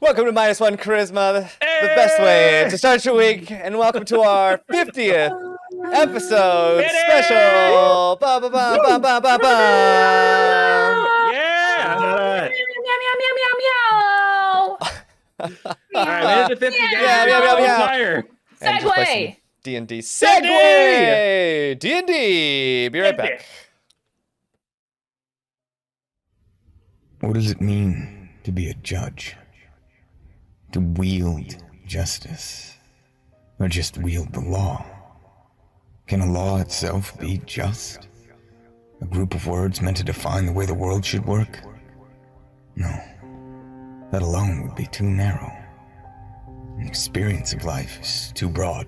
Welcome to MinusOneCHarisma, the best way to start your week, and welcome to our 50th episode special. Ba ba ba ba ba ba ba. Yeah! Meow, meow, meow, meow, meow. All right, we hit the 50 guys. Yeah, meow, meow, meow. Fire. And just play Segway. some D&D. Segway! D&D. Be right back. What does it mean to be a judge? To wield justice? Or just wield the law? Can a law itself be just? A group of words meant to define the way the world should work? No. That alone would be too narrow. An experience of life is too broad,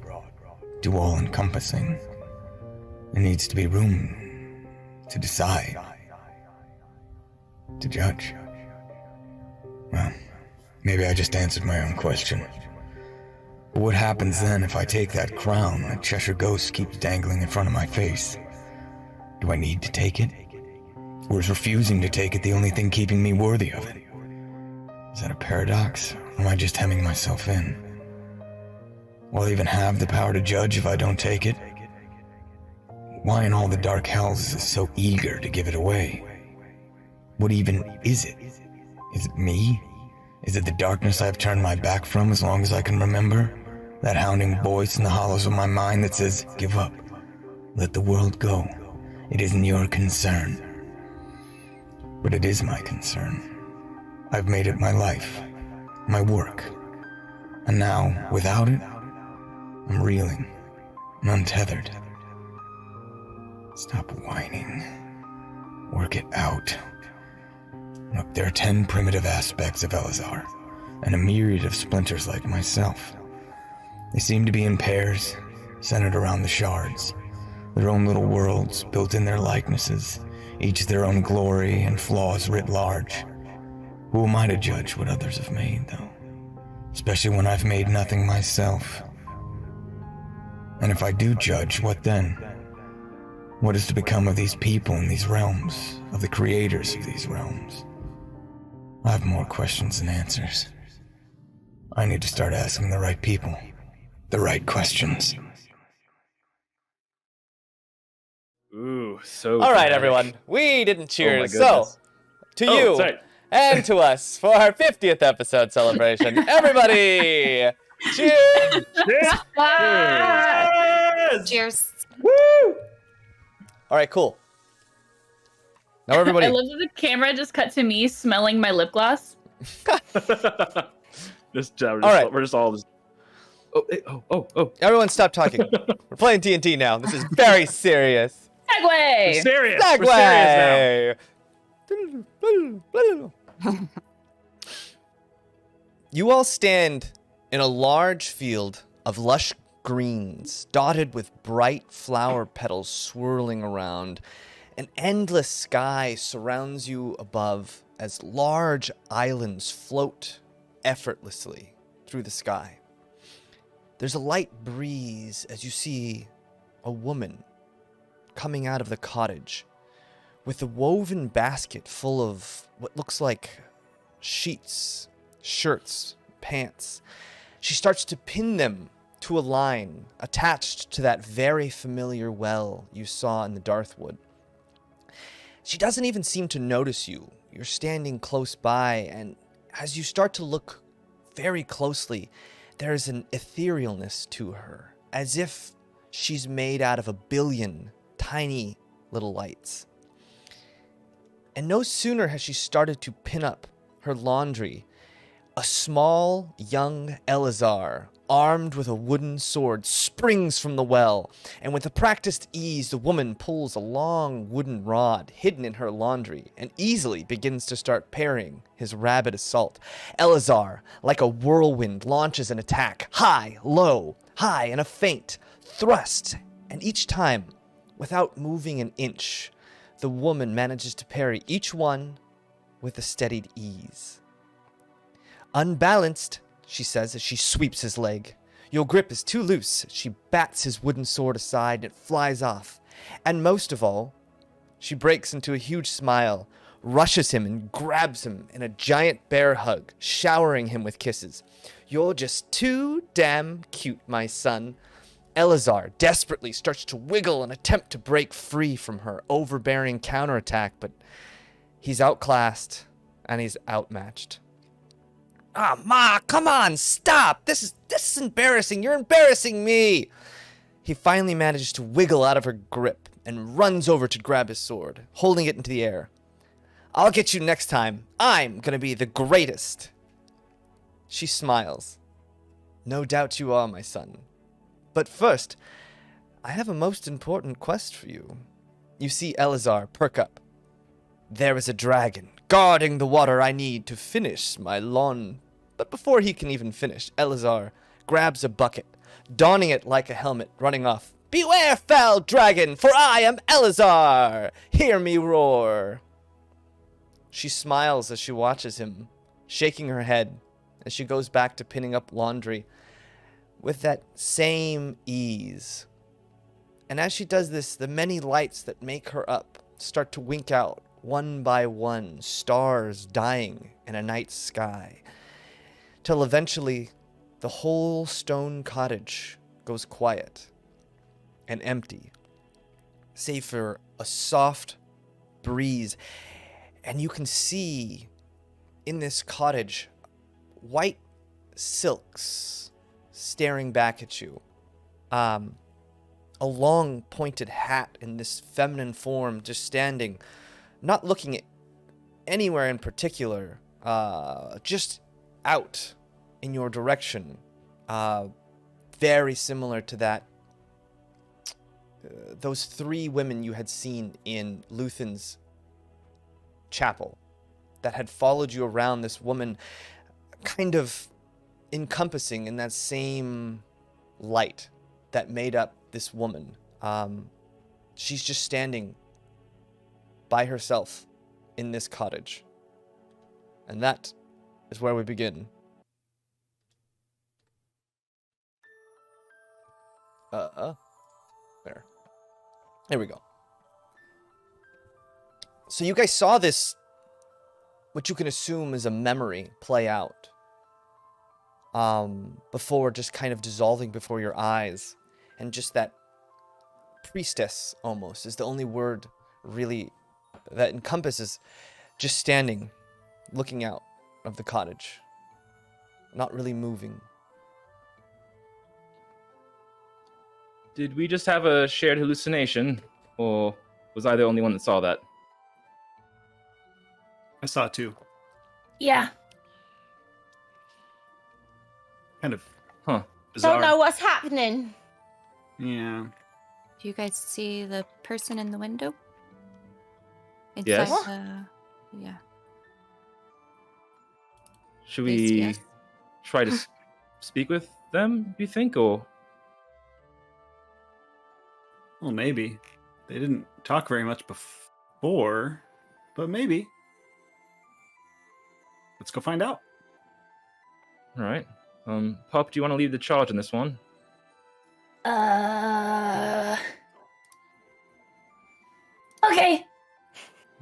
too all-encompassing. There needs to be room to decide, to judge. Well, maybe I just answered my own question. But what happens then if I take that crown that Cheshire Ghost keeps dangling in front of my face? Do I need to take it? Or is refusing to take it the only thing keeping me worthy of it? Is that a paradox? Or am I just hemming myself in? Will I even have the power to judge if I don't take it? Why in all the dark hells is it so eager to give it away? What even is it? Is it me? Is it the darkness I've turned my back from as long as I can remember? That hounding voice in the hollows of my mind that says, give up. Let the world go. It isn't your concern. But it is my concern. I've made it my life, my work. And now, without it, I'm reeling and untethered. Stop whining. Work it out. Look, there are 10 primitive aspects of Elazar, and a myriad of splinters like myself. They seem to be in pairs, centered around the shards, their own little worlds built in their likenesses, each their own glory and flaws writ large. Who am I to judge what others have made, though? Especially when I've made nothing myself. And if I do judge, what then? What is to become of these people in these realms, of the creators of these realms? I have more questions than answers. I need to start asking the right people, the right questions. Ooh, so All right, dramatic. everyone. We didn't cheers. So, goodness. to Oh, you sorry. and to us for our 50th episode celebration. Everybody, cheers! Cheers. Woo! All right, cool. Now everybody. I love that the camera just cut to me smelling my lip gloss. We're just all just. Oh! Everyone stop talking. We're playing D&D now. This is very serious. Segway. We're serious. We're serious Segway! You all stand in a large field of lush greens, dotted with bright flower petals swirling around. An endless sky surrounds you above as large islands float effortlessly through the sky. There's a light breeze as you see a woman coming out of the cottage with a woven basket full of what looks like sheets, shirts, pants. She starts to pin them to a line attached to that very familiar well you saw in the Darthwood. She doesn't even seem to notice you. You're standing close by, and as you start to look very closely, there's an etherealness to her, as if she's made out of a billion tiny little lights. And no sooner has she started to pin up her laundry, a small, young Elazar, armed with a wooden sword, springs from the well, and with a practiced ease, the woman pulls a long wooden rod hidden in her laundry and easily begins to start parrying his rabid assault. Elazar, like a whirlwind, launches an attack, high, low, high, and a feint, thrust, and each time, without moving an inch, the woman manages to parry each one with a steadied ease. Unbalanced, she says as she sweeps his leg. Your grip is too loose. She bats his wooden sword aside and it flies off. And most of all, she breaks into a huge smile, rushes him and grabs him in a giant bear hug, showering him with kisses. You're just too damn cute, my son. Elazar desperately starts to wiggle and attempt to break free from her overbearing counterattack, but he's outclassed and he's outmatched. Ah, Ma, come on, stop! This is embarrassing. You're embarrassing me! He finally manages to wiggle out of her grip and runs over to grab his sword, holding it into the air. I'll get you next time. I'm gonna be the greatest. She smiles. No doubt you are, my son. But first, I have a most important quest for you. You see Elazar perk up. There is a dragon guarding the water I need to finish my lawn. But before he can even finish, Elazar grabs a bucket, donning it like a helmet, running off. Beware, foul dragon, for I am Elazar! Hear me roar! She smiles as she watches him, shaking her head as she goes back to pinning up laundry with that same ease. And as she does this, the many lights that make her up start to wink out one by one, stars dying in a night sky, till eventually the whole stone cottage goes quiet and empty, save for a soft breeze. And you can see in this cottage white silks staring back at you. A long pointed hat in this feminine form just standing, not looking at anywhere in particular, just out in your direction. Very similar to that those three women you had seen in Luthen's chapel that had followed you around, this woman kind of encompassing in that same light that made up this woman. She's just standing by herself in this cottage. And that is where we begin. There we go. So you guys saw this, what you can assume is a memory, play out. Before just kind of dissolving before your eyes. And just that priestess, almost, is the only word really that encompasses just standing, looking out of the cottage. Not really moving. Did we just have a shared hallucination, or was I the only one that saw that? I saw it too. Yeah. Kind of Huh. bizarre. Don't know what's happening. Yeah. Do you guys see the person in the window? Inside Yes. yeah. Should Yes, we yes. try to speak with them, you think, or? Well, maybe. They didn't talk very much before, but maybe. Let's go find out. All right. Pop, do you want to lead the charge on this one? Okay.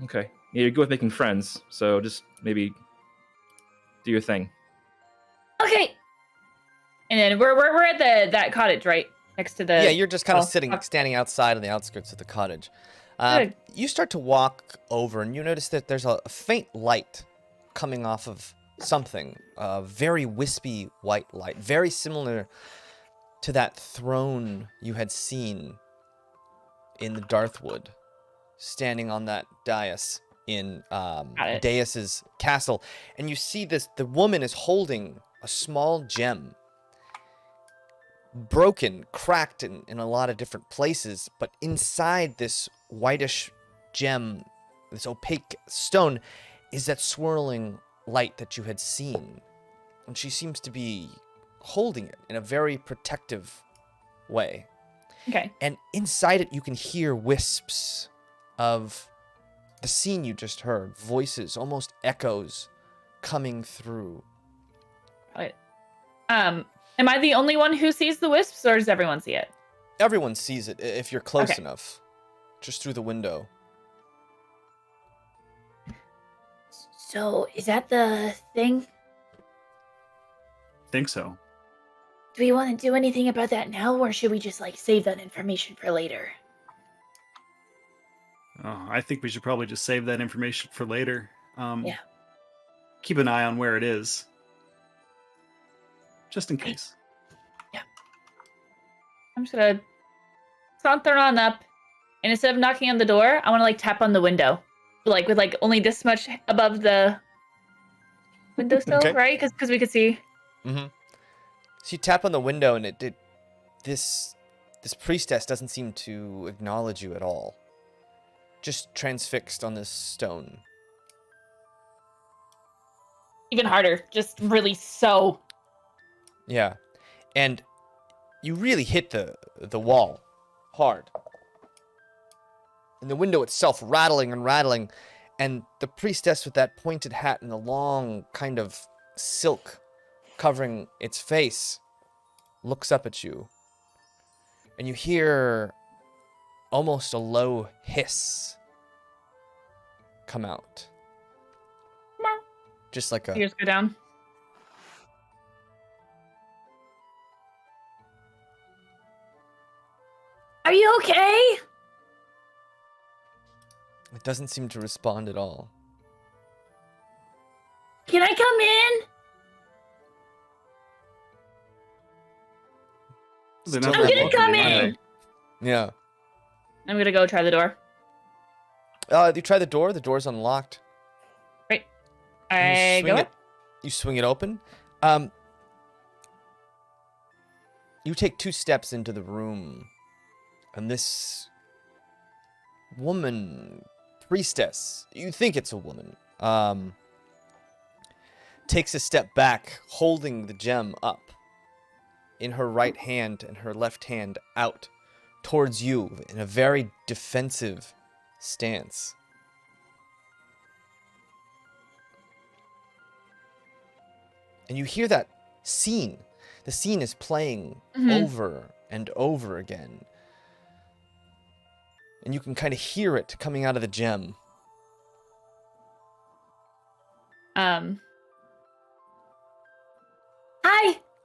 Okay. Yeah, you're good with making friends, so just maybe do your thing. Okay. And then we're at that cottage, right? Next to the Yeah, you're just kind of oh, standing outside on the outskirts of the cottage. Good. You start to walk over, and you notice that there's a faint light coming off of something. A very wispy white light, very similar to that throne you had seen in the Darthwood, standing on that dais in it. Daeus's castle. And you see this, the woman is holding a small gem, broken, cracked in a lot of different places, but inside this whitish gem, this opaque stone, is that swirling light that you had seen. And she seems to be holding it in a very protective way. Okay. And inside it, you can hear wisps of the scene you just heard, voices, almost echoes coming through. Right. Am I the only one who sees the wisps, or does everyone see it? Everyone sees it if you're close Okay. enough, just through the window. So, is that the thing? Think so. Do we want to do anything about that now, or should we just, like, save that information for later? Oh, I think we should probably just save that information for later. Yeah. Keep an eye on where it is. Just in case. I'm just gonna saunter on up, and instead of knocking on the door, I want to, like, tap on the window. Like, with, like, only this much above the windowsill, Okay. right? Because we could see. Mm-hmm. So you tap on the window, and this priestess doesn't seem to acknowledge you at all. Just transfixed on this stone. Even harder. Just really so. Yeah, and you really hit the wall hard. And the window itself rattling and rattling, and the priestess with that pointed hat and the long kind of silk covering its face looks up at you. And you hear almost a low hiss come out. Just like a... Ears go down. Are you okay? It doesn't seem to respond at all. Can I come in? They're Still not I'm that gonna welcoming, come are in. they? Yeah. I'm gonna go try the door. You try the door. The door's unlocked. Right. You I swing go it. up. You swing it open. You take 2 steps into the room, and this woman, priestess, you think it's a woman, takes a step back, holding the gem up in her right hand and her left hand out towards you in a very defensive stance. And you hear that scene. The scene is playing over and over again. And you can kind of hear it coming out of the gem. Hi,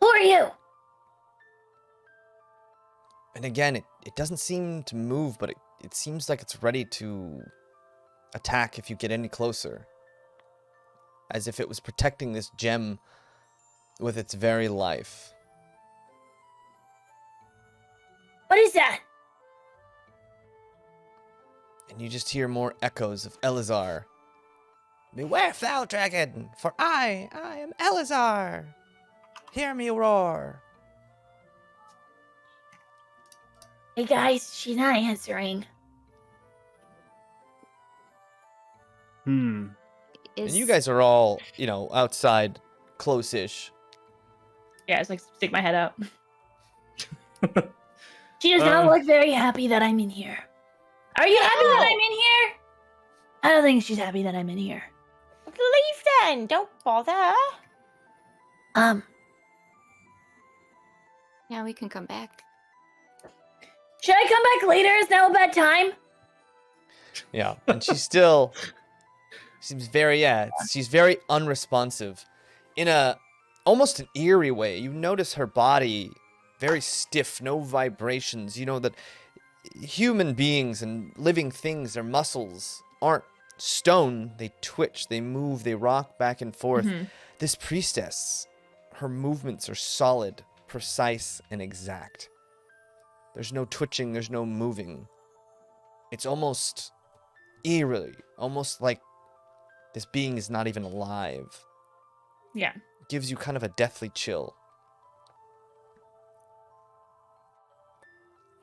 who are you? And again, it doesn't seem to move, but it seems like it's ready to attack if you get any closer. As if it was protecting this gem with its very life. What is that? And you just hear more echoes of Elazar. Beware, foul dragon, for I am Elazar. Hear me roar. Hey guys, she's not answering. And you guys are all, outside, close-ish. Yeah, it's like stick my head out. She does not look very happy that I'm in here. Are you happy that I'm in here? I don't think she's happy that I'm in here. Leave then. Don't bother. Yeah, we can come back. Should I come back later? Is now a bad time? Yeah, and she's still... She's very unresponsive. In almost an eerie way. You notice her body very stiff, no vibrations. You know that human beings and living things, their muscles aren't stone. They twitch, they move, they rock back and forth. This priestess, her movements are solid, precise, and exact. There's no twitching, there's no moving. It's almost eerie, almost like this being is not even alive. Yeah. Gives you kind of a deathly chill.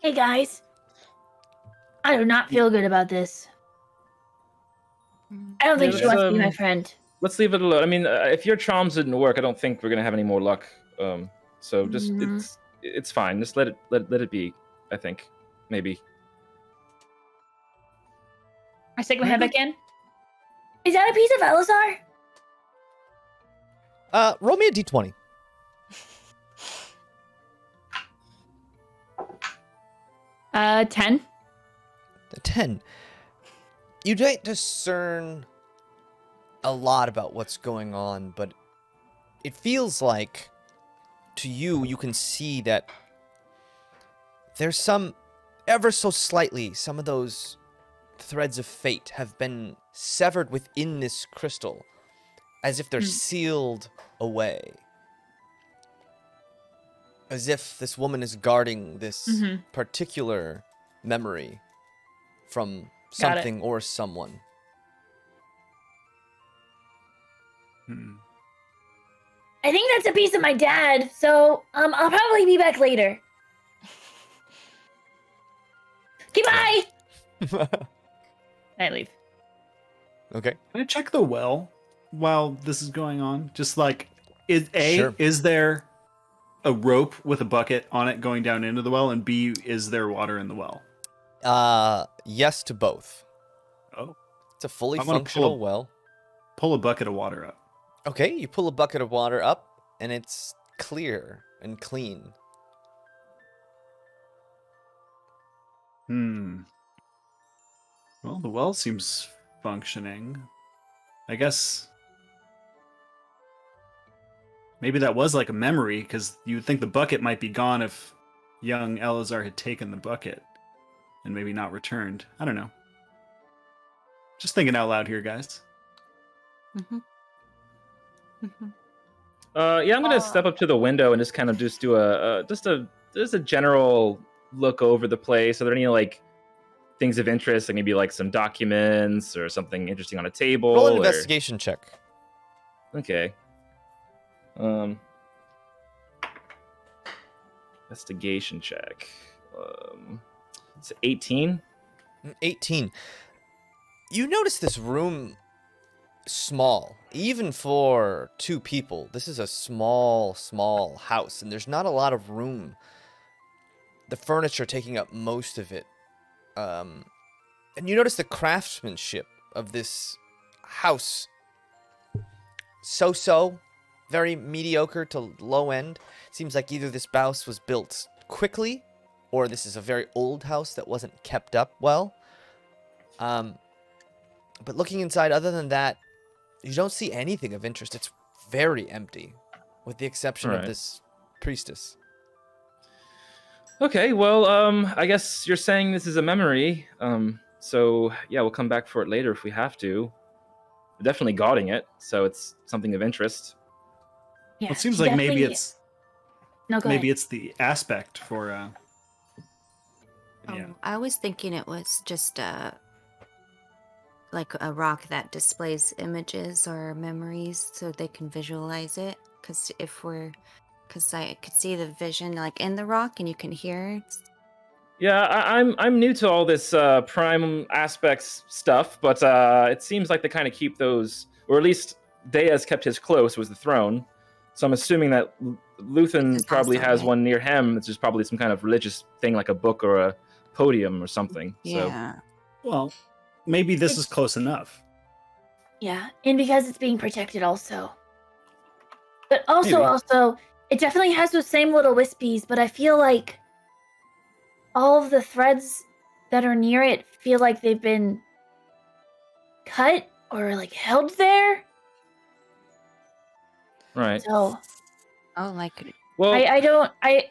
Hey guys. I do not feel good about this. I don't think Yeah, she wants to be let's, my friend. Let's leave it alone. I mean, if your charms didn't work, I don't think we're gonna have any more luck. So just it's fine. Just let it be. I think maybe. I stick my head back in. Is that a piece of Elazar? Roll me a d20. Uh, 10. A 10. You don't discern a lot about what's going on, but it feels like to you, you can see that there's some, ever so slightly, some of those threads of fate have been severed within this crystal, as if they're sealed away. As if this woman is guarding this particular memory from something or someone. I think that's a piece of my dad, so I'll probably be back later. Goodbye! I leave. Okay. Can I check the well while this is going on? Just like, is Sure. there a rope with a bucket on it going down into the well? And B, is there water in the well? Yes to both. Oh. It's a fully I'm gonna functional well. Pull a bucket of water up. Okay, you pull a bucket of water up, and it's clear and clean. Well, the well seems functioning. I guess maybe that was like a memory, because you would think the bucket might be gone if young Elazar had taken the bucket and maybe not returned. I don't know. Just thinking out loud here, guys. Yeah, I'm gonna step up to the window and just kind of just do a general look over the place. Are there any like things of interest, like maybe like some documents or something interesting on a table? Roll an or- investigation check. Okay. Investigation check. It's 18. 18. You notice this room small, even for two people. This is a small house, and there's not a lot of room. The furniture taking up most of it. And you notice the craftsmanship of this house. So-so, very mediocre to low end. Seems like either this house was built quickly, or this is a very old house that wasn't kept up well. But looking inside, other than that, you don't see anything of interest. It's very empty, with the exception of Alright. this priestess. Okay, well, I guess you're saying this is a memory. So yeah, we'll come back for it later if we have to. We're definitely guarding it, so it's something of interest. Yeah, Well, it seems she like maybe definitely- it's No, go ahead. it's the aspect for yeah. I was thinking it was just like a rock that displays images or memories so they can visualize it. Because I could see the vision like in the rock and you can hear it. Yeah, I'm new to all this prime aspects stuff, but it seems like they kind of keep those, or at least Daye has kept his close, was the throne. So I'm assuming that Luthen Is probably also has right. one near him. It's just probably some kind of religious thing, like a book or a podium or something. So Yeah. Well, maybe this is close enough. Yeah, and because it's being protected also. But also, Maybe. it definitely has those same little wispies, but I feel like all of the threads that are near it feel like they've been cut or like held there. right. So Oh, like Well,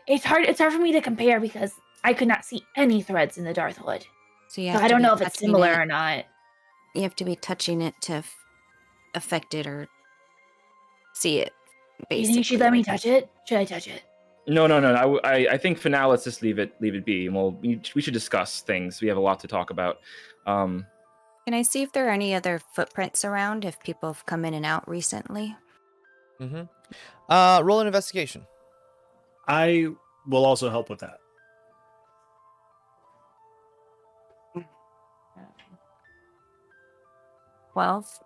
it's hard for me to compare because I could not see any threads in the Darthwood. so you So have I to don't be know if it's touching similar it- or not. You have to be touching it to affect it or see it. Do Basically, you think you should let me touch it? Should I touch it? no. I think for now, let's just leave it be. And we should discuss things. We have a lot to talk about. Can I see if there are any other footprints around? If people have come in and out recently? Mm-hmm. Roll an investigation. I will also help with that. 12.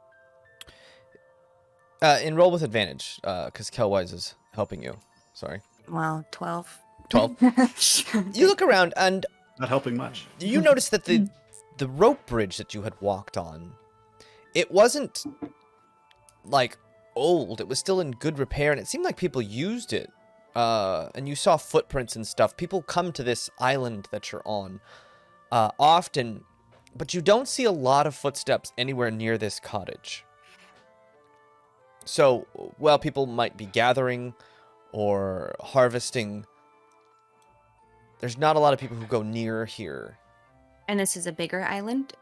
And roll with advantage, because Kelwise is helping you. Sorry. Well, 12. 12. You look around, and Not helping much. you notice that the rope bridge that you had walked on, it wasn't, like, old. It was still in good repair, and it seemed like people used it. And you saw footprints and stuff. People come to this island that you're on often, but you don't see a lot of footsteps anywhere near this cottage. So, while people might be gathering or harvesting, there's not a lot of people who go near here. And this is a bigger island?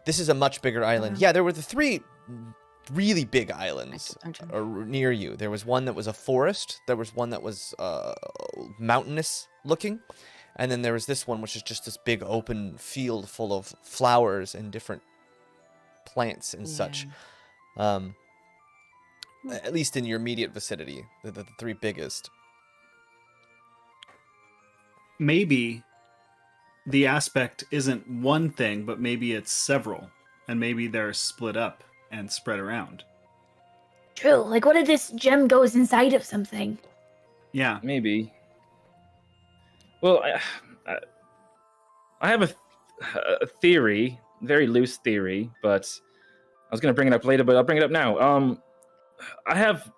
This is a much bigger island. Yeah, there were the 3 really big islands near you. There was one that was a forest. There was one that was mountainous looking. And then there was this one, which is just this big open field full of flowers and different plants and such. At least in your immediate vicinity, the 3 biggest. Maybe the aspect isn't one thing, but maybe it's several. And maybe they're split up and spread around. True. Like, what if this gem goes inside of something? Yeah. Maybe. Well, I have a theory, very loose theory, but I was going to bring it up later, but I'll bring it up now. I have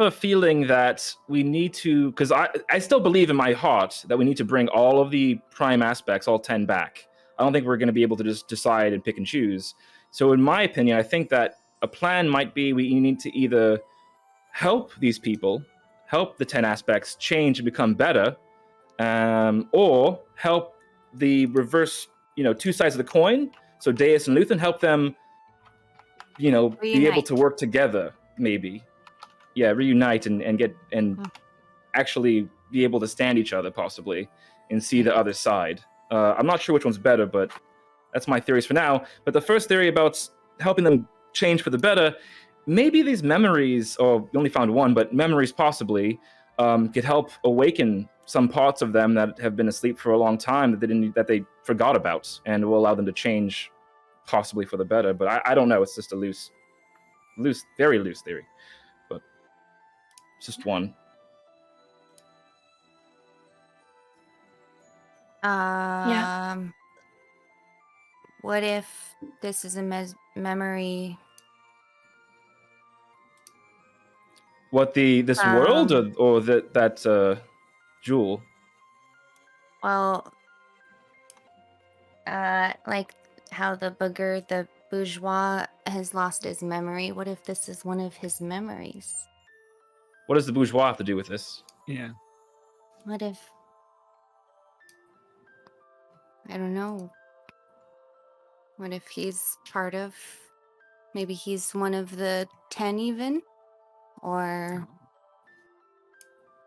a feeling that we need to, because I still believe in my heart that we need to bring all of the prime aspects, all 10 back. I don't think we're going to be able to just decide and pick and choose. So in my opinion, I think that a plan might be we need to either help these people, help the 10 aspects change and become better, or help the reverse, 2 sides of the coin. So Daye and Luthen, help them, be able to work together, maybe. Yeah, reunite and get actually be able to stand each other, possibly, and see the other side. I'm not sure which one's better, but that's my theories for now. But the first theory about helping them change for the better, maybe these memories, or you only found one, but memories possibly, could help awaken some parts of them that have been asleep for a long time that they forgot about, and will allow them to change possibly for the better. But I don't know. It's just a loose, very loose theory. But it's just one. What if this is a memory? What, this world or that jewel? Well, like how the bourgeois has lost his memory. What if this is one of his memories? What does the bourgeois have to do with this? Yeah. What if... I don't know. What if he's part of... Maybe he's one of the 10 even? Or...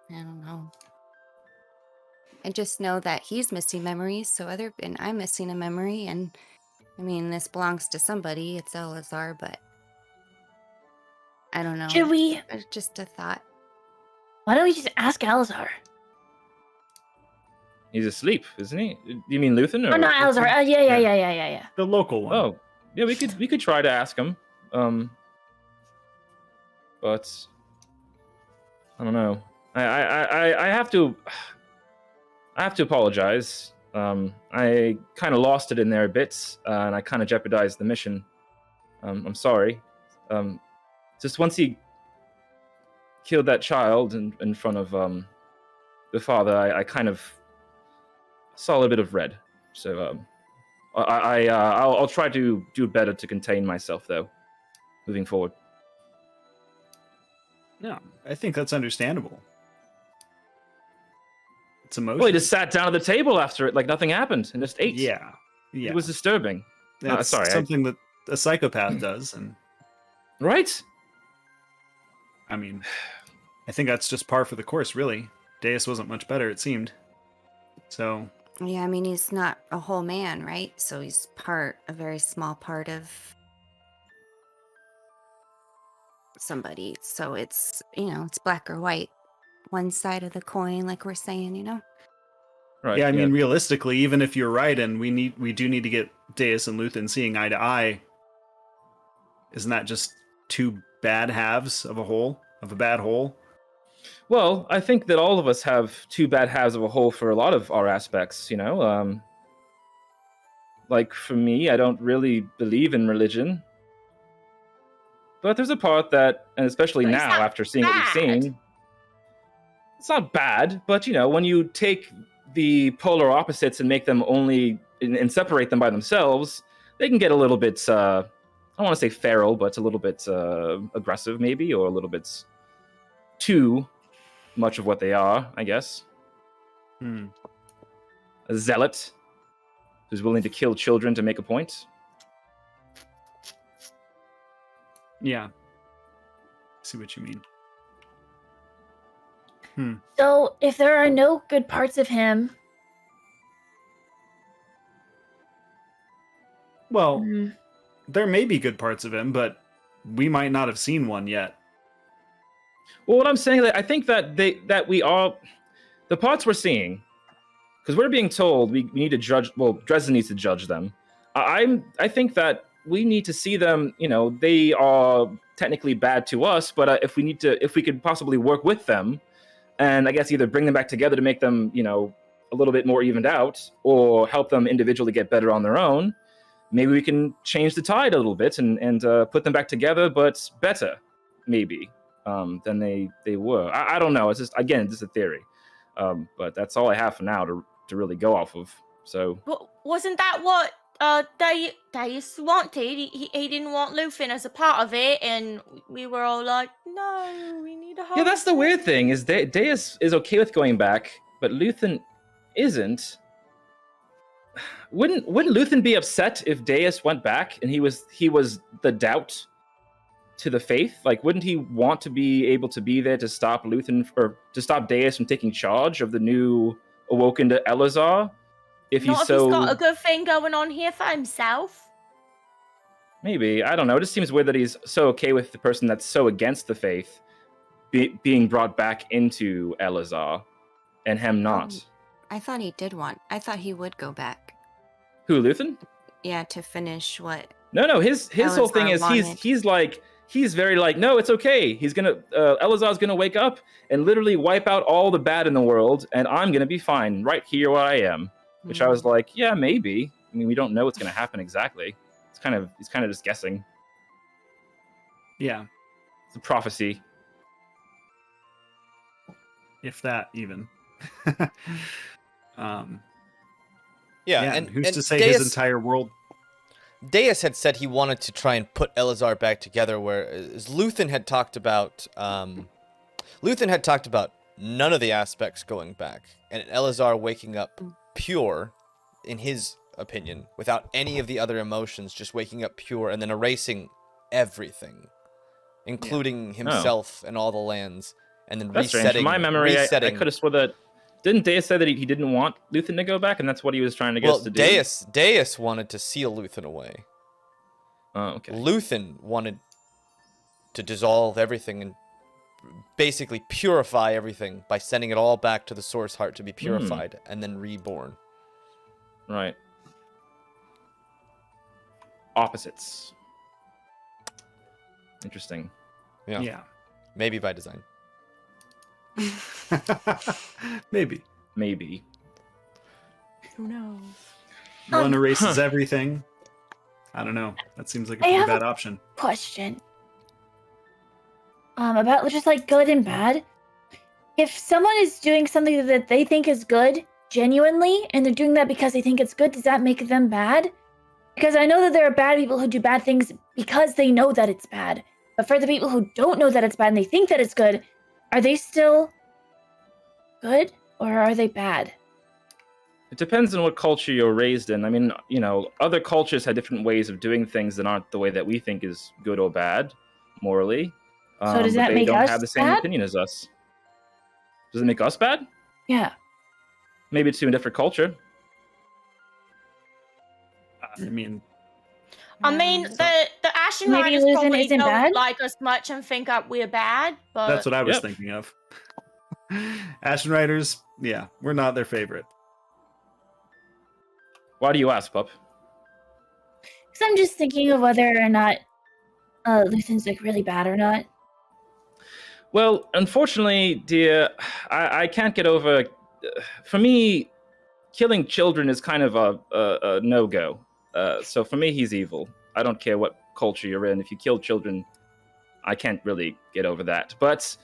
I don't know. I just know that he's missing memories, and I'm missing a memory, and I mean, this belongs to somebody. It's Elazar, but I don't know. Should we? It's just a thought. Why don't we just ask Elazar? He's asleep, isn't he? Do you mean Luthen? Or not Elazar? Yeah. The local one. Oh, yeah. We could try to ask him. But I don't know. I have to apologize. I kind of lost it in there a bit, and I kind of jeopardized the mission. I'm sorry. Just once he killed that child in front of the father, I kind of saw a little bit of red. So I'll try to do better to contain myself, though, moving forward. No, I think that's understandable. It's emotional. Well, he just sat down at the table after it like nothing happened and just ate. Yeah. It was disturbing. That's something that a psychopath does, and right? I mean, I think that's just par for the course, really. Daye wasn't much better, it seemed. So... Yeah, I mean, he's not a whole man, right? So he's a very small part of somebody. So it's, it's black or white. One side of the coin, like we're saying, Right. Yeah, I mean, realistically, even if you're right, and we do need to get Daye and Luthen seeing eye to eye, isn't that just 2 bad halves of a bad whole? Well, I think that all of us have 2 bad halves of a whole for a lot of our aspects, Like, for me, I don't really believe in religion. But there's a part that, and especially now, after seeing what we've seen, it's not bad, but, when you take the polar opposites and make them and separate them by themselves, they can get a little bit don't want to say feral, but a little bit aggressive, maybe, or a little bit too much of what they are, I guess. A zealot who's willing to kill children to make a point. Yeah. See what you mean. So, if there are no good parts of him, Well, there may be good parts of him, but we might not have seen one yet. Well, what I'm saying is I think that we all, the parts we're seeing, because we're being told we need to judge. Well, Dresden needs to judge them. I think that we need to see them. You know, they are technically bad to us, but if we could possibly work with them, and I guess either bring them back together to make them, you know, a little bit more evened out, or help them individually get better on their own. Maybe we can change the tide a little bit and put them back together, but better, maybe, than they were. I don't know. It's just, again, just a theory. But that's all I have for now to really go off of. So Wasn't that what Daye wanted? He didn't want Luthen as a part of it, and we were all like, no, we need a whole... Yeah, that's the weird thing, is Daye is okay with going back, but Luthen isn't. Wouldn't Luthen be upset if Daeus went back and he was the doubt to the faith? Like, wouldn't he want to be able to be there to stop Luthen, or to stop Daeus from taking charge of the new awoken to Elazar? If Not he's if so... he's got a good thing going on here for himself. Maybe, I don't know. It just seems weird that he's so okay with the person that's so against the faith being brought back into Elazar, and him not. I thought he did want. I thought he would go back. Who, Luthen? Yeah, to finish what. No. His whole thing is wanted. he's very like, no, it's okay. He's gonna Elazar's gonna wake up and literally wipe out all the bad in the world, and I'm gonna be fine right here where I am. Which I was like, yeah, maybe. I mean, we don't know what's gonna happen exactly. He's kind of just guessing. Yeah, It's a prophecy. if that even. Yeah, and who's and to say Daeus, his entire world? Daeus had said he wanted to try and put Elazar back together, whereas Luthen had talked about none of the aspects going back, and Elazar waking up pure, in his opinion, without any of the other emotions, just waking up pure and then erasing everything, including himself and all the lands, and then That's strange. resetting. From my memory, I resetting. could have swore that. Didn't Daeus say that he didn't want Luthen to go back, and that's what he was trying to get us to do? Daeus wanted to seal Luthen away. Oh, okay. Luthen wanted to dissolve everything and basically purify everything by sending it all back to the source heart to be purified and then reborn. Right. Opposites. Interesting. Yeah. Maybe by design. Maybe. Who knows? One erases everything. I don't know. That seems like a pretty bad option. question. About just like good and bad. If someone is doing something that they think is good, genuinely, and they're doing that because they think it's good, does that make them bad? Because I know that there are bad people who do bad things because they know that it's bad. But for the people who don't know that it's bad and they think that it's good, are they still good or are they bad? It depends on what culture you're raised in. I mean, you know, other cultures have different ways of doing things that aren't the way that we think is good or bad, morally. So does that but make they don't us have the same bad? opinion as us. Does it make us bad? Yeah. Maybe to a different culture. I mean, the Ashen Maybe Riders Luthen probably isn't don't bad? like us much and think that we're bad, but... that's what I was Yep. thinking of. Ashen Riders, yeah, we're not their favorite. Why do you ask, pup? Because I'm just thinking of whether or not Luthen's like really bad or not. Well, unfortunately, dear, I can't get over... For me, killing children is kind of a no-go. So for me, he's evil. I don't care what culture you're in. If you kill children, I can't really get over that. But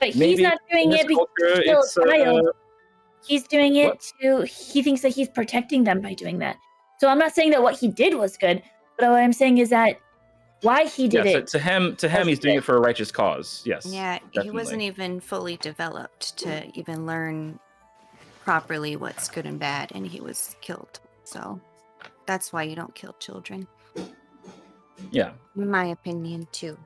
But maybe he's not doing in this it because culture, he killed it's, a child. He's doing it what? to... He thinks that he's protecting them by doing that. So I'm not saying that what he did was good, but what I'm saying is that why he did Yeah, it. to him, as he's a doing kid. it for a righteous cause. Yes. Yeah, he definitely. wasn't even fully developed to even learn properly what's good and bad, and he was killed. So that's why you don't kill children, Yeah. in my opinion, too.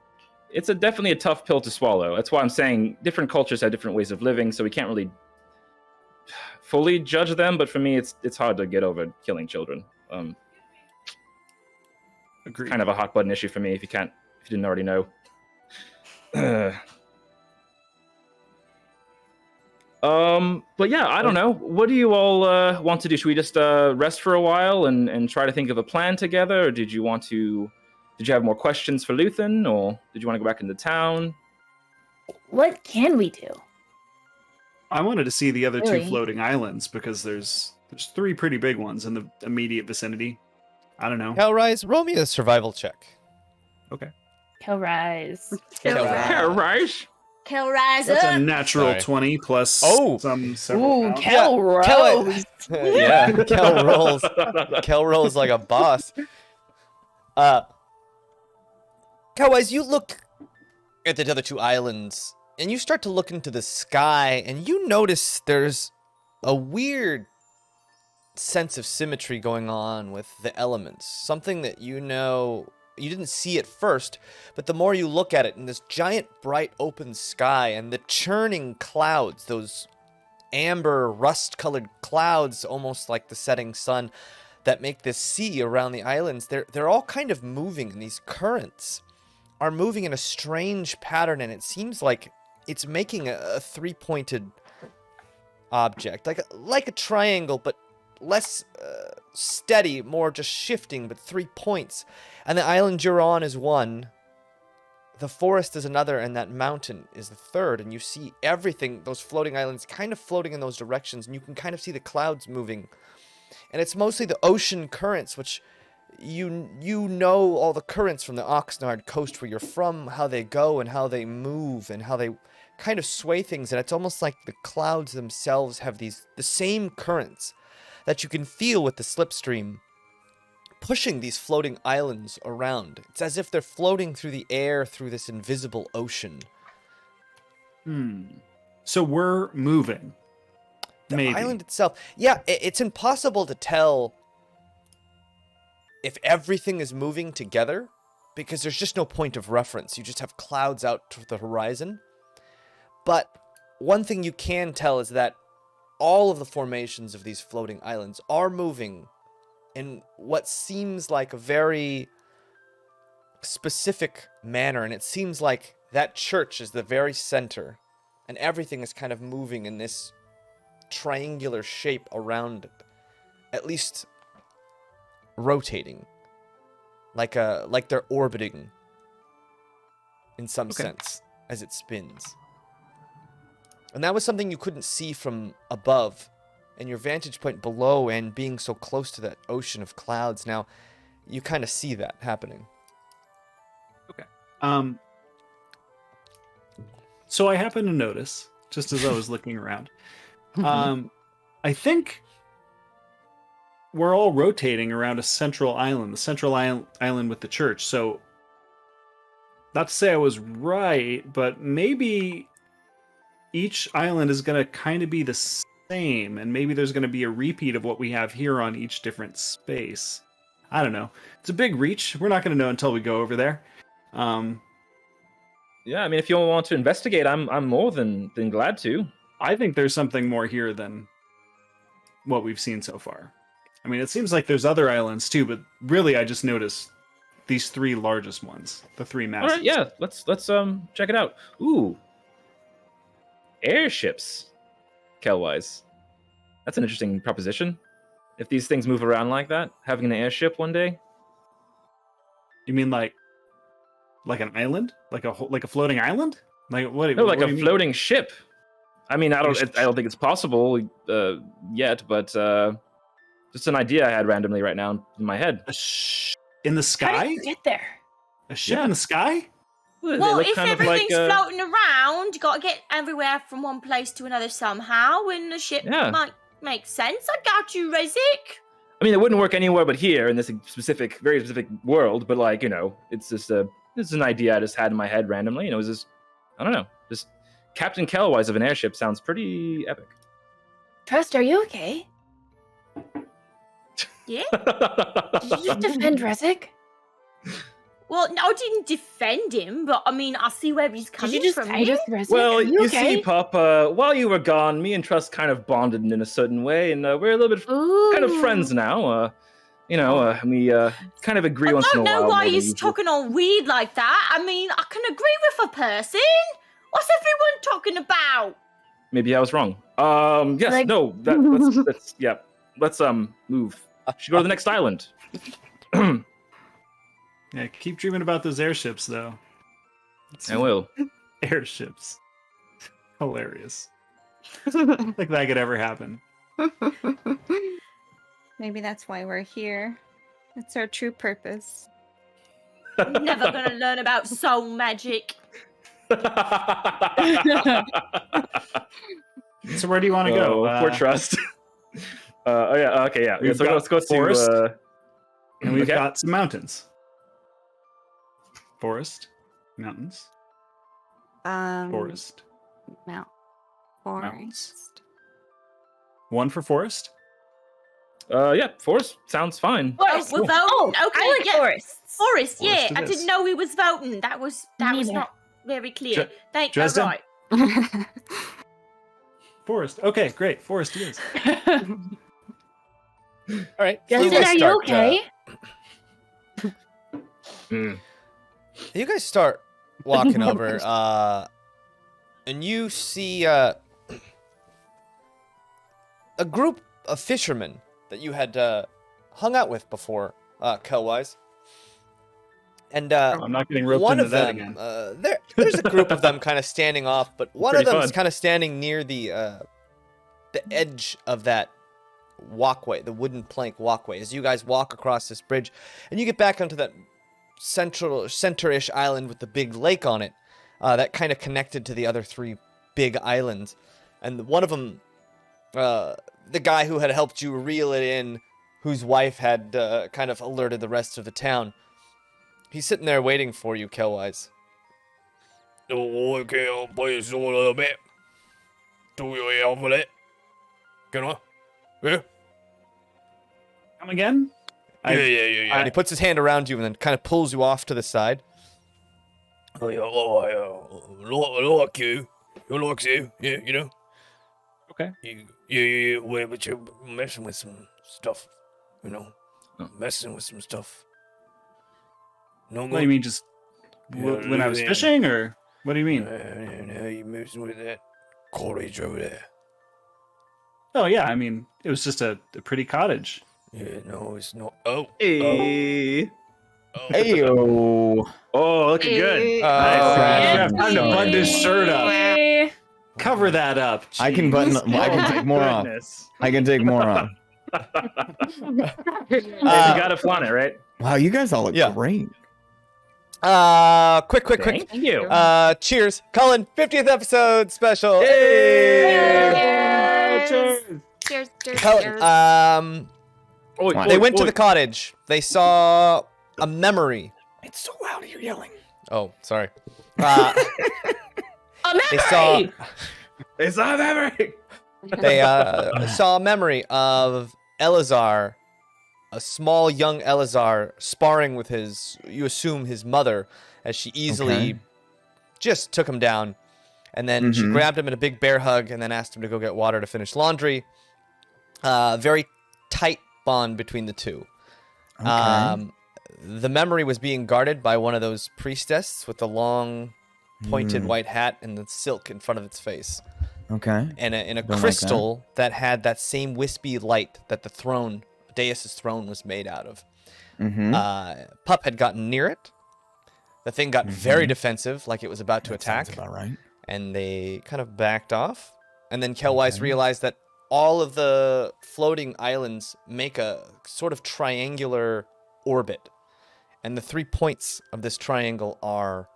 It's definitely a tough pill to swallow. That's why I'm saying different cultures have different ways of living, so we can't really fully judge them. But for me, it's hard to get over killing children. Agreed. Kind of a hot button issue for me. If you didn't already know. But yeah, I don't know. What do you all want to do? Should we just rest for a while and try to think of a plan together, or did you have more questions for Luthen, or did you want to go back into town? What can we do? I wanted to see the other two Really? floating islands because there's 3 pretty big ones in the immediate vicinity. I don't know. Hellrise, roll me a survival check. Okay. Hellrise. Right. Kill Rise That's a up. natural Sorry. 20 plus Oh. some several Ooh, pounds. Kel Rose. Yeah, Kel rolls. Kel rolls like a boss. Hellrise, you look at the other 2 islands, and you start to look into the sky, and you notice there's a weird sense of symmetry going on with the elements. Something that you didn't see at first, but the more you look at it in this giant, bright, open sky and the churning clouds, those amber, rust-colored clouds, almost like the setting sun, that make this sea around the islands, they're all kind of moving, and these currents are moving in a strange pattern, and it seems like it's making a 3-pointed object, like a triangle, but less steady, more just shifting, but 3 points. And the island you're on is 1, the forest is another, and that mountain is the 3rd. And you see everything, those floating islands, kind of floating in those directions, and you can kind of see the clouds moving. And it's mostly the ocean currents, which you know all the currents from the Oxnard coast where you're from, how they go and how they move and how they kind of sway things. And it's almost like the clouds themselves have the same currents that you can feel with the slipstream pushing these floating islands around. It's as if they're floating through the air through this invisible ocean. So we're moving. The Maybe. island itself, yeah, it's impossible to tell if everything is moving together because there's just no point of reference. You just have clouds out to the horizon. But one thing you can tell is that all of the formations of these floating islands are moving in what seems like a very specific manner, and it seems like that church is the very center, and everything is kind of moving in this triangular shape around it, at least rotating, like they're orbiting in some sense as it spins. And that was something you couldn't see from above, and your vantage point below, and being so close to that ocean of clouds, now you kind of see that happening. Okay. So I happened to notice, just as I was looking around, I think we're all rotating around a central island, the central island with the church. So, not to say I was right, but maybe each island is going to kind of be the same, and maybe there's going to be a repeat of what we have here on each different space. I don't know. It's a big reach. We're not going to know until we go over there. Yeah, I mean, if you all want to investigate, I'm more than glad to. I think there's something more here than what we've seen so far. I mean, it seems like there's other islands too, but really I just noticed these 3 largest ones, the 3 massive. All right, yeah, let's check it out. Ooh, airships, Kelwise. That's an interesting proposition. If these things move around like that, having an airship one day. You mean like an island, like a floating island, like what? No, like what a do you mean? floating ship. I mean, I don't think it's possible yet, but just an idea I had randomly right now in my head. In the How sky? did you get there? A ship Yeah. in the sky? They Well, look if kind of everything's like, floating around, you got to get everywhere from one place to another somehow, and the ship Yeah. might make sense. I got you, Rezik. I mean, it wouldn't work anywhere but here in this specific, very specific world. But like, it's just this is an idea I just had in my head randomly. It's just, I don't know, just Captain Kellwise of an airship sounds pretty epic. Trust, are you okay? Yeah. Did you just defend Rezek? Well, no, I didn't defend him, but I mean, I see where he's Did coming you just from. fight here. with Rezek? Well, Are you you okay? see, Pup, while you were gone, me and Trust kind of bonded in a certain way, and we're a little bit kind of friends now. We kind of agree I once in a don't while. know why more than he's usual. talking all weird like that. I mean, I can agree with a person. What's everyone talking about? Maybe I was wrong. Yes, Like- no, that's yeah. Let's move. Should go to the next island. Yeah, keep dreaming about those airships, though. I will. Airships. Hilarious. Like that could ever happen. Maybe that's why we're here. That's our true purpose. Never gonna learn about soul magic. So where do you want to go? Poor Trust. we've So got let's go forest, to. And we've okay. got some mountains. Forest, mountains, forest, Mount Mountains. Forest. one for forest. Yeah, forest sounds fine. Forest. We're voting. Oh, Okay, I like yeah. forests. Forest, yeah. Forest it I is. didn't know he was voting. That was Neither. not very clear. Thank you. Dresden? Right. Forest. Okay, great. Forest it is. All right. Justin, guys are you start, okay? You guys start walking over, and you see a group of fishermen that you had hung out with before, Kellwise. And I'm not getting roped one into of that them, again. there's a group of them kind of standing off, but one Pretty of them is fun. kind of standing near the edge of that walkway, the wooden plank walkway. As you guys walk across this bridge, and you get back onto that center-ish island with the big lake on it, that kind of connected to the other three big islands. And one of them, the guy who had helped you reel it in, whose wife had kind of alerted the rest of the town. He's sitting there waiting for you, Kellwise. Oh, okay, I'll play this a little bit. Do you help with it? Can I? Yeah? Come again? Yeah. And he puts his hand around you and then kind of pulls you off to the side. Oh, yeah, I like you. I like you. Yeah, you know? Okay. Yeah, well, but you're messing with some stuff, you know? Oh. Messing with some stuff. No What do you mean, just when I was fishing, or what do you mean? Now you're messing with that cottage over there. Oh yeah, I mean, it was just a pretty cottage. Yeah, no, it's not. Oh. Hey. Heyo. Oh, looking good. Nice. Yeah. Time to button his shirt up. Hey. Cover that up. I can button. I can take more on. Goodness. I can take more on. Hey, you gotta flaunt it, right? Wow, you guys all look Yeah. great. Quick. Thank you. Cheers. Cullen, 50th episode special. Cheers, cheers, Cullen, cheers. they went to the cottage. They saw a memory. It's so loud. You're yelling. Oh, sorry. A They saw It's not memory. they saw a memory of Elazar, a small young Elazar, sparring with you assume his mother, as she easily Okay. just took him down. And then she Mhm. grabbed him in a big bear hug and then asked him to go get water to finish laundry. Very tight bond between the two. Okay. The memory was being guarded by one of those priestesses with the long, pointed white hat and the silk in front of its face. Okay. And in a Don't like crystal that had that same wispy light that the throne, Daeus' throne, was made out of. Mm-hmm. Pup had gotten near it. The thing got very defensive, like it was about to attack. Sounds about right. And they kind of backed off. And then Kellwise realized that all of the floating islands make a sort of triangular orbit. And the 3 points of this triangle are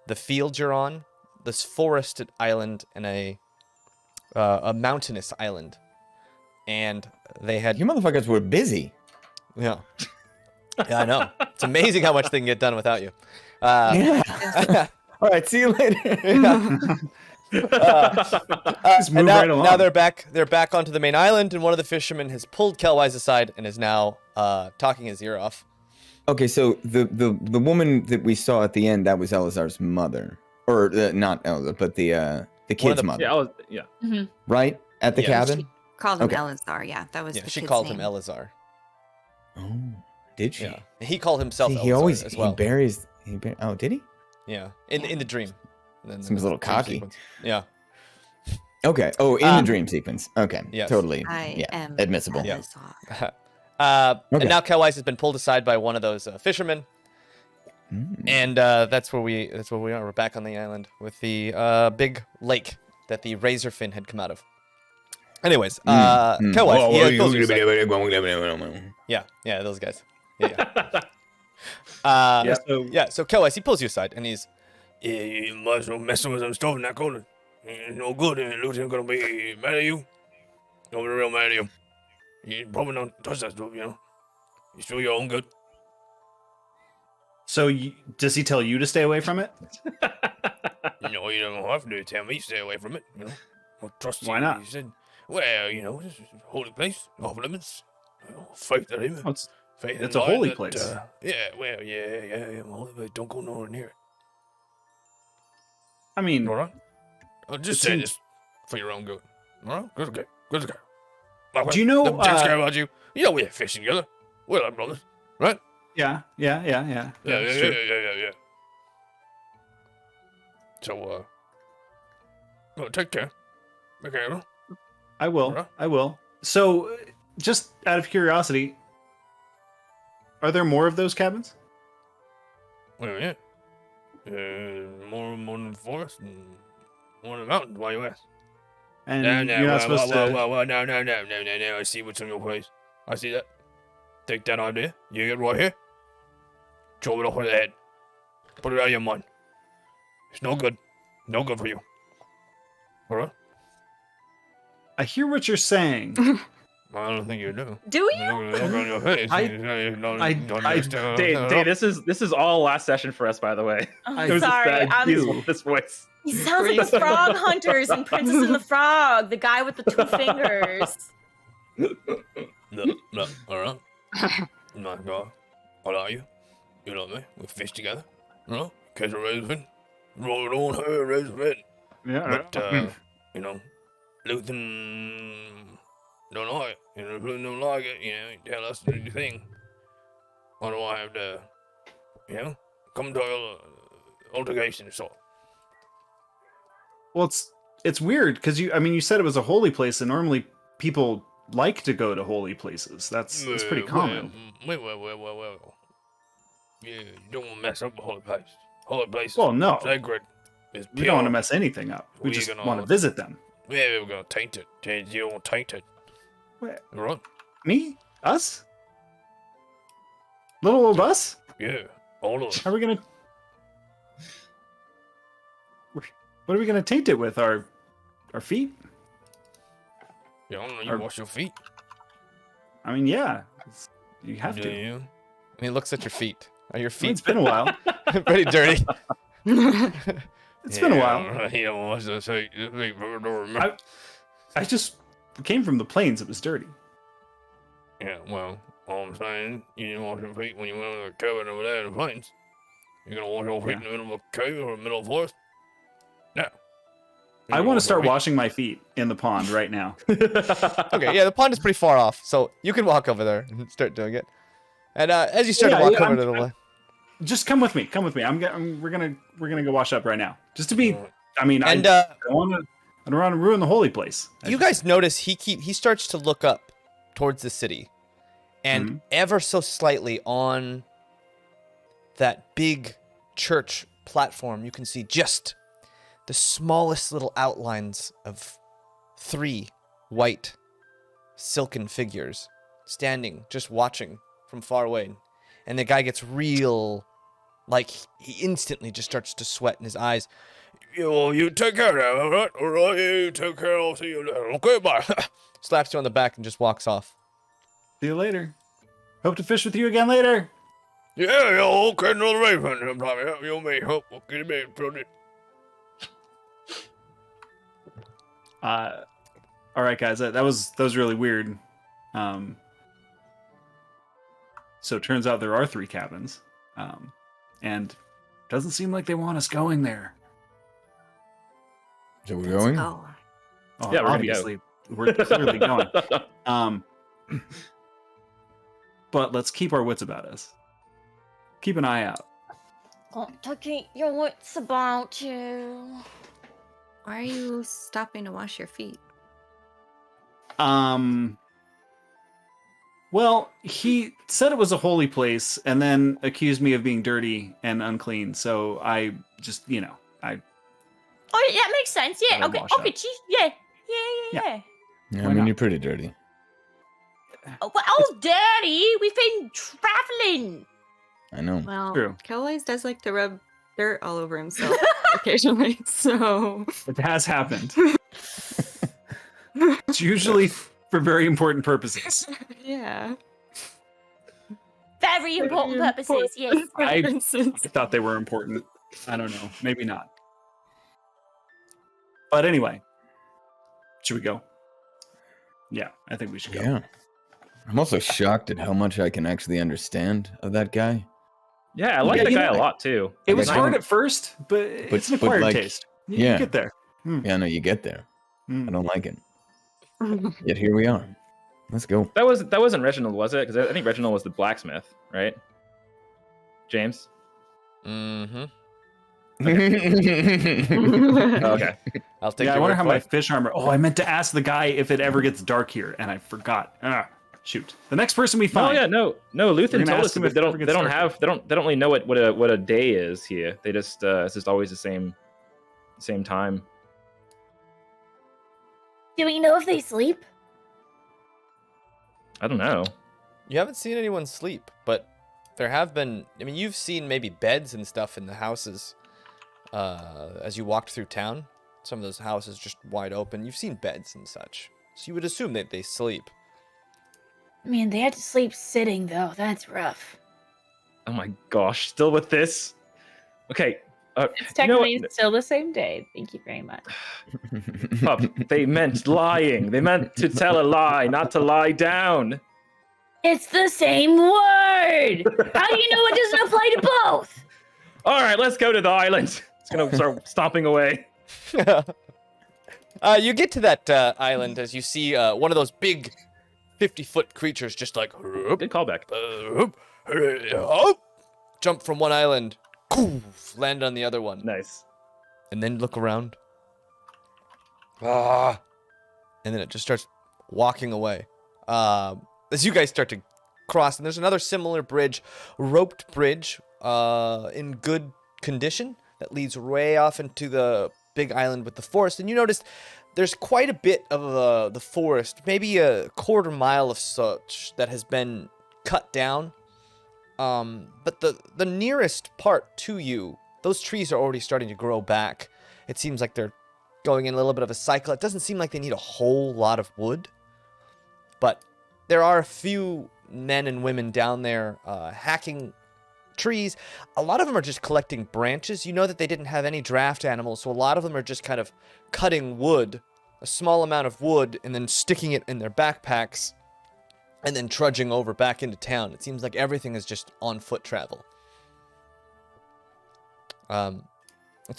the field you're on, this forested island, and a mountainous island. and they had You motherfuckers were busy. yeah. Yeah, I know. It's amazing how much they can get done without you. Yeah. All right. See you later. Just move and now, right along. now they're back. They're back onto the main island, and one of the fishermen has pulled Kelwise aside and is now talking his ear off. Okay, so the woman that we saw at the end, that was Elazar's mother, or not Elazar, but the kid's mother, Yeah. right? At the Yeah. cabin. Called him Okay. Elazar. Yeah, that was Yeah, the she kid's called name. him Elazar. Oh, did she? Yeah, he called himself See, Elazar he always as well. he buries. Oh, did he? Yeah, in the dream. And Seems a little dream cocky. sequence. Yeah. Okay. Oh, in the dream sequence. Okay. Yes. Totally. I yeah. am Admissible. Yeah. Elazar. Okay. And now Kelwise has been pulled aside by one of those fishermen, and that's where we are. We're back on the island with the big lake that the Razorfin had come out of. Anyways, Kelwise, he pulls you aside. Yeah, those guys. Yeah. So Kelwise, he pulls you aside, and he's, You must not messing with some stuff in that corner. It's no good, and Lucian's gonna be mad at you. Gonna be real mad at you. You probably don't touch that stuff, you know. You still your own good. So does he tell you to stay away from it? No, you don't have to tell me to stay away from it, you know. I'll trust Why you. not? He said, well, you know, this is a holy place, off limits. Faith in him. Oh, it's Faith it's in a light holy that, place. yeah, holy place. Don't go nowhere near it. I mean, All right? I'll just It say seems- this for your own good. All right? Good okay. Good okay. My Do you know, Don't care about you. You know we're fishing together. We're like brothers, right? yeah. Yeah, it's yeah, true. yeah. So, well, take care. Be careful. I will. Alright. I will. So, just out of curiosity, are there more of those cabins? Well, yeah. More in the forest and more in the mountains. Why you ask? And No, you're not supposed to. No. I see what's in your place. I see that. Take that idea. You get right here. Chop it off with the head. Put it out of your mind. It's no good. No good for you. Alright? I hear what you're saying. I don't think you do. Do you? Look on your face. Day, this is all last session for us, by the way. I'm It was just sorry. that this voice. He sounds like the Frog Hunters and Princess and the Frog, the guy with the 2 fingers. No, alright. My God. I like you. You love me. We fish together. You know? Catch a razorfin. Roll it on her, razorfin. Yeah. But, you know, Luthen don't like it. You know, if Luthen don't like it, you know, he tell us to do the thing. Why do I have to, you know, come to an altercation or so? Well, it's weird because you said it was a holy place, and normally people like to go to holy places. That's pretty common. Well. You don't want to mess up a holy place. Holy place Well, no, sacred. It's we don't want to mess anything up. We We're just gonna- want to visit them. Yeah, we're gonna taint it. You don't want to taint it. Wait, Right? me? Us? Little old us? Yeah, all of us. How are we gonna? What are we gonna taint it with? Our feet? You don't know, you Or- wash your feet. I mean, yeah, you have Do to. you? and he looks at your feet. Are your It's feet been a while. pretty dirty? It's been a while. Right. You don't wash your feet. I just came from the plains. It was dirty. Yeah, well, all I'm saying, you didn't wash your feet when you went to the cabin over there in the plains. You're gonna wash your feet in the middle of a cave or the middle of the forest? No. I want to start washing my feet in the pond right now. Okay, yeah, the pond is pretty far off, so you can walk over there and start doing it. And as you start to Yeah, walk yeah, over I'm- to the Just come with me. Come with me. We're gonna go wash up right now. Just to be. I mean, and I don't want to ruin the holy place. you guys notice he starts to look up towards the city, and ever so slightly on that big church platform, you can see just the smallest little outlines of 3 white silken figures standing, just watching from far away. And the guy gets real, like he instantly just starts to sweat in his eyes. You take care of that, all right? All right, you take care. I'll see you later. Okay, bye. Slaps you on the back and just walks off. See you later. Hope to fish with you again later. Yeah, okay, another raven sometime. Yeah, you and me. Oh, okay, man, brilliant. All right, guys, that was really weird. So it turns out there are 3 cabins, and doesn't seem like they want us going there. So we're Let's going? go. Oh, Yeah, we're gonna obviously, we're clearly going. But let's keep our wits about us. Keep an eye out. Got to keep your wits about you. Why are you stopping to wash your feet? Well, he said it was a holy place and then accused me of being dirty and unclean. So I just, Oh, yeah, that makes sense. Yeah, Gotta okay, wash okay, up. yeah. Yeah, I Why mean, not? you're pretty dirty. Oh, daddy, we've been traveling. I know. Well, True. Kilroy's does like to rub dirt all over himself occasionally, so It has happened. It's usually for very important purposes. yeah. Very important purposes, yes. I Purposes. thought they were important. I don't know. Maybe not. But anyway, should we go? Yeah, I think we should go. Yeah. I'm also shocked at how much I can actually understand of that guy. Yeah, I like Yeah, the you guy know, a lot too. It was Like, hard at first, but it's an but acquired like, taste. You yeah. get there. Yeah, no, you get there. Mm. I don't like it. Yet here we are. Let's go. That wasn't Reginald, was it? Because I think Reginald was the blacksmith, right? James. Mm-hmm. Okay. I'll take Yeah, I your wonder word how for my it. fish armor. Oh, I meant to ask the guy if it ever gets dark here, and I forgot. Shoot. The next person we Oh find. yeah, no. We're Luthen gonna told ask us him that if they it don't ever they don't gets have they don't really know what a day is here. They just it's just always the same time. Do we know if they sleep? I don't know. You haven't seen anyone sleep, but there have been. I mean, you've seen maybe beds and stuff in the houses as you walked through town. Some of those houses just wide open. You've seen beds and such, so you would assume that they sleep. Man, they had to sleep sitting though. That's rough. Oh my gosh, still with this? Okay. It's you know what? technically still the same day. Thank you very much. Pup, they meant lying. They meant to tell a lie, not to lie down. It's the same word. How do you know it doesn't apply to both? All right, let's go to the island. It's gonna start stomping away. You get to that island as you see one of those big 50-foot creatures just like Good callback. jump from one island, land on the other one, Nice. and then look around. And then it just starts walking away. As you guys start to cross, and there's another similar bridge, roped bridge, in good condition that leads way off into the big island with the forest. And you notice there's quite a bit of the forest, maybe a quarter mile of such, that has been cut down. But the nearest part to you, those trees are already starting to grow back. It seems like they're going in a little bit of a cycle. It doesn't seem like they need a whole lot of wood, but there are a few men and women down there hacking trees. A lot of them are just collecting branches. You know that they didn't have any draft animals, so a lot of them are just kind of cutting wood, a small amount of wood, and then sticking it in their backpacks, and then trudging over back into town. It seems like everything is just on foot travel. So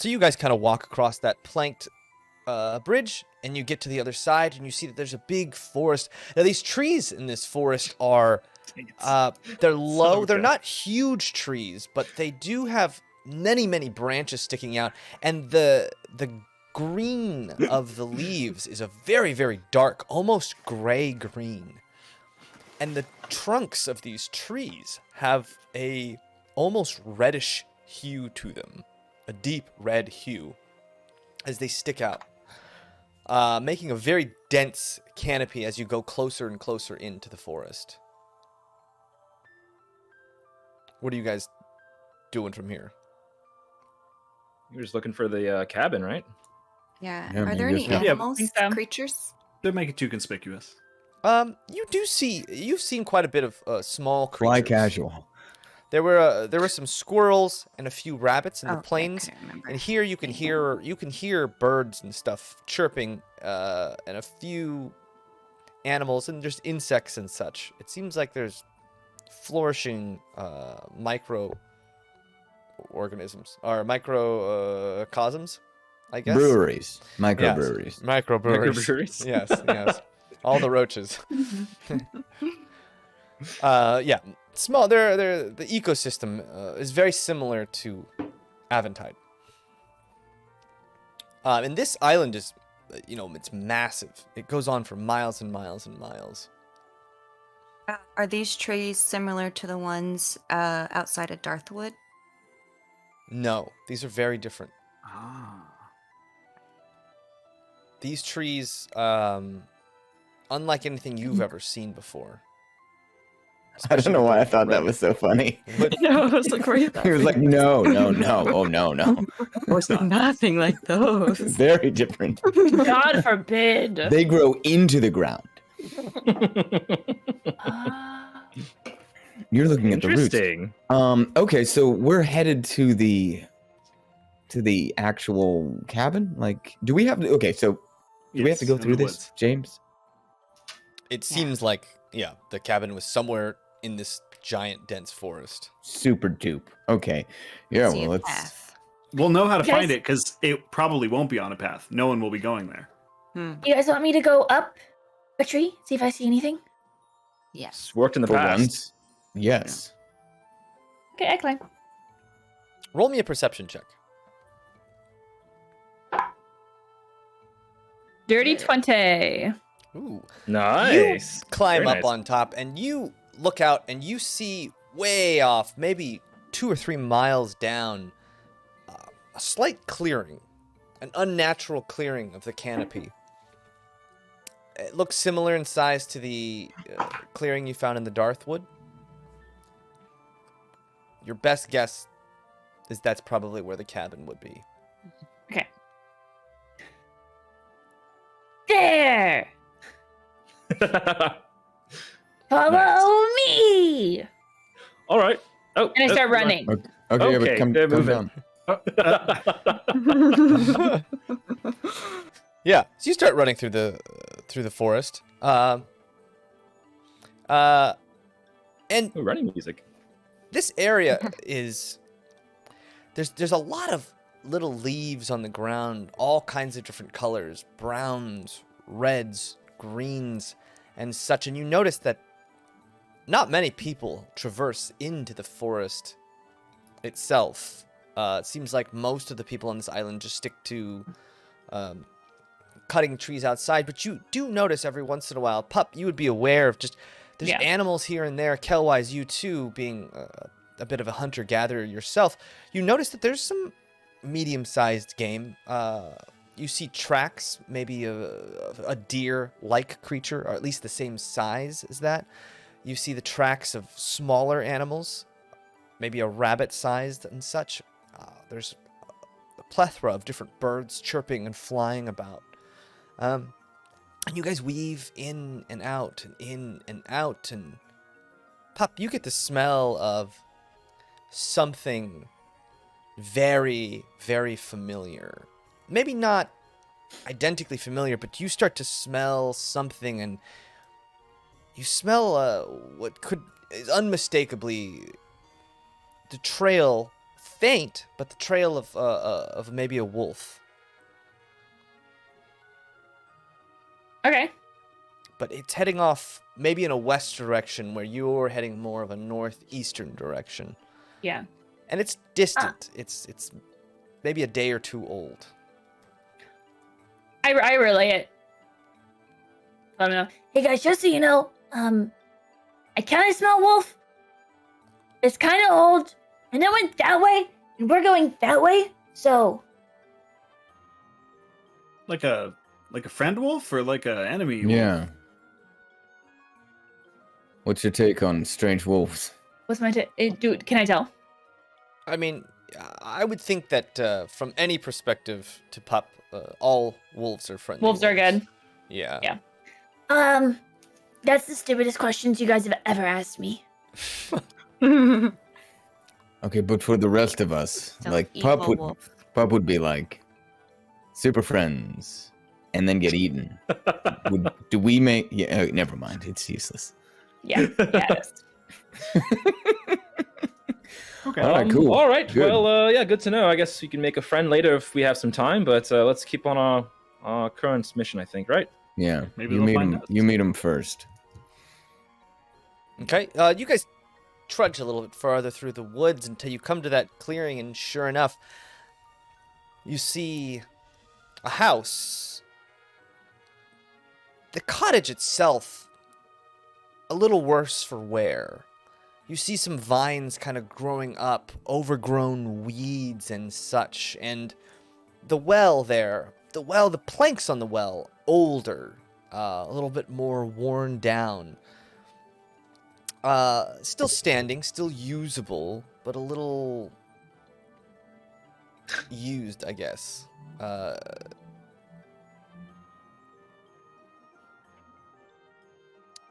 you guys kind of walk across that planked bridge, and you get to the other side, and you see that there's a big forest. Now, these trees in this forest are, they're low. So They're good. not huge trees, but they do have many, many branches sticking out, and the green of the leaves is a very, very dark, almost gray green. And the trunks of these trees have a almost reddish hue to them, a deep red hue, as they stick out, making a very dense canopy as you go closer and closer into the forest. What are you guys doing from here? You're just looking for the cabin, right? Yeah. Yeah, Are there maybe any that's- Yeah, animals, think so. creatures? Don't make it too conspicuous. You've seen quite a bit of small creatures. Fly casual. There were some squirrels and a few rabbits in the Okay, I plains. couldn't remember. And here you can hear birds and stuff chirping, and a few animals and just insects and such. It seems like there's flourishing micro organisms or microcosms, I guess. Breweries. Microbreweries. Yes. Microbreweries. Microbreweries. Yes. All the roaches. Yeah. Small. The ecosystem is very similar to Aventide. And this island is, it's massive. It goes on for miles and miles and miles. Are these trees similar to the ones outside of Darthwood? No, these are very different. Ah. These trees, unlike anything you've ever seen before. I don't know why I thought that was so funny. But No, I was like, where He was like, no. Oh, no. Of course not. nothing like those. Very different. God forbid. They grow into the ground. You're looking at the roots. Interesting. Okay, so we're headed to the actual cabin. Like, do we have to? Okay, so do we have to go Yes, in through the this, woods. James? it seems like, the cabin was somewhere in this giant, dense forest. Super dupe. Okay, yeah. See Well, a let's. path. We'll know how to Guys- find it because it probably won't be on a path. No one will be going there. You guys want me to go up a tree? See if I see anything? Yes. It's worked in the For past. once, yes. Okay, I climb. Roll me a perception check. Dirty 20. Ooh. Nice. You climb Very up nice. on top and you look out and you see way off, maybe 2 or 3 miles down, a slight clearing, an unnatural clearing of the canopy. It looks similar in size to the clearing you found in the Darthwood. Your best guess is that's probably where the cabin would be. Okay. There! Follow me! All right. Oh, And I start running. Okay, yeah, but Okay, come they're down. moving. Yeah, so you start running through the forest. And Oh, running music. this area is there's a lot of little leaves on the ground, all kinds of different colors, browns, reds, greens, and such. And you notice that not many people traverse into the forest itself. It seems like most of the people on this island just stick to cutting trees outside, but you do notice every once in a while, Pup, you would be aware of just there's Yeah. animals here and there. Kelwise, you too, being a bit of a hunter-gatherer yourself, you notice that there's some medium-sized game. You see tracks, maybe a deer-like creature, or at least the same size as that. You see the tracks of smaller animals, maybe a rabbit-sized and such. There's a plethora of different birds chirping and flying about. And you guys weave in and out and in and out, and Pup, you get the smell of something very, very familiar. Maybe not identically familiar, but you start to smell something, and you smell what is unmistakably the trail, faint, but the trail of maybe a wolf. Okay. But it's heading off maybe in a west direction where you're heading more of a northeastern direction. Yeah. And it's distant. It's maybe a day or two old. I relay it. I don't know. Hey guys, just so you know, I kind of smell wolf. It's kind of old, and it went that way, and we're going that way. So Like a friend wolf or like a enemy wolf? Yeah. What's your take on strange wolves? what's my dude? Can I tell? I mean, I would think that from any perspective to Pup, all wolves are friendly. Wolves are good. Yeah. Yeah. That's the stupidest questions you guys have ever asked me. Okay, but for the rest of us, So like evil wolf. Pup would be like super friends and then get eaten. Do we make? Yeah, never mind. It's useless. Yeah. Yeah. It is. Okay. All right, cool. All right. Good. Well, yeah, good to know. I guess we can make a friend later if we have some time, but let's keep on our current mission, I think, right? Yeah, Maybe you they'll meet find him. out. You meet him first. Okay. You guys trudge a little bit farther through the woods until you come to that clearing, and sure enough, you see a house. The cottage itself, a little worse for wear. You see some vines kind of growing up, overgrown weeds and such, and the well there, the planks on the well, older, a little bit more worn down. Still standing, still usable, but a little used, I guess.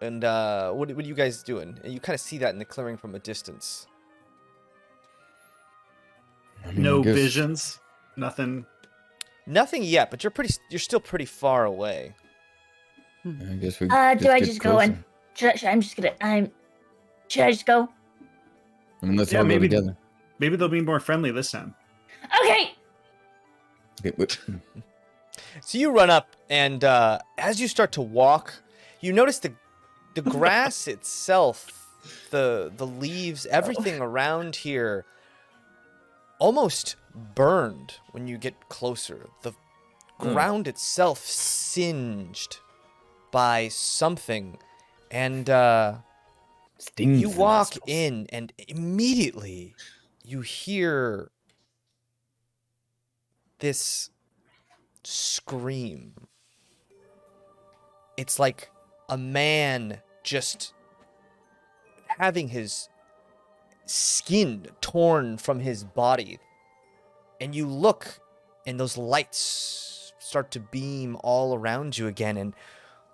And what are you guys doing? And you kind of see that in the clearing from a distance. I mean, No I guess- visions. Nothing. Nothing yet, but you're still pretty far away. I guess we. Do I get just go closer. in? Should I just go? I mean, let's Yeah, all go maybe- together. Maybe they'll be more friendly this time. Okay. Okay, wait. So you run up, and as you start to walk, you notice the grass itself, the leaves, everything around here, almost burned when you get closer. The ground itself singed by something, and Stings you the walk nostrils. in, and immediately you hear this scream. It's like a man just having his skin torn from his body. And you look, and those lights start to beam all around you again, and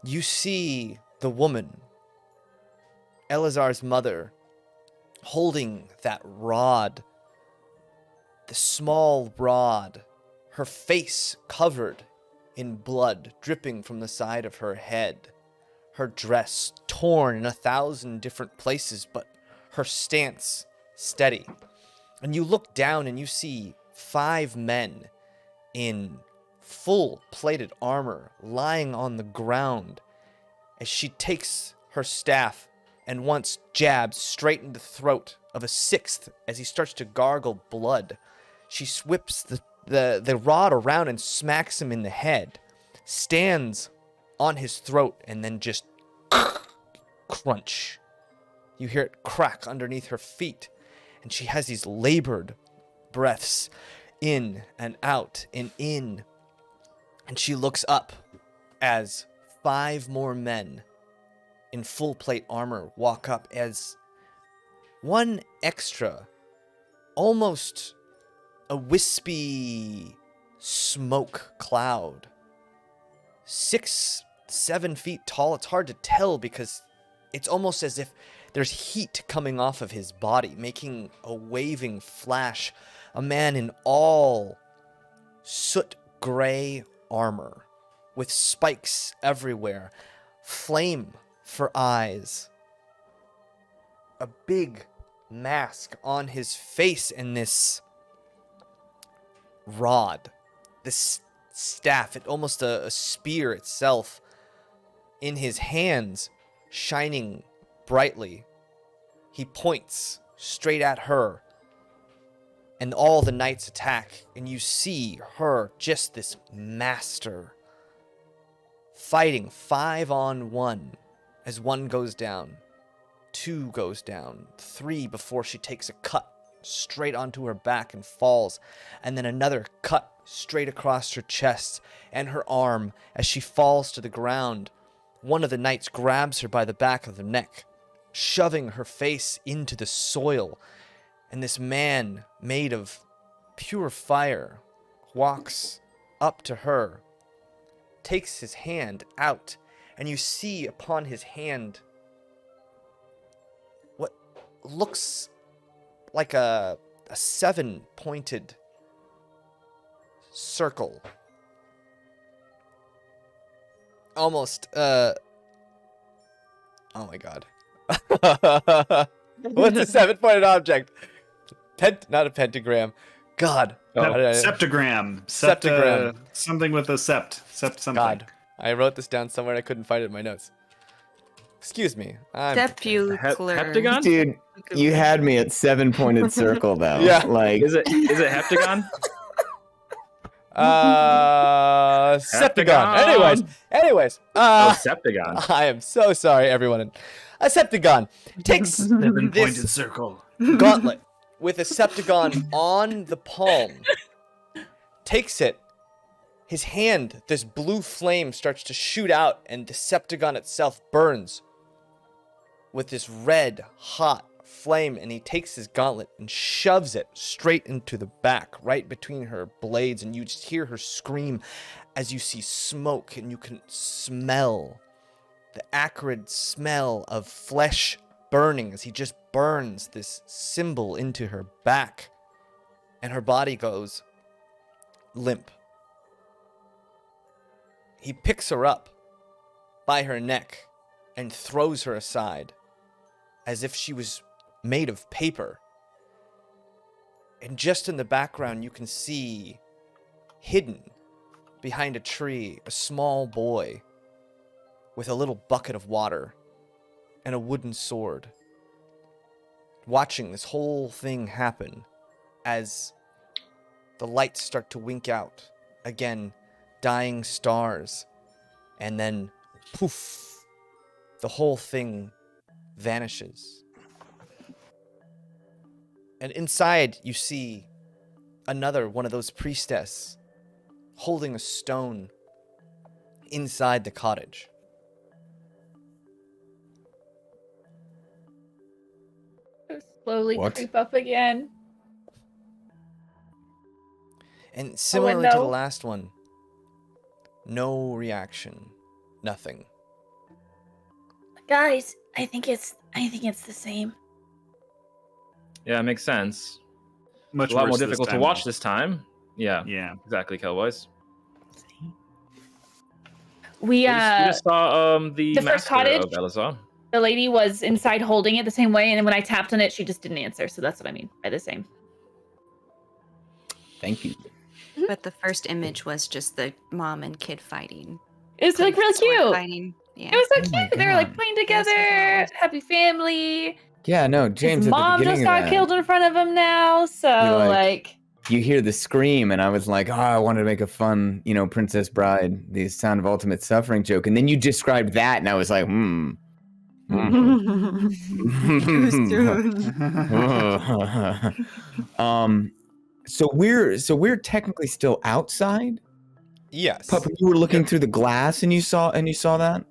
you see the woman, Elazar's mother, holding that rod, the small rod, her face covered in blood dripping from the side of her head, her dress torn in 1,000 different places, but her stance steady. And you look down and you see 5 men in full plated armor lying on the ground as she takes her staff and once jabs straight in the throat of a 6th as he starts to gargle blood. She whips the rod around and smacks him in the head, stands on his throat, and then just crunch. You hear it crack underneath her feet, and she has these labored breaths in and out and in. And she looks up as 5 more men in full plate armor walk up, as one extra, almost a wispy smoke cloud, 6-7 feet tall. It's hard to tell because it's almost as if there's heat coming off of his body, making a waving flash. A man in all soot gray armor with spikes everywhere, flame for eyes, a big mask on his face, and this rod, this staff, it almost a spear itself in his hands, shining brightly. He points straight at her, and all the knights attack, and you see her, just this master, fighting 5-on-1 as 1 goes down, 2 goes down, 3 before she takes a cut straight onto her back and falls, and then another cut straight across her chest and her arm as she falls to the ground. One of the knights grabs her by the back of the neck, shoving her face into the soil, and this man made of pure fire walks up to her, takes his hand out, and you see upon his hand what looks like a 7-pointed circle. Almost, oh my god. What's a 7-pointed object? Not a pentagram. God. Septagram. Septagram. Something with a sept. Sept something. God. I wrote this down somewhere and I couldn't find it in my notes. Excuse me. Heptagon? Dude, you had me at 7-pointed circle though. Yeah. Like, Is it heptagon? Septagon. Anyways. Septagon. I am so sorry, everyone. A Septagon takes 7-pointed circle. gauntlet with a Septagon on the palm, takes it. His hand, this blue flame starts to shoot out, and the Septagon itself burns with this red, hot flame, and he takes his gauntlet and shoves it straight into the back, right between her blades, and you just hear her scream as you see smoke, and you can smell the acrid smell of flesh burning as he just burns this symbol into her back, and her body goes limp. He picks her up by her neck and throws her aside as if she was made of paper. And just in the background, you can see, hidden behind a tree, a small boy with a little bucket of water and a wooden sword, watching this whole thing happen as the lights start to wink out. Again, dying stars, and then poof, the whole thing vanishes. And inside you see another one of those priestess holding a stone inside the cottage. Slowly What? creep up again. And similarly to the window. last one, no reaction, nothing. Guys, I think it's the same. Yeah, it makes sense. Much A lot more worse this difficult to time, watch though. this time. Yeah, Yeah. exactly, Cowboys. We We just saw the the first master cottage? of Elazar. the lady was inside holding it the same way, and then when I tapped on it, she just didn't answer. So that's what I mean by the same. thank you. But the first image was just the mom and kid fighting. It was like real Sword cute. Fighting. Yeah. It was so Oh my cute. They were like God. playing Yes, that's what it together, was. happy family. Yeah, no, James, His at the mom beginning just of got that, killed in front of him now. So You're like- like you hear the scream, and I was like, oh, I wanted to make a fun, Princess Bride, the Sound of Ultimate Suffering joke. And then you described that, and I was like, So we're technically still outside. Yes. Pup, you were looking through the glass, and you saw that,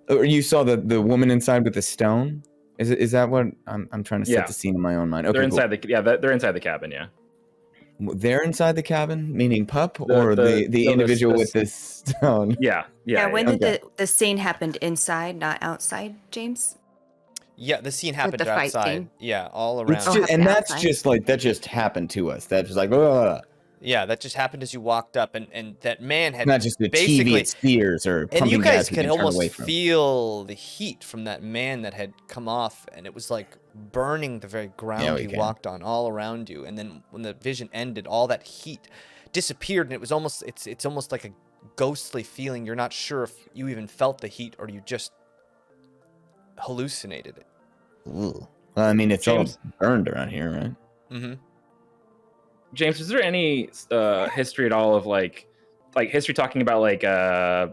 or you saw the woman inside with the stone. Is that what I'm trying to set Yeah. the scene in my own mind? Okay, They're cool. inside they're inside the cabin. Yeah. They're inside the cabin, meaning Pup, or the no, individual the- with the stone. Yeah. Yeah, when did okay. the scene happened inside, not outside, James? Yeah, the scene happened the fight outside. scene. Yeah, all It's around. just, and that's outside. just like that just happened to us. That's just like, ugh. Yeah, that just happened as you walked up, and that man had Not just the TV basically. at Sears or And pumping you gas guys we could can turn away almost from. feel the heat from that man that had come off, and it was like burning the very ground Yeah, we you can. walked on all around you. And then when the vision ended, all that heat disappeared, and it was almost it's almost like a ghostly feeling. You're not sure if you even felt the heat or you just hallucinated it. Ugh. Well, I mean, it's James- all burned around here, right? Mm-hmm. James, is there any history at all of like history talking about like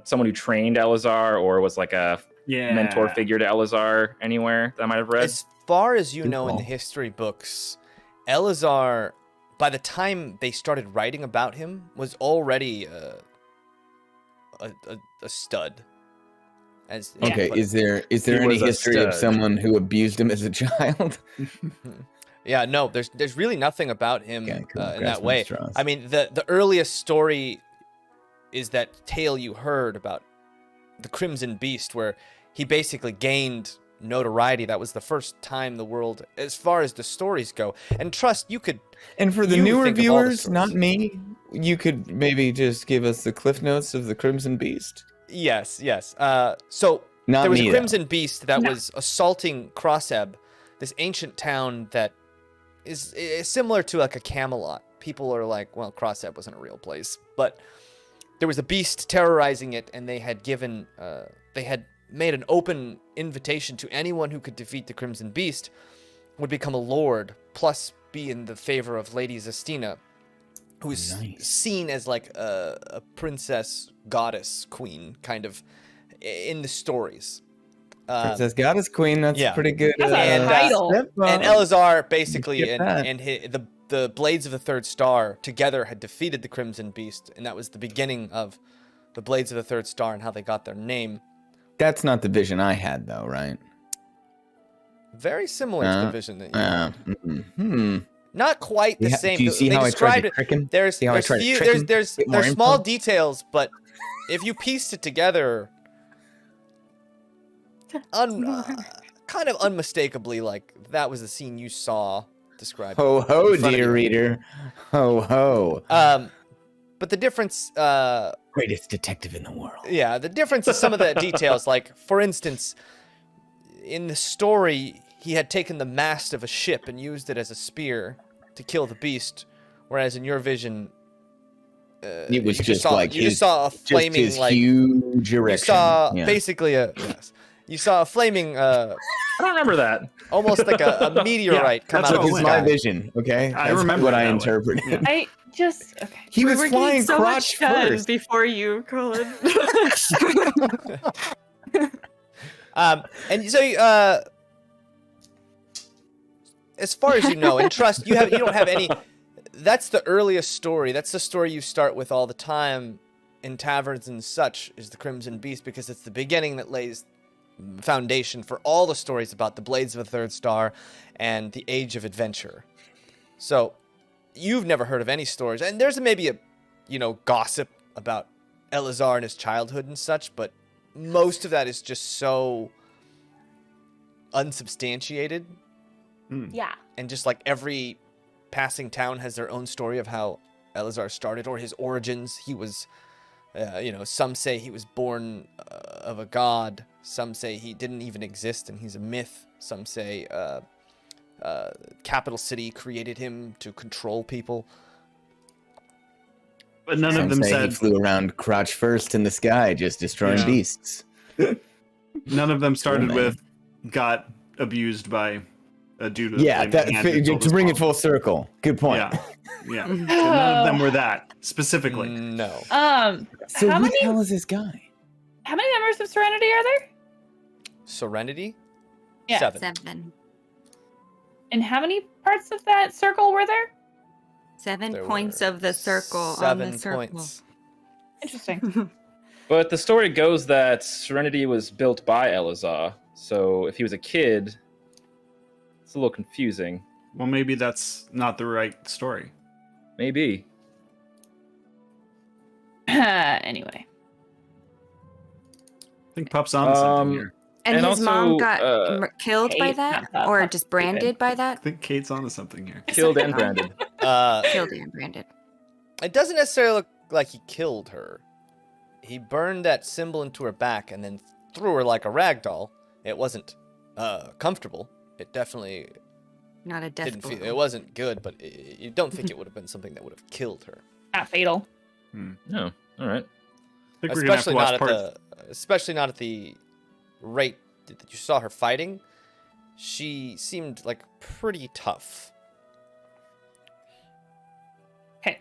someone who trained Elazar or was like a mentor figure to Elazar anywhere that I might have read? As far as you Good know in the call. history books, Elazar, by the time they started writing about him, was already a stud. As Okay, but is there He any was a history of stud. someone who abused him as a child? Yeah, no, there's really nothing about him Yeah, cool. in that Grasping way. at straws. I mean, the earliest story is that tale you heard about the Crimson Beast, where he basically gained notoriety. That was the first time the world, as far as the stories go. And trust, you could. And for the You newer think of all the viewers, not stories. me, you could maybe just give us the cliff notes of the Crimson Beast. Yes. So Not there was me, a though. Crimson Beast that No. was assaulting Crosseb, this ancient town that is similar to like a Camelot. People are like, well, Crosseb wasn't a real place, but there was a beast terrorizing it, and they had made an open invitation to anyone who could defeat the Crimson Beast would become a lord, plus be in the favor of Lady Zestina, who is Nice. seen as like a princess, goddess, queen, kind of in the stories. Princess Goddess Queen, that's yeah. pretty good. That's a And, title. step And up. Elazar basically skip that. and the Blades of the Third Star together had defeated the Crimson Beast, and that was the beginning of the Blades of the Third Star and how they got their name. That's not the vision I had, though, right? Very similar to the vision that you had. Hmm. Not quite the same. Do you see They how I tried described to it. trick him? There's See how I there's tried to few, trick him? there's Get more small info? details, but if you pieced it together, kind of unmistakably, like that was the scene you saw described. Ho ho, in front of dear you. reader. Ho ho. But the difference, Greatest detective in the world. yeah, the difference is some of the details. Like, for instance, in the story, he had taken the mast of a ship and used it as a spear to kill the beast, whereas in your vision, It was you just saw, like you just saw a just flaming his like huge you erection. saw Yeah. basically you saw a flaming I don't remember that. almost like a meteorite come that's out what of That the was my sky. vision, okay? I That's remember what it I that way. interpreted. Yeah. I just okay. He was were flying getting so crotch much done first. before you, Cullen. And so as far as you know, and trust, you don't have any. That's the earliest story. That's the story you start with all the time in taverns and such. Is the Crimson Beast, because it's the beginning that lays foundation for all the stories about the Blades of the Third Star and the Age of Adventure. So you've never heard of any stories, and there's maybe a gossip about Elazar and his childhood and such, but most of that is just so unsubstantiated. Yeah. And just like every passing town has their own story of how Elazar started or his origins. He was, some say he was born of a god. Some say he didn't even exist and he's a myth. Some say Capital City created him to control people. But none Some of them say said he flew around crotch first in the sky, just destroying Yeah. beasts. none of them started man. with got abused by a dude with a Yeah, flaming hand who told to his bring it mom. full circle. Good point. Yeah, yeah. So none of them were that specifically. No. So How who many the hell is this guy? members of Serenity are there? Serenity? Yeah. 7. 7. And how many parts of that circle were there? 7 There points were of the circle on 7 the circle. points. Interesting. But the story goes that Serenity was built by Elazar, so if he was a kid, it's a little confusing. Well, maybe that's not the right story. Maybe. Anyway. I think Pup's on to something here. And, And his mom also, got killed by Kate, that? not Or Pup, just branded by that? I think Kate's on to something here. Killed and branded. Killed and branded. It doesn't necessarily look like he killed her. He burned that symbol into her back and then threw her like a rag doll. It wasn't comfortable. It definitely Not a death didn't feel. blow. It wasn't good, but you don't think it would have been something that would have killed her. Not fatal. No. All right. I think we're gonna have to Especially watch not part. especially not at the rate that you saw her fighting. She seemed like pretty tough. Okay.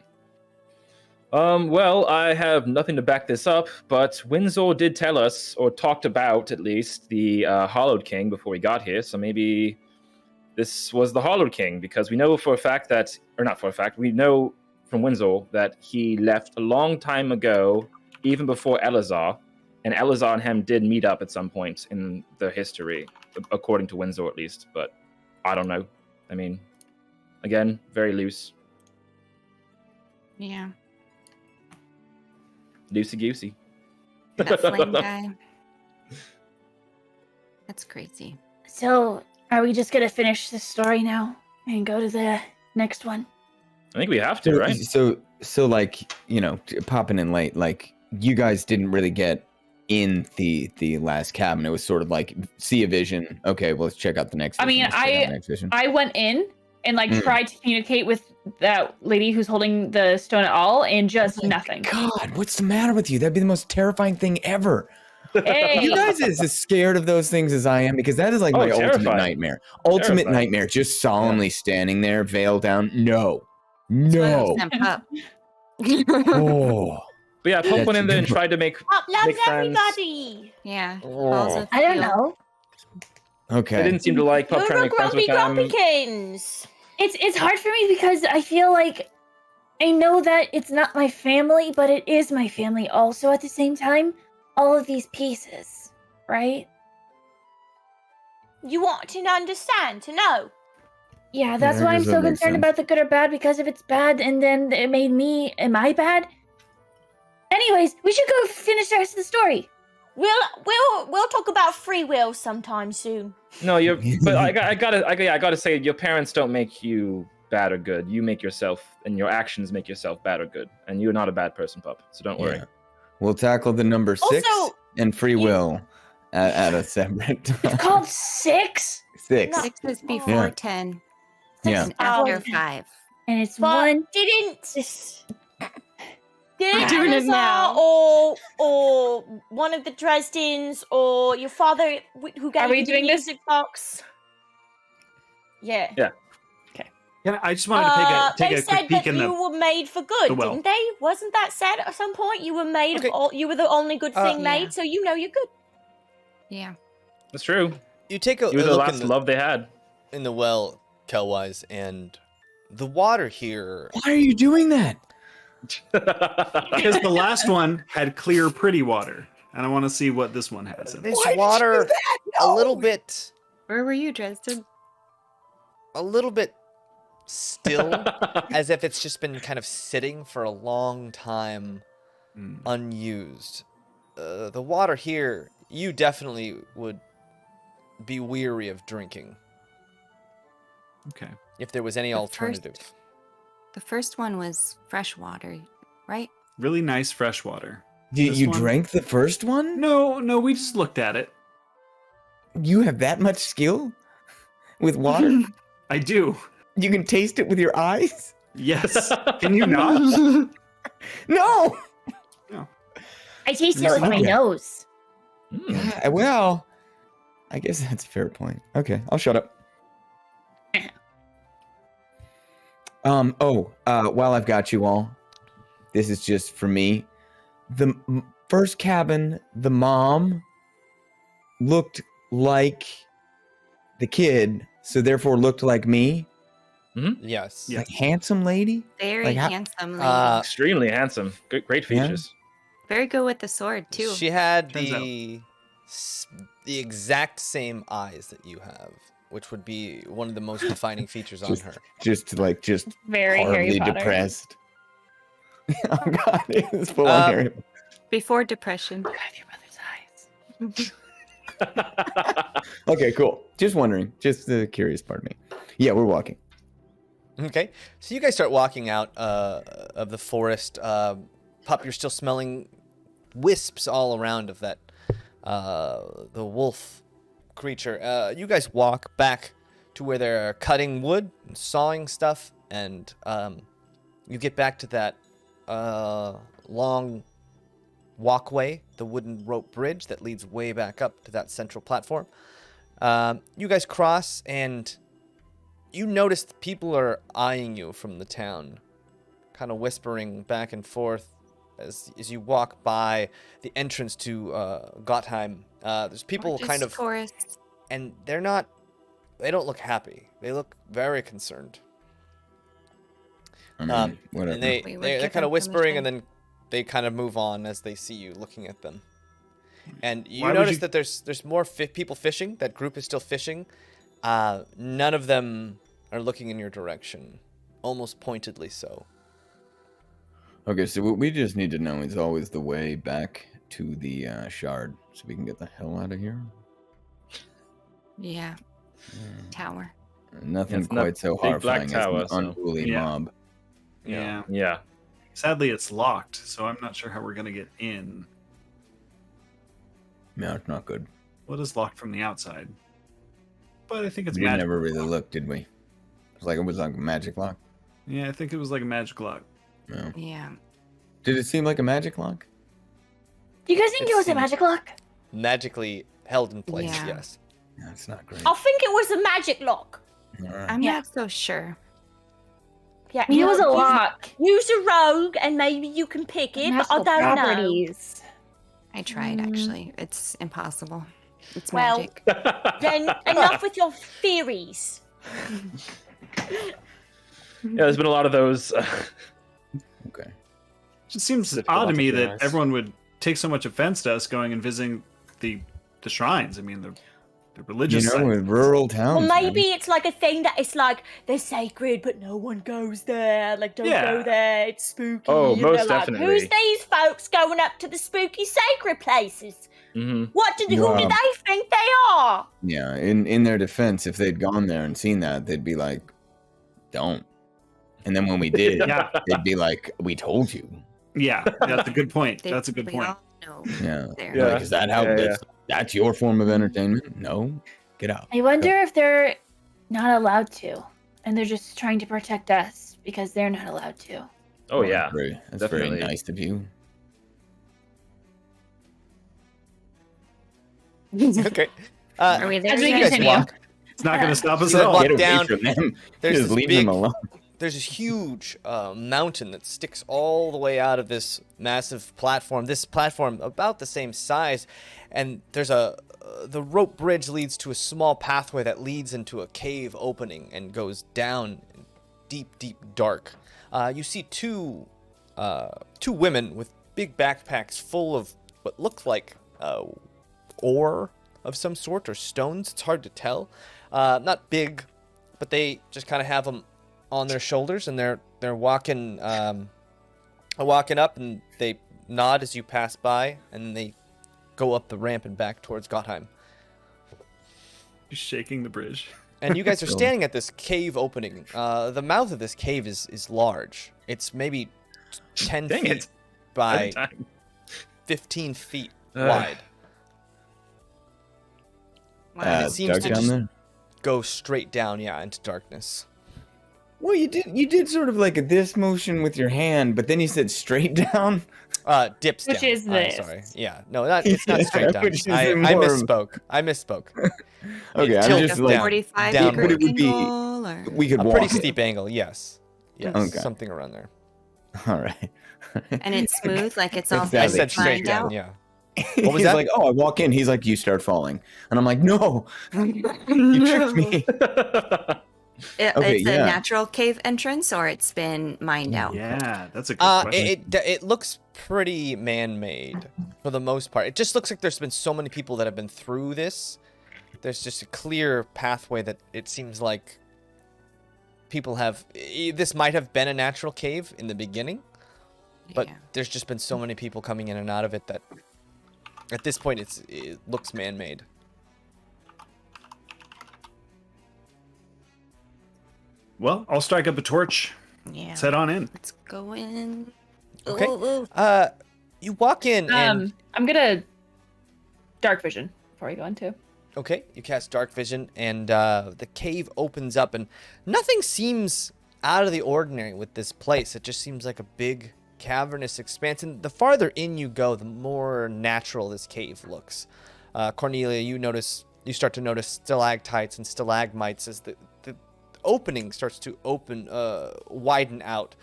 Well, I have nothing to back this up, but Windsor did tell us, or talked about at least, the Hollowed King before we got here, so maybe this was the Hollowed King, because we know for a fact that, or not for a fact, we know from Windsor that he left a long time ago, even before Elazar, and Elazar and him did meet up at some point in the history, according to Windsor at least, but I don't know. I mean, Again, very loose. Yeah. Loosey goosey. That flame guy. That's crazy. So, are we just gonna finish this story now and go to the next one? I think we have to, right? So like, popping in late, like you guys didn't really get in the last cabin. It was sort of like see a vision. Okay, well, let's check out the next I vision. mean, Let's check out the next vision. I went in and like tried to communicate with that lady who's holding the stone at all, and just nothing. God, what's the matter with you? That'd be the most terrifying thing ever. Hey. You guys is as scared of those things as I am, because that is like my ultimate terrifying. nightmare. Ultimate Terrifying. nightmare, just solemnly standing there, veil down. No. Pup. Oh. But yeah, Pope went in there and tried to make Pop loves make friends. everybody. Yeah. Oh. balls of I don't steel. know. Okay. They didn't seem to like Pup trying to You're a make friends grumpy, with them. grumpykins. It's hard for me because I feel like I know that it's not my family, but it is my family also at the same time. All of these pieces, right? You want to understand, to know. Yeah, that's Yeah, I why I'm guess so that makes concerned sense. about the good or bad, because if it's bad and then it made me, am I bad? Anyways, we should go finish the rest of the story. We'll talk about free will sometime soon. No, but I gotta say, your parents don't make you bad or good. You make yourself, and your actions make yourself bad or good. And you're not a bad person, Pup. So don't worry. Yeah. We'll tackle the number 6 Also, and free will at a separate time. It's called 6, 6. 6 is before Yeah. 10. Yeah. And after Oh. 5. and it's But one. didn't doing it now. or one of the Dresdens or your father who gave Are we you the doing this? music box? Yeah. Yeah, I just wanted to take They a said quick peek that in you the. were made for good, the well. didn't they? Wasn't that said at some point? You were made. Okay. You were the only good thing Yeah. made, so you know you're good. Yeah. That's true. You take a You were the look last love they had. in the well, Kelwise, and the water here. Why are you doing that? Because the last one had clear, pretty water, and I want to see what this one has in it. This Why did you water do that? a No. little bit Where were you, Dresden? still, as if it's just been kind of sitting for a long time unused. The water here, you definitely would be weary of drinking Okay. if there was any The alternative. The first one was fresh water, right? Really nice fresh water. You, This you one? drank the first one? No, we just looked at it. You have that much skill with water? I do. You can taste it with your eyes? Yes. Can you not? No. I taste it No, with my okay. nose. Yeah, well, I guess that's a fair point. Okay, I'll shut up. While I've got you all, this is just for me. The first cabin, the mom looked like the kid, so therefore looked like me. Yes. Yeah. Like handsome lady. Very Like how- handsome lady. Extremely handsome. Great Yeah. features. Very good with the sword, too. She had Turns out. the exact same eyes that you have, which would be one of the most defining features on her. Just Very Harry horribly Potter. depressed. Oh God, it's full Um, on Harry. Before depression. You have your brother's eyes. Okay, cool. Just wondering. Just the curious part of me. Yeah, we're walking. Okay, so you guys start walking out of the forest. Pup, you're still smelling wisps all around of that the wolf creature. You guys walk back to where they're cutting wood and sawing stuff, and you get back to that long walkway, the wooden rope bridge that leads way back up to that central platform. You guys cross, and you notice that people are eyeing you from the town, kind of whispering back and forth as you walk by the entrance to Gottheim. There's people kind of, Tourists. and they don't look happy. They look very concerned. I mean, whatever. And We were they're given kind of whispering, and permission. then they kind of move on as they see you looking at them. And you Why would notice you- that there's more people fishing. That group is still fishing. None of them are looking in your direction, almost pointedly so. Okay, so what we just need to know is always the way back to the shard, so we can get the hell out of here. Yeah. Tower. Nothing It's not quite so big black horrifying tower, as so- an unruly Yeah. mob. Yeah. Yeah. Sadly, it's locked, so I'm not sure how we're gonna get in. No, it's not good. What is locked from the outside? But I think it's We didn't magic. never really looked, did we? It was like a magic lock. Yeah, I think it was like a magic lock. No. Yeah. Did it seem like a magic lock? Do you guys think it was a seems- magic lock? Magically held in place, Yeah. yes. No, it's not great. I think it was a magic lock. All right. I'm Yeah. not so sure. Yeah, I mean, it was a use- lock. Use a rogue, and maybe you can pick it, but I Magical don't know. properties. I tried, actually. It's impossible. It's Well- magic. Then enough with your theories. Yeah, there's been a lot of those. Okay. It just seems Difficult odd to not me to be that honest. everyone would take so much offense to us going and visiting the shrines. I mean, the religious You know, sites. in rural towns. Well, maybe man. it's like a thing that it's like they're sacred, but no one goes there. Like, don't Yeah. go there. It's spooky. Oh, And most they're like, definitely. Who's these folks going up to the spooky sacred places? Hmm. Who do Wow. they think they are? Yeah, in their defense, if they'd gone there and seen that, they'd be like, don't. And then when we did, Yeah. they'd be like, we told you. Yeah, that's a good point. They That's a good probably point. all know Yeah. there. Yeah. Like, is that how Yeah, that's your form of entertainment? No. Get out. I wonder if they're not allowed to, and they're just trying to protect us because they're not allowed to. Oh Well, yeah. That's very definitely. nice of you. Okay. Are we there As we yet? you guys continue. walk, It's not going to stop us So at all. walk Get away down. from them. There's Just this leave big- them alone. there's this huge mountain that sticks all the way out of this massive platform. This platform about the same size, and there's the rope bridge leads to a small pathway that leads into a cave opening and goes down deep, deep dark. You see two women with big backpacks full of what look like ore of some sort or stones. It's hard to tell. Not big, but they just kind of have them on their shoulders, and they're walking up, and they nod as you pass by, and they go up the ramp and back towards Gottheim. Just shaking the bridge. And you guys are Cool. standing at this cave opening. The mouth of this cave is large. It's maybe 10 Dang feet it. by Every time. 15 feet Ugh. wide. Wow. it seems dark to down just- there. Go straight down, yeah, into darkness. Well, you did sort of like a this motion with your hand, but then you said straight down. Dips Which down. is I'm this. sorry. Yeah, no, it's not straight down. Which is I more- misspoke. Okay, I'm tilts just down. like 45 downward. degree But it would be- angle, or... we could A walk pretty it. steep angle, yes. Yes, Okay. something around there. All right. And it's smooth, like it's all Exactly. I Exactly. said straight lined down, out. yeah. What was He's that? like, oh, I walk in. He's like, you start falling, and I'm like, no, you tricked me. Okay, It's a yeah. natural cave entrance, or it's been mined out. Yeah, that's a good question. It looks pretty man-made for the most part. It just looks like there's been so many people that have been through this. There's just a clear pathway that it seems like people have. This might have been a natural cave in the beginning, but Yeah. there's just been so many people coming in and out of it that at this point it looks man-made. Well, I'll strike up a torch. Yeah. Let's head on in. Let's go in. Okay. Ooh, ooh. You walk in and I'm gonna dark vision before we go into. okay, you cast dark vision and the cave opens up and nothing seems out of the ordinary with this place. It just seems like a big cavernous expanse, and the farther in you go, the more natural this cave looks. Cornelia, you start to notice stalactites and stalagmites as the opening starts to widen out.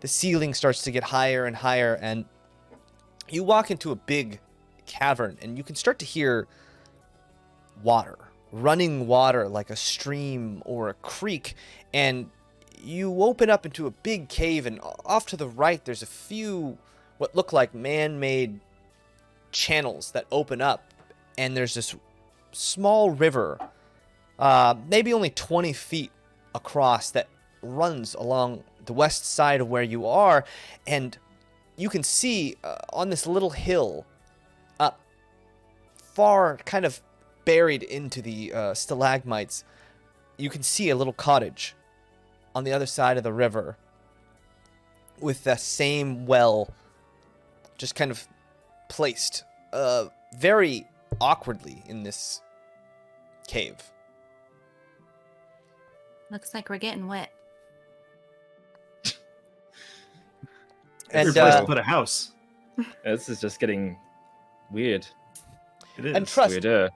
The ceiling starts to get higher and higher, and you walk into a big cavern, and you can start to hear water, running water like a stream or a creek, and you open up into a big cave, and off to the right there's a few what look like man-made channels that open up, and there's this small river, maybe only 20 feet across that runs along the west side of where you are, and you can see on this little hill up far, kind of buried into the stalagmites, you can see a little cottage on the other side of the river with the same well just kind of placed very awkwardly in this cave. Looks like we're getting wet. And Good place to put a house. This is just getting weird. It is. and trust, Weirder.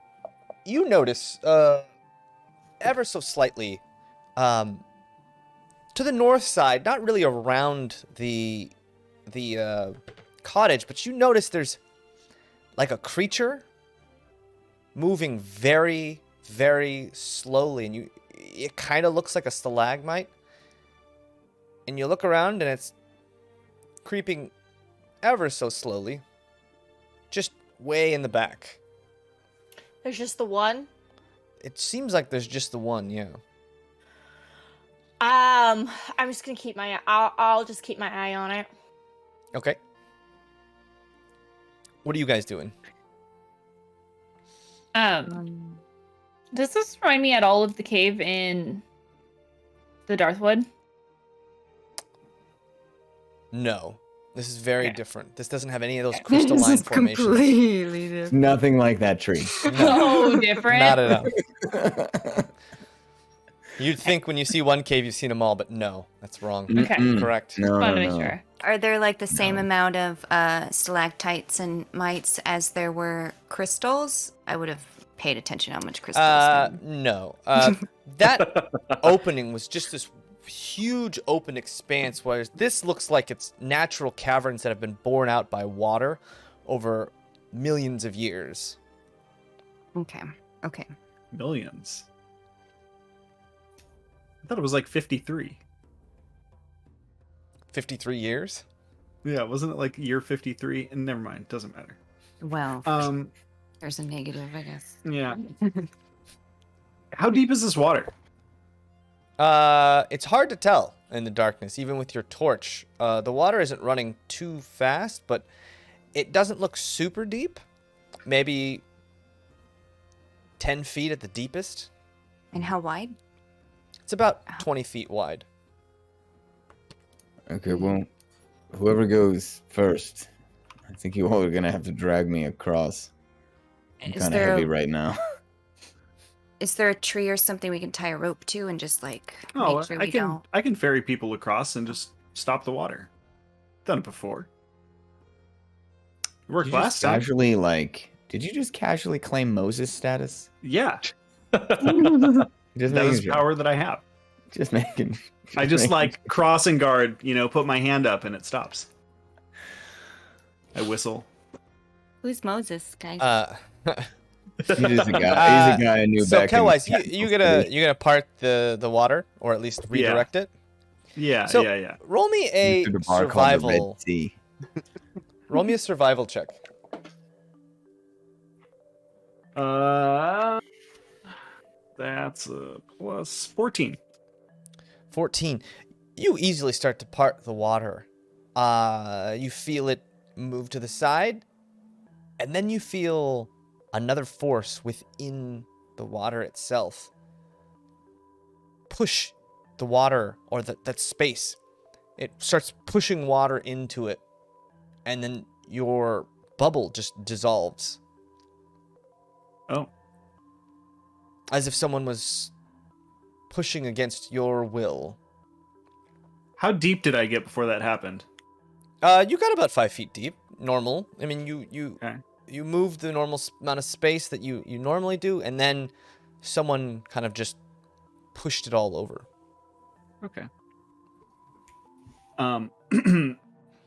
you notice ever so slightly to the north side, not really around the cottage, but you notice there's like a creature moving very, very slowly, and it kind of looks like a stalagmite. And you look around, and it's creeping ever so slowly, just way in the back. There's just the one. It seems like there's just the one, yeah. I'm just gonna keep my. I'll just keep my eye on it. Okay. What are you guys doing? Does this remind me at all of the cave in the Darthwood? No. This is very Okay. different. This doesn't have any of those crystalline formations. completely different. Nothing like that tree. So different. Not at all. You'd think when you see one cave, you've seen them all, but no, that's wrong. Okay. Mm-mm. Correct. No, Just no, wanted to no. make sure. Are there like the same No. amount of stalactites and mites as there were crystals? I would have paid attention how much crystals. No. That opening was just this huge open expanse, whereas this looks like it's natural caverns that have been borne out by water over millions of years. Okay. Okay. Millions. I thought it was like 53. 53 years? Yeah, wasn't it like year 53? And never mind, doesn't matter. Well, Um, there's a negative, I guess. yeah. How deep is this water? It's hard to tell in the darkness, even with your torch. The water isn't running too fast, but it doesn't look super deep. Maybe 10 feet at the deepest. And how wide? It's about 20 feet wide. Okay, well, whoever goes first, I think you all are gonna have to drag me across. I'm Is kind of there heavy a- right now. Is there a tree or something we can tie a rope to and just like Oh, make sure I we can don't? I can ferry people across and just stop the water. Done it before. It worked Did you last just time. casually did you just casually claim Moses status? Yeah, Just that making is sure. power that I have. Just making. I just making- like cross and guard, put my hand up and it stops. I whistle. Who's Moses, guys? He's just a guy. He's a guy I knew So back. in Kelwise, Capital you gonna City. part the water, or at least redirect it. Yeah, So- yeah. Roll me a Through the bar called the Red survival. Sea. Roll me a survival check. That's a plus 14. 14. You easily start to part the water. You feel it move to the side, and then you feel another force within the water itself push the water, or that space. It starts pushing water into it, and then your bubble just dissolves. Oh, As if someone was pushing against your will. how deep did I get before that happened? You got about 5 feet deep. Normal. I mean, you Okay. you moved the normal amount of space that you normally do, and then someone kind of just pushed it all over. Okay.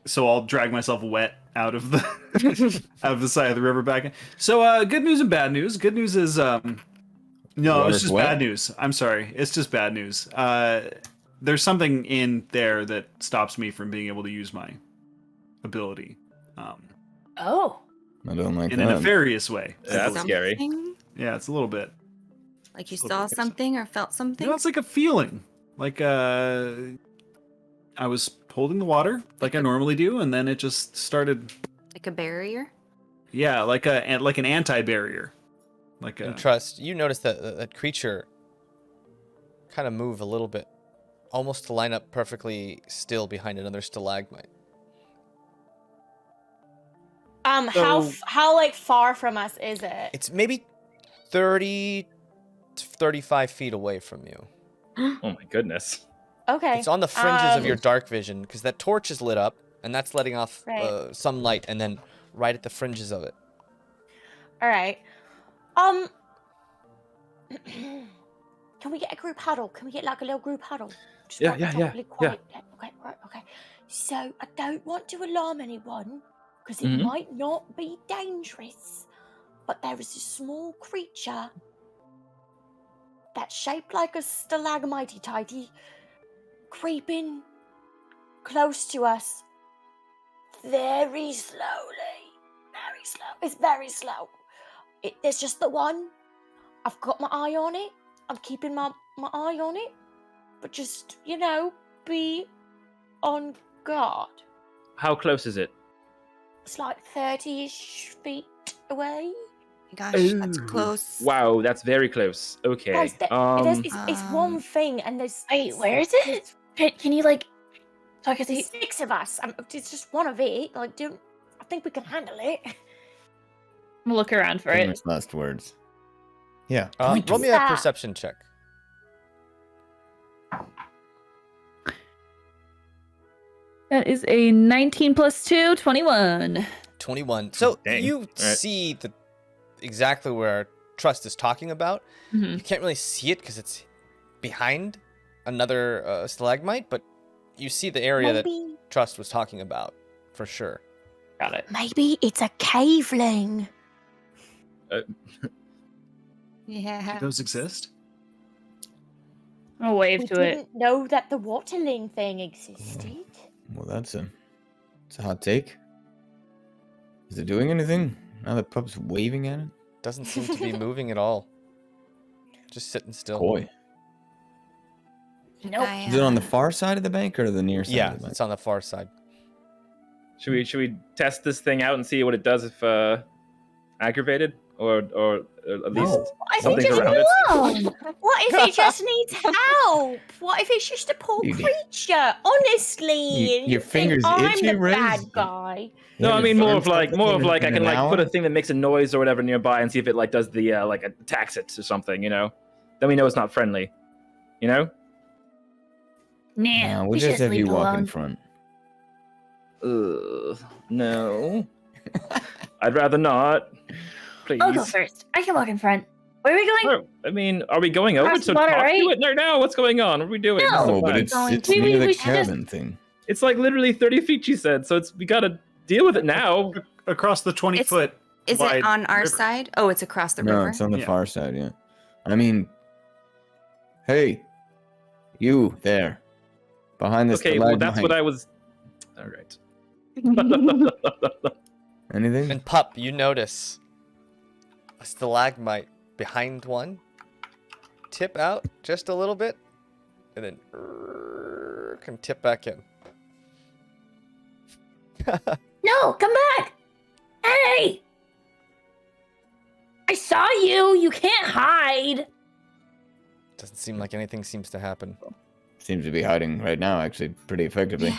So I'll drag myself wet out of the out of the side of the river back in. So good news and bad news. Good news is no, Water's it's just wet? bad news. I'm sorry. It's just bad news. There's something in there that stops me from being able to use my ability Oh. I don't like in a that. nefarious way. That's scary. Something? Yeah, it's a little bit. Like you Just a saw little bit. something or felt something? It's like a feeling. Like I was holding the water like I normally do, and then it just started. Like a barrier? Yeah, like an anti-barrier. Like a. And Trust, you notice that that creature kind of move a little bit, almost to line up perfectly still behind another stalagmite. How like far from us is it? It's maybe 30 to 35 feet away from you. Oh my goodness. Okay. It's on the fringes of your dark vision because that torch is lit up and that's letting off Right. some light, and then right at the fringes of it. All right. Can we get a group huddle? Can we get like a little group huddle? Just Yeah, like, yeah, properly yeah, quiet. Okay, right, okay. So I don't want to alarm anyone because it Mhm. might not be dangerous, but there is a small creature that's shaped like a stalagmite tidy creeping close to us very slowly. Very slow. It's very slow. There's just the one. I've got my eye on it. I'm keeping my eye on it. But just, be on guard. How close is it? It's like 30-ish feet away. Gosh, that's Ooh. close. Wow, that's very close. Okay. Guys, it's one thing, and there's... Wait, where is it? Can you like so I can There's see? 6 of us. It's just one of it. I think we can handle it. I'm gonna look around for it. Famous last words. Yeah. Roll me a that? perception check. That is a 19 plus 2, 21. 21. So Dang. you Alright. see exactly where Trust is talking about. Mhm. You can't really see it because it's behind another stalagmite, but you see the area that Maybe, Trust was talking about for sure. Got it. maybe it's a caveling. Yeah. Do those exist? I'll wave We to it. didn't know that the waterling thing existed. Well, that's a hot take. Is it doing anything now that Pup's waving at it? Doesn't seem to be moving at all. Just sitting still. Coy. Nope. Is it on the far side of the bank or the near side Yeah, of the bank? it's on the far side. Should we test this thing out and see what it does if aggravated or at least What if something's it just around it? What if it just needs help? What if it's just a poor You- creature? Honestly, You- your you think fingers I'm itchy, the Riz? bad guy. No, I Yeah, mean just more burn of like something I in can an like put hour? a thing that makes a noise or whatever nearby and see if it like does the like attacks it or something, Then we know it's not friendly, Nah, No, we we'll should just have leave you it walk in alone. front. No. I'd rather not. Please. I'll go first. I can walk in front. Where are we going? No, I mean, are we going over Across to the water, talk right? to it? No, what's going on? What are we doing? No. What's the Oh, but plan? it's We- near the we should just- cabin thing. It's like literally 30 feet, she said, so we gotta deal with it now. Across the 20-foot. Is wide it on our river. side? Oh, it's across the No, river. it's on the Yeah. far side, yeah. I mean, hey, you there, behind this. Okay, well, that's what I was. All right. Anything? And Pup, you notice a stalagmite behind one tip out just a little bit, and then can tip back in. No, come back! Hey! I saw you! You can't hide! Doesn't seem like anything seems to happen. Seems to be hiding right now, actually, pretty effectively.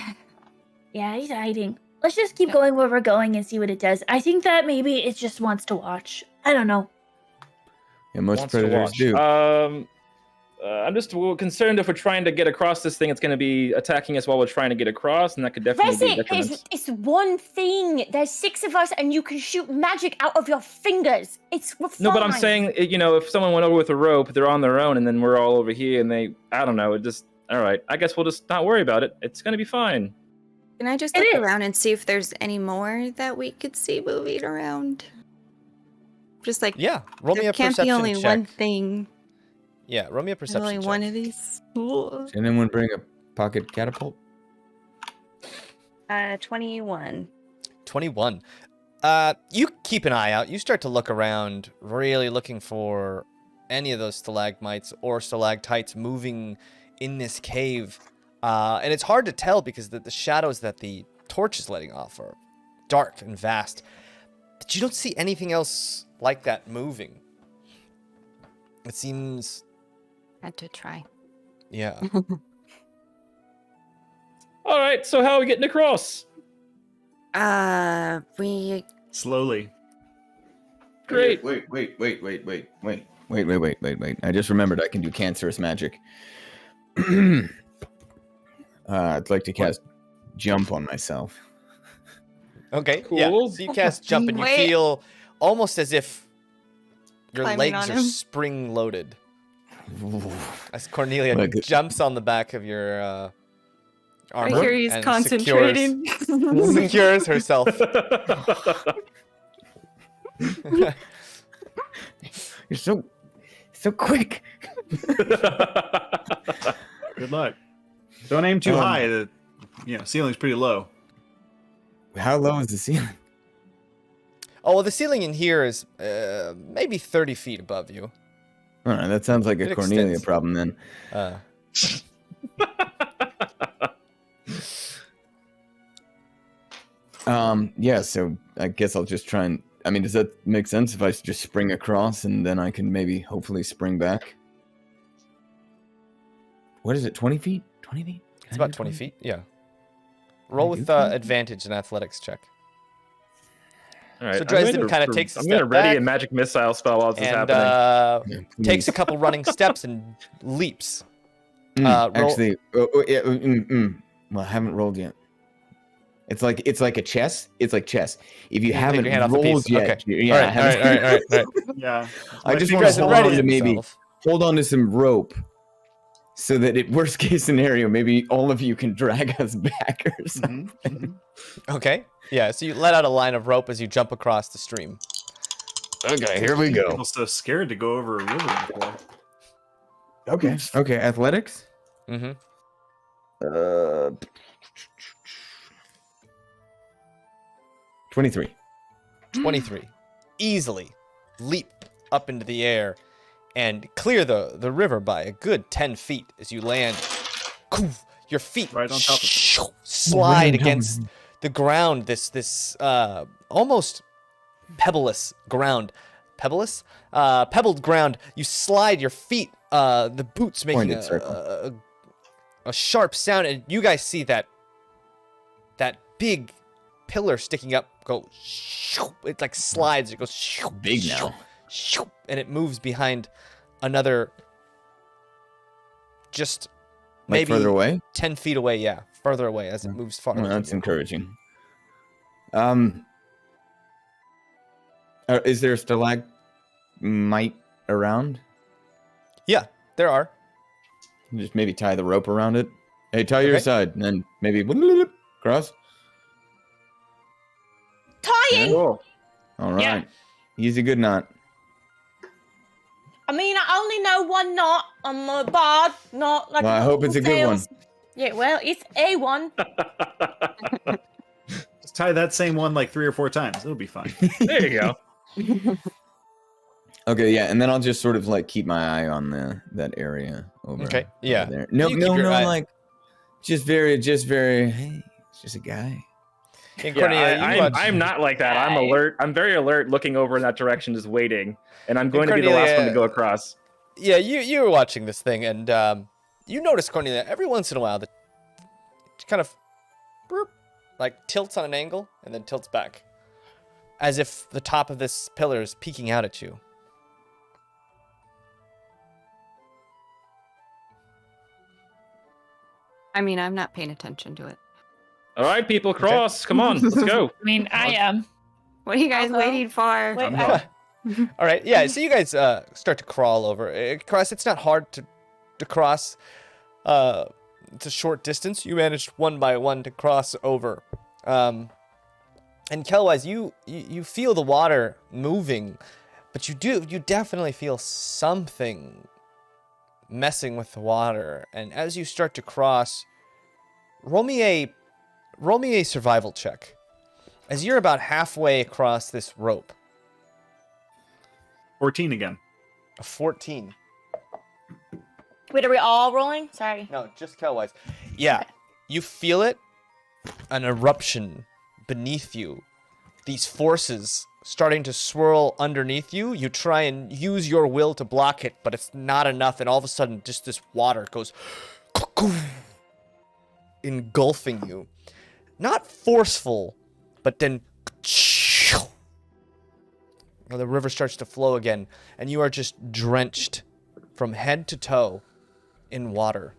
Yeah, he's hiding. Let's just keep going where we're going and see what it does. I think that maybe it just wants to watch. I don't know. Yeah, most Wants to predators watch. do. I'm just concerned if we're trying to get across this thing, it's going to be attacking us while we're trying to get across, and that could definitely be a Resit, detriment. it's one thing. There's 6 of us, and you can shoot magic out of your fingers. We're No, but I'm fine. saying, if someone went over with a rope, they're on their own, and then we're all over here, and I don't know, all right, I guess we'll just not worry about it. It's going to be fine. Can I just It look is. around and see if there's any more that we could see moving around? Just like Yeah, roll me there a can't perception be only check. one thing. Yeah, roll me a There's perception only check. one of these. Does anyone bring a pocket catapult? 21. 21. You keep an eye out. You start to look around, really looking for any of those stalagmites or stalactites moving in this cave. And it's hard to tell because the shadows that the torch is letting off are dark and vast. But you don't see anything else like that moving. It seems... Had to try. Yeah. All right, so how are we getting across? We Slowly. Great. Wait. I just remembered I can do cancerous magic. I'd like to cast jump on myself. Okay, Cool. yeah. So you cast jump and you Wait. feel almost as if your Climbing legs on are him. spring-loaded. As Cornelia Like- jumps on the back of your I armor hear he's and concentrating. secures herself. You're so quick. Good luck. Don't aim too high. The ceiling's pretty low. How low is the ceiling? Oh, well, the ceiling in here is maybe 30 feet above you. All right, that sounds like a It Cornelia extends. problem then. Uh, Yeah, so I guess I'll just try and... I mean, does that make sense if I just spring across and then I can maybe hopefully spring back? What is it, 20 feet? 20 feet? it's about 20 feet, yeah. Roll I with do 20? advantage and athletics check. All right, So I'm Dresden going to- kinda takes a I'm gonna step ready back a magic missile spell while this is And happening. Yeah, takes a please. couple running steps and leaps. Mm, roll- actually, well, I haven't rolled yet. It's like a chess. It's like chess. If you You take haven't your hand off the rolled piece. yet, Okay. yeah, all I right, haven't- all right. Yeah. I just You want guys to are hold ready on to maybe yourself. hold on to some rope, so that at worst case scenario, maybe all of you can drag us back or something. Okay. Yeah, so you let out a line of rope as you jump across the stream. Okay, here we go. People so scared to go over a river before. Okay, athletics. Mm-hmm. 23. 23. Easily leap up into the air and clear the river by a good 10 feet as you land. Your feet Right on top of it. slide against the ground, this almost pebbleless ground. Pebbled ground. You slide your feet, the boots making Pointed circle. a sharp sound, and you guys see that big pillar sticking up go. It like slides. It goes Big now. and it moves behind another. Just Like maybe further away. 10 feet away. Yeah, further away as it moves farther. Well, from that's you. encouraging. Is there a stalagmite around? Yeah, there are. Just maybe tie the rope around it. Hey, tie your Okay. side, and then maybe cross. Tying! Cool. All right. Yeah. Use a good knot. I mean, I only know one knot on my bard, not like. Well, I hope it's a good one. tails. Yeah, well, it's a one. Just tie that same one like 3 or 4 times. It'll be fine. There you go. Okay, yeah, and then I'll just sort of like keep my eye on that area over. Okay, yeah. over there. No, You keep your eye- like just very. Hey, it's just a guy. And Yeah, Cornelia, you watch- I'm not like that. I'm Guy. alert. I'm very alert, looking over in that direction, just waiting. And I'm going to be the last one to go across. Yeah, you were watching this thing, and you notice, Cornelia, every once in a while that it kind of burp, like tilts on an angle and then tilts back, as if the top of this pillar is peeking out at you. I mean, I'm not paying attention to it. All right, people, cross. Come on, let's go. I mean, I am. What are you guys Uh-huh. waiting for? Wait, I'm not. All right, yeah. So you guys start to crawl over. Cross. It's not hard to cross. It's a short distance. You managed one by one to cross over. And Kelwise, you feel the water moving, but you definitely feel something messing with the water. And as you start to cross, roll me a survival check. As you're about halfway across this rope. 14 again. A 14. Wait, are we all rolling? Sorry. No, just Kelwise. Yeah, you feel it, an eruption beneath you. These forces starting to swirl underneath you. You try and use your will to block it, but it's not enough. And all of a sudden, just this water goes engulfing you. Not forceful, but then the river starts to flow again, and you are just drenched from head to toe in water.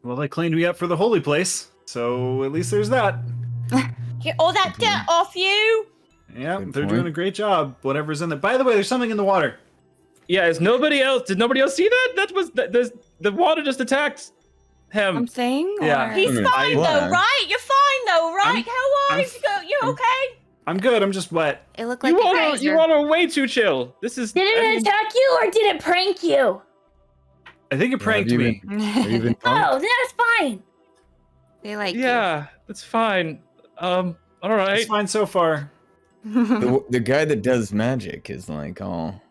Well, they cleaned me up for the holy place, so at least there's that. Get all that dirt off you. Yeah, Good they're point. doing a great job. Whatever's in there. By the way, there's something in the water. Yeah, did nobody else see that? That was the water just attacked him. Something? Yeah. Or... He's I mean, fine what? though, right? You're fine though, right? How are I'm- you? You okay? I'm good. I'm just wet. It looked like You a all geyser. are way too chill. This is. Did I it mean, attack you or did it prank you? I think it pranked Have you me. Have you been Oh, then that's fine. They like yeah, it's fine. All right. It's fine so far. you. the guy that does magic is like all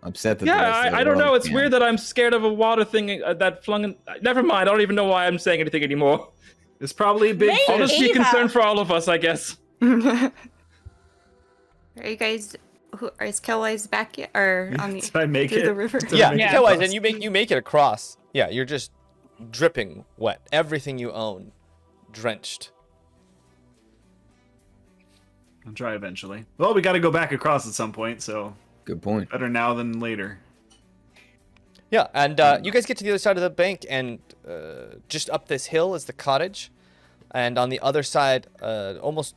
upset that the rest Yeah, of the I don't know. world It's can't. weird that I'm scared of a water thing that flung in. Never mind. I don't even know why I'm saying anything anymore. It's probably a big Maybe. I'll fish. just be Eva. concerned for all of us, I guess. Are you guys? Is Kelwise back yet? Or on the Did I make through it? the river? Did I Yeah, make it Kelwise, across? and you make it across. Yeah, you're just dripping wet. Everything you own, drenched. I'll try eventually. Well, we got to go back across at some point, so Good point. better now than later. Yeah, and you guys get to the other side of the bank, and just up this hill is the cottage, and on the other side, almost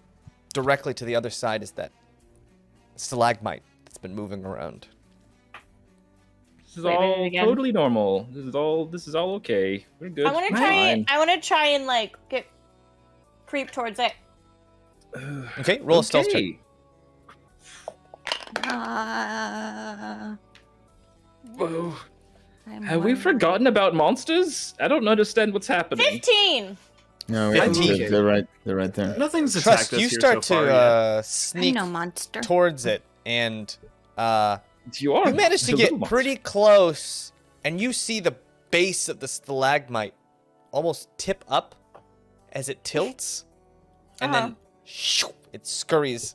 directly to the other side, is that stalagmite that's been moving around. This is Wait a minute all again. totally normal. This is all okay. We're good. I want to try and like get creep towards it. Okay, roll a stealth check. Okay. Whoa. I'm Have we worried. forgotten about monsters? I don't understand what's happening. 15. No, Yeah, they're right. They're right there. Nothing's attacked Trust, us you here start so far to yet. I'm sneak no monster. towards it, and You are. you manage to a get little monster. pretty close, and you see the base of the stalagmite almost tip up as it tilts, and then shoo, it scurries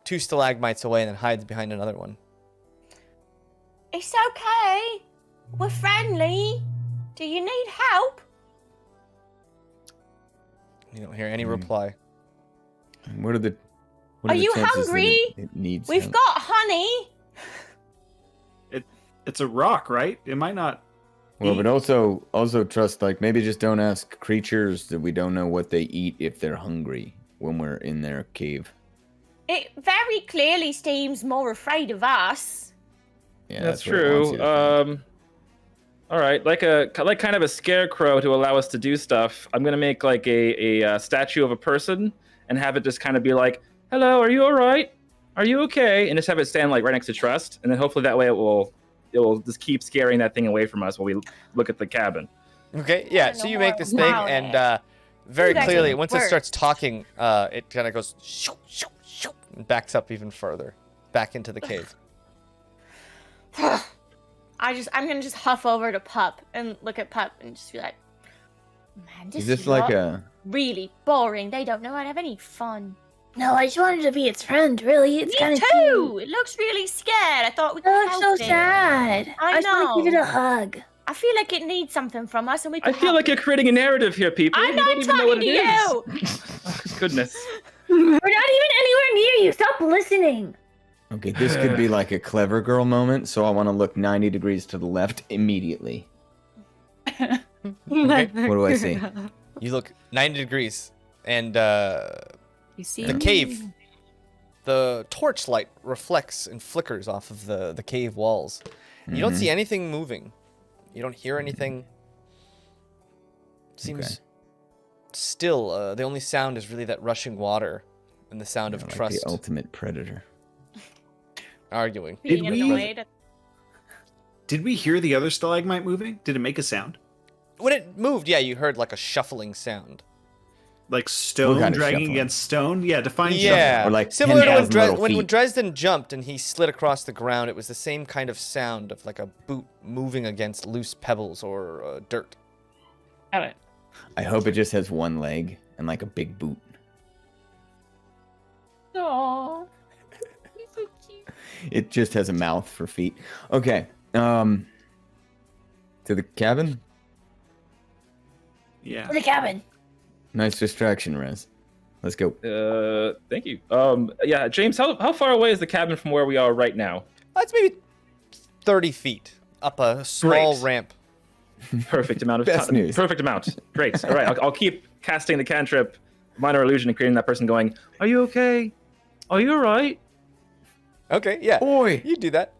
2 stalagmites away and then hides behind another one. It's okay. We're friendly. Do you need help? You don't hear any reply. What are the? Are you chances that hungry? It needs. We've help? got honey. It's a rock, right? It might not. Well, but also trust, like, maybe just don't ask creatures that we don't know what they eat if they're hungry when we're in their cave. It very clearly seems more afraid of us. Yeah, That's what it wants you true. to think. All right, like kind of a scarecrow to allow us to do stuff. I'm gonna make like a statue of a person and have it just kind of be like, "Hello, are you all right? Are you okay?" And just have it stand like right next to Trust, and then hopefully that way it will just keep scaring that thing away from us while we look at the cabin. Okay, yeah, don't so know you more make this thing, about and it. very You guys clearly, are once it worse. starts talking, it kind of goes shoo, shoo, shoo, and backs up even further, back into the cave. I'm gonna just huff over to Pup and look at Pup and just be like, man, Is this like a? really boring. They don't know how to have any fun. No, I just wanted to be its friend, really. It's Me kind of too. It looks really scared. I thought we It could looks so help it. sad. I just want to give know. it a hug. I feel like it needs something from us, and we. I Could feel help like you're it. creating a narrative here, people. I'm You not don't even know what talking to it you. is. Oh, goodness. We're not even anywhere near you. Stop listening. Okay, this could be like a clever girl moment, so I want to look 90 degrees to the left immediately. Okay. What do I see? You look 90 degrees, and You see the cave, the torchlight reflects and flickers off of the cave walls. You don't see anything moving. You don't hear anything. Seems Okay. still. The only sound is really that rushing water and the sound of Like trust the ultimate predator. arguing. Being Did we- annoyed. Did we hear the other stalagmite moving? Did it make a sound? When it moved, yeah, you heard like a shuffling sound. like stone kind of dragging shuffling? against stone? Yeah, define Yeah, shuffling. Or like similar to 10,000 little when feet. Dresden jumped and he slid across the ground. It was the same kind of sound of like a boot moving against loose pebbles or dirt. Got it. I hope it just has one leg and like a big boot. Aww. He's so cute. It just has a mouth for feet. Okay. To the cabin. Yeah. To the cabin. Nice distraction, Rez. Let's go. Thank you. Yeah, James, how far away is the cabin from where we are right now? That's maybe 30 feet up a small Great. ramp. Perfect amount of Best time. news. Perfect amount. Great. All right, I'll keep casting the cantrip, minor illusion, and creating that person going, "Are you okay? Are you all right?" Okay, yeah. Boy. You do that.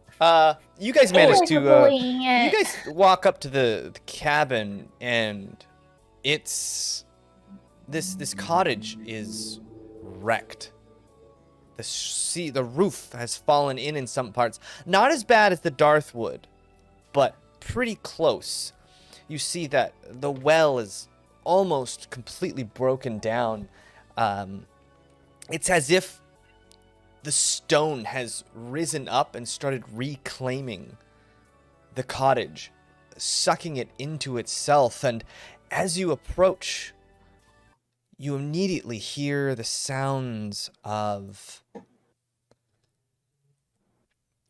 You guys managed to. Bullying You it. guys walk up to the cabin, and it's this cottage is wrecked. The roof has fallen in some parts. Not as bad as the Darthwood, but pretty close. You see that the well is almost completely broken down. It's as if the stone has risen up and started reclaiming the cottage, sucking it into itself. And as you approach, you immediately hear the sounds of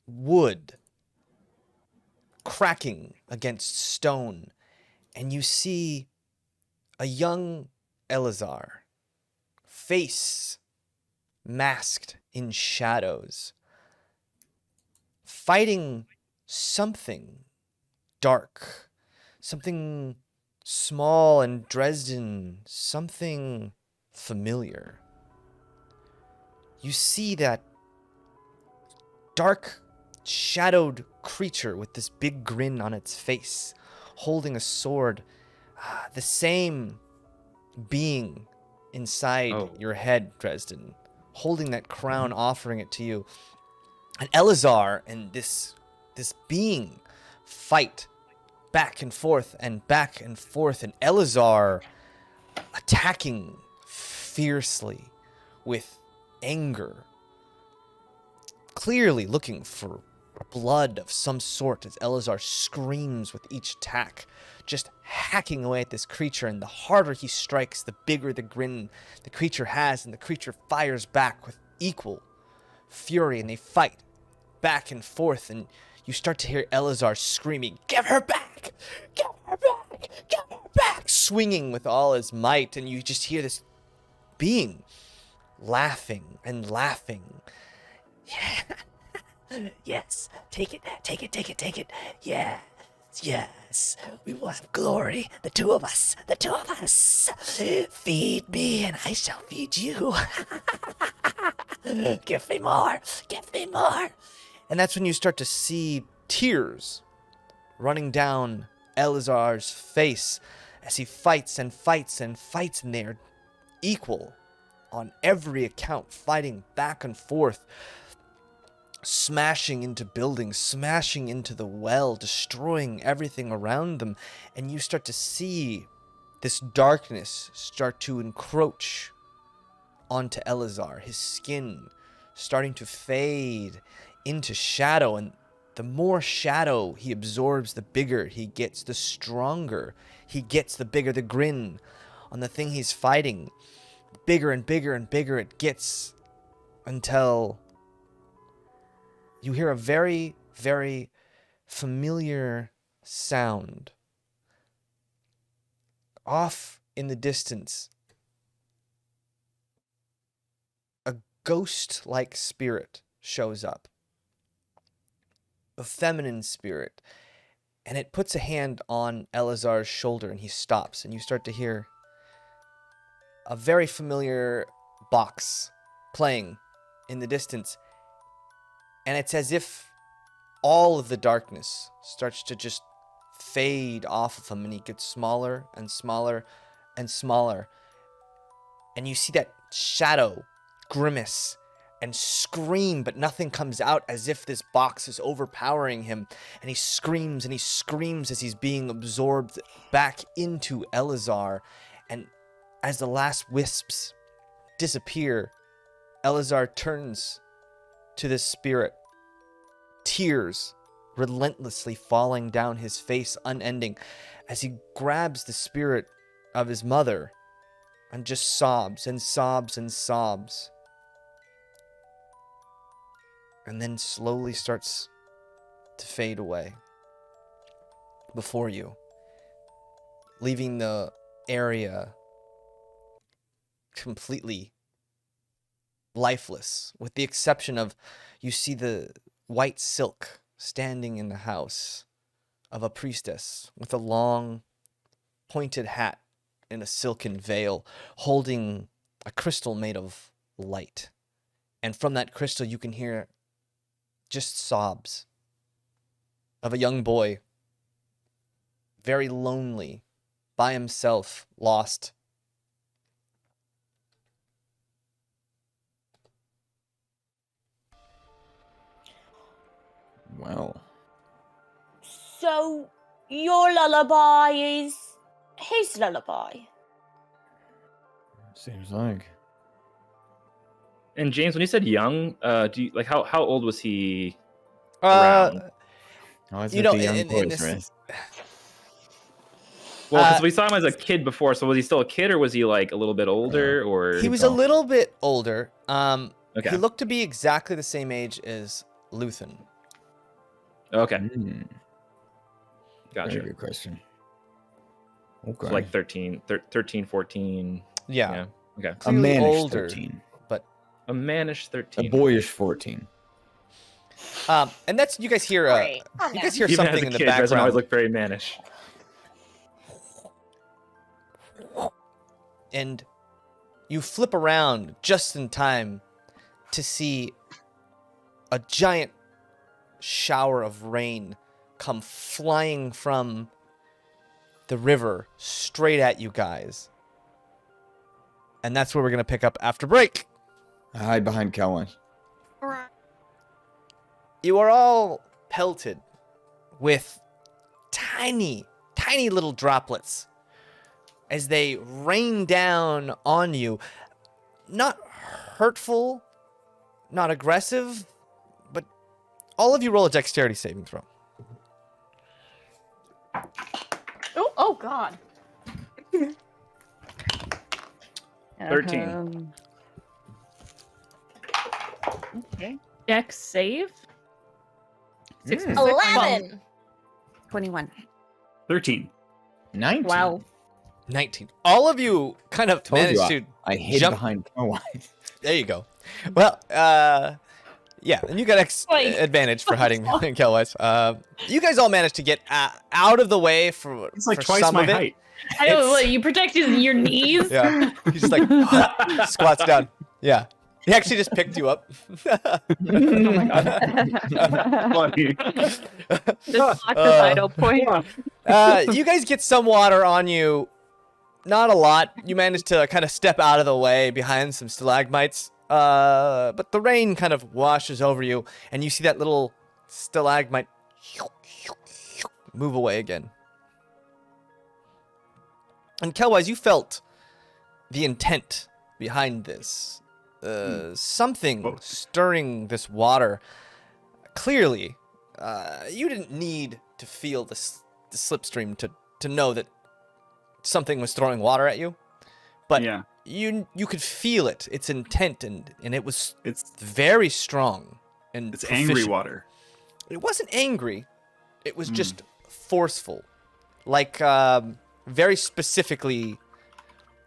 wood cracking against stone, and you see a young Elazar, face masked in shadows, fighting something dark, something small and Dresden, something familiar. You see that dark, shadowed creature with this big grin on its face, holding a sword. The same being inside your head, Dresden, holding that crown, offering it to you. And Elazar and this being fight back and forth and back and forth, and Elazar attacking fiercely with anger, clearly looking for blood of some sort as Elazar screams with each attack, just hacking away at this creature. And the harder he strikes, the bigger the grin the creature has, and the creature fires back with equal fury, and they fight back and forth. And you start to hear Elazar screaming, "Give her back! Give her back! Give her back!" swinging with all his might, and you just hear this being laughing and laughing. Yeah. Yes, take it, take it, take it, take it. Yes, yes, we will have glory, the two of us, the two of us. Feed me and I shall feed you. Give me more, give me more. And that's when you start to see tears running down Elazar's face as he fights and fights and fights, and they are equal on every account, fighting back and forth, smashing into buildings, smashing into the well, destroying everything around them. And you start to see this darkness start to encroach onto Elazar, his skin starting to fade into shadow. And the more shadow he absorbs, the bigger he gets, the stronger he gets, the bigger the grin on the thing he's fighting. Bigger and bigger and bigger it gets, until you hear a very, very familiar sound. Off in the distance, a ghost-like spirit shows up. A feminine spirit. And it puts a hand on Elazar's shoulder, and he stops, and you start to hear a very familiar box playing in the distance. And it's as if all of the darkness starts to just fade off of him, and he gets smaller and smaller and smaller. And you see that shadow grimace and scream, but nothing comes out, as if this box is overpowering him. And he screams as he's being absorbed back into Elazar. And as the last wisps disappear, Elazar turns to this spirit, tears relentlessly falling down his face, unending, as he grabs the spirit of his mother and just sobs and sobs and sobs. And then slowly starts to fade away before you, leaving the area completely lifeless, with the exception of you see the white silk standing in the house of a priestess with a long pointed hat and a silken veil, holding a crystal made of light. And from that crystal you can hear just sobs of a young boy, very lonely, by himself, lost. Well, So, your lullaby is his lullaby. seems like. And James, when you said young, do you like how old was he around? Oh, it's You with know, the young in boys, this- right? Well, because we saw him as a kid before, so was he still a kid, or was he like a little bit older, or He was a little bit older. Okay. He looked to be exactly the same age as Luthen. Okay, Mm, gotcha. very good question. Okay. So like 13, 14. Yeah, Okay. a clearly mannish older, 13. but A mannish A 13. boyish 14. and that's you guys hear. Great. You guys hear Even as something a in the kid, doesn't always background, look very mannish. and you flip around just in time to see a giant shower of rain come flying from the river straight at you guys. And that's where we're going to pick up after break. I hide behind Cullen. You are all pelted with tiny, tiny little droplets as they rain down on you. Not hurtful, not aggressive, but all of you roll a dexterity saving throw. Oh God. 13. Okay. Dex save. 11. 21. 13. 19. Wow. 19. All of you kind of Told managed you to I hid jump. behind Cullen. There you go. Well, yeah, and you got Like- advantage for hiding behind Kelwise. You guys all managed to get out of the way for It's like for twice some my of it. height. I know. It's- What, you protected your knees. Yeah, he's just like squats down. Yeah, he actually just picked you up. Oh my god. Funny. Just lock the vital point. You guys get some water on you. Not a lot. You managed to kind of step out of the way behind some stalagmites. But the rain kind of washes over you, and you see that little stalagmite move away again. And Kelwise, you felt the intent behind this. Something stirring this water. Clearly, you didn't need to feel the slipstream to know that something was throwing water at you. But Yeah. you could feel it, its intent, and it was It's very strong and it's angry proficient. water. It wasn't angry. It was just forceful, like very specifically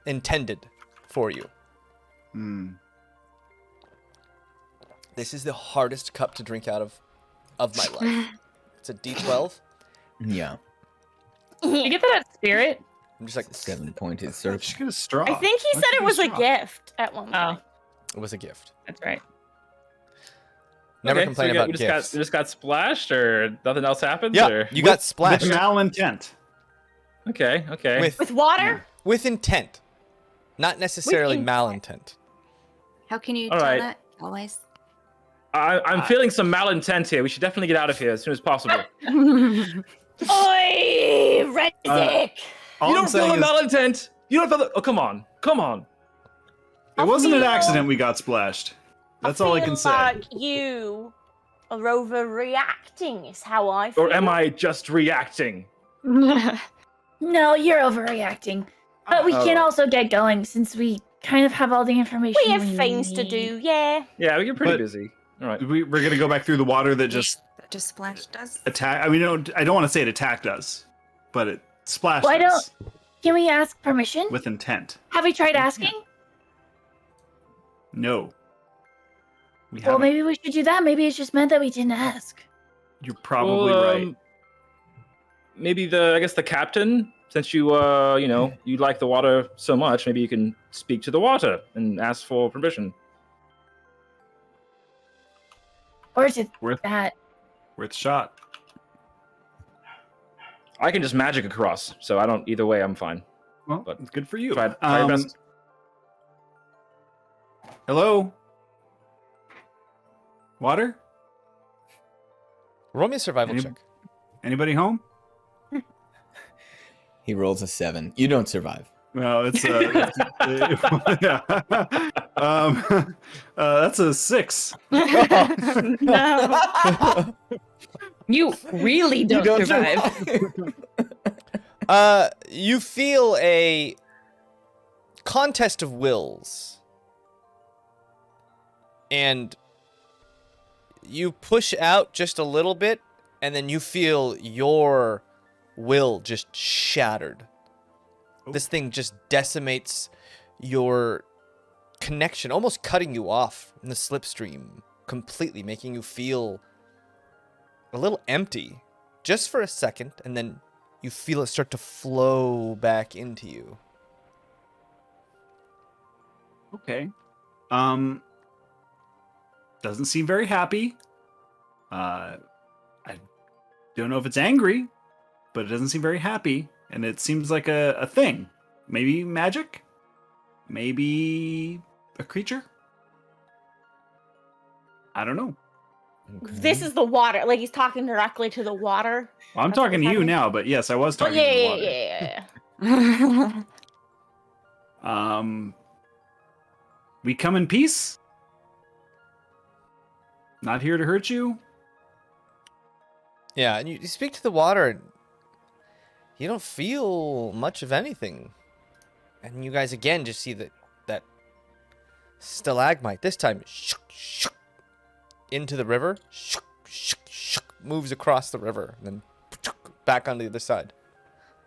intended for you. Mm. This is the hardest cup to drink out of my life. It's a D12. Yeah. You get that at Spirit? I'm just like, 7-pointed circle. Just get a straw. I think he Why said don't it you was get a straw? gift at one Oh, point. it was a gift. that's right. Never Okay, complain so about we gifts. just got splashed, or nothing else happened? Yeah, Or? you got With splashed malintent. Okay. with water? with intent, not necessarily intent. malintent. How can you All tell right. that? Always. I'm feeling some malintent here. We should definitely get out of here as soon as possible. Oi, Reddick! All You I'm don't feel saying the is malintent. You don't feel the... Oh, come on. Come on. It wasn't an feel- accident we got splashed. That's all I can say. Like you are overreacting, is how I feel. Or am I just reacting? No, you're overreacting. But we can Oh. also get going since we kind of have all the information. We have things to need. do, yeah. Yeah, we get pretty But- busy. All right. We're gonna go back through the water that just That just splashed us. attacked. I mean, I don't want to say it attacked us, but it splashed Why us Can we ask permission? with intent. Have we tried asking? No. We Well, haven't. maybe we should do that. Maybe it's just meant that we didn't ask. You're probably right. Maybe I guess the captain, since you you like the water so much, maybe you can speak to the water and ask for permission. Or to Worth that. worth a shot. I can just magic across, so I don't. Either way, I'm fine. Well, But good for you. Try your best. Hello. Water? Roll me a survival Any- check. Anybody home? He rolls a 7. You don't survive. Well, it's yeah. That's a 6. No. You really don't, survive. You feel a contest of wills. And you push out just a little bit, and then you feel your will just shattered. This thing just decimates your connection, almost cutting you off in the slipstream completely, making you feel a little empty just for a second, and then you feel it start to flow back into you. Okay. Doesn't seem very happy. I don't know if it's angry, but it doesn't seem very happy, and it seems like a thing. Maybe magic? Maybe a creature? I don't know. This is the water. Like he's talking directly to the water. Well, I'm That's what's talking to you happening. now, but yes, I was Oh, talking to the water. yeah. We come in peace. Not here to hurt you. Yeah, and you speak to the water, and you don't feel much of anything. And you guys again just see that stalagmite, this time into the river, moves across the river, and then back on the other side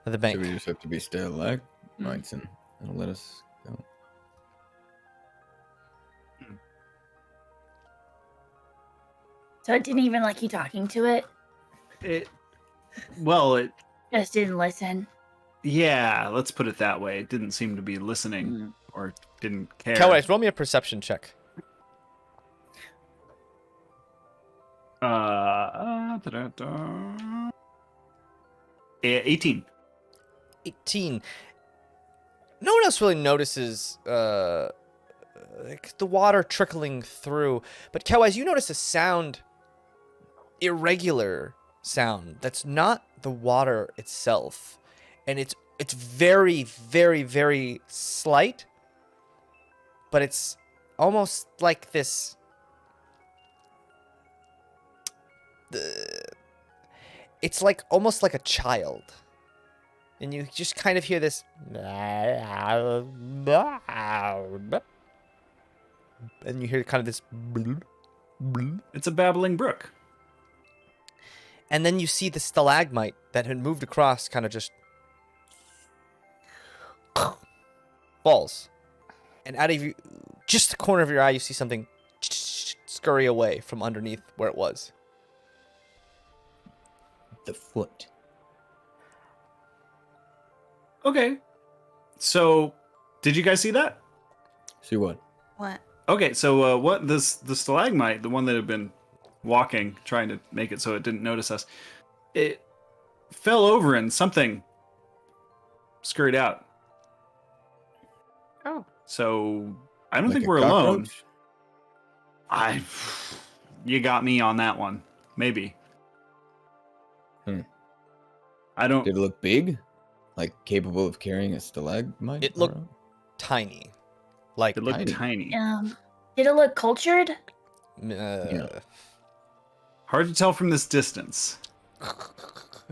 of the So bank. we just have to be stalagmites and it'll let us go. So it didn't even like you talking to it. It Just didn't listen. yeah, let's put it that way. It didn't seem to be listening or didn't care. Cowboys, roll me a perception check. 18. 18. No one else really notices like the water trickling through, but Cowboys, you notice a sound, irregular sound that's not the water itself, and it's very, very, very slight, but it's almost like this. It's like almost like a child. And you just kind of hear this. And you hear kind of this. It's a babbling brook. And then you see the stalagmite that had moved across kind of just falls. And out of you, just the corner of your eye, you see something scurry away from underneath where it was. The foot. Okay. So, did you guys see that? See what? What? Okay, so the stalagmite, the one that had been walking, trying to make it so it didn't notice us, it fell over and something scurried out. Oh. So I don't Like think a we're alone. cockroach? You got me on that one. Maybe. Hmm. I don't. Did it look big? Like capable of carrying a stalagmite? It looked around? tiny. Like It looked Tiny. tiny. Did it look cultured? uh, Hard to tell from this distance.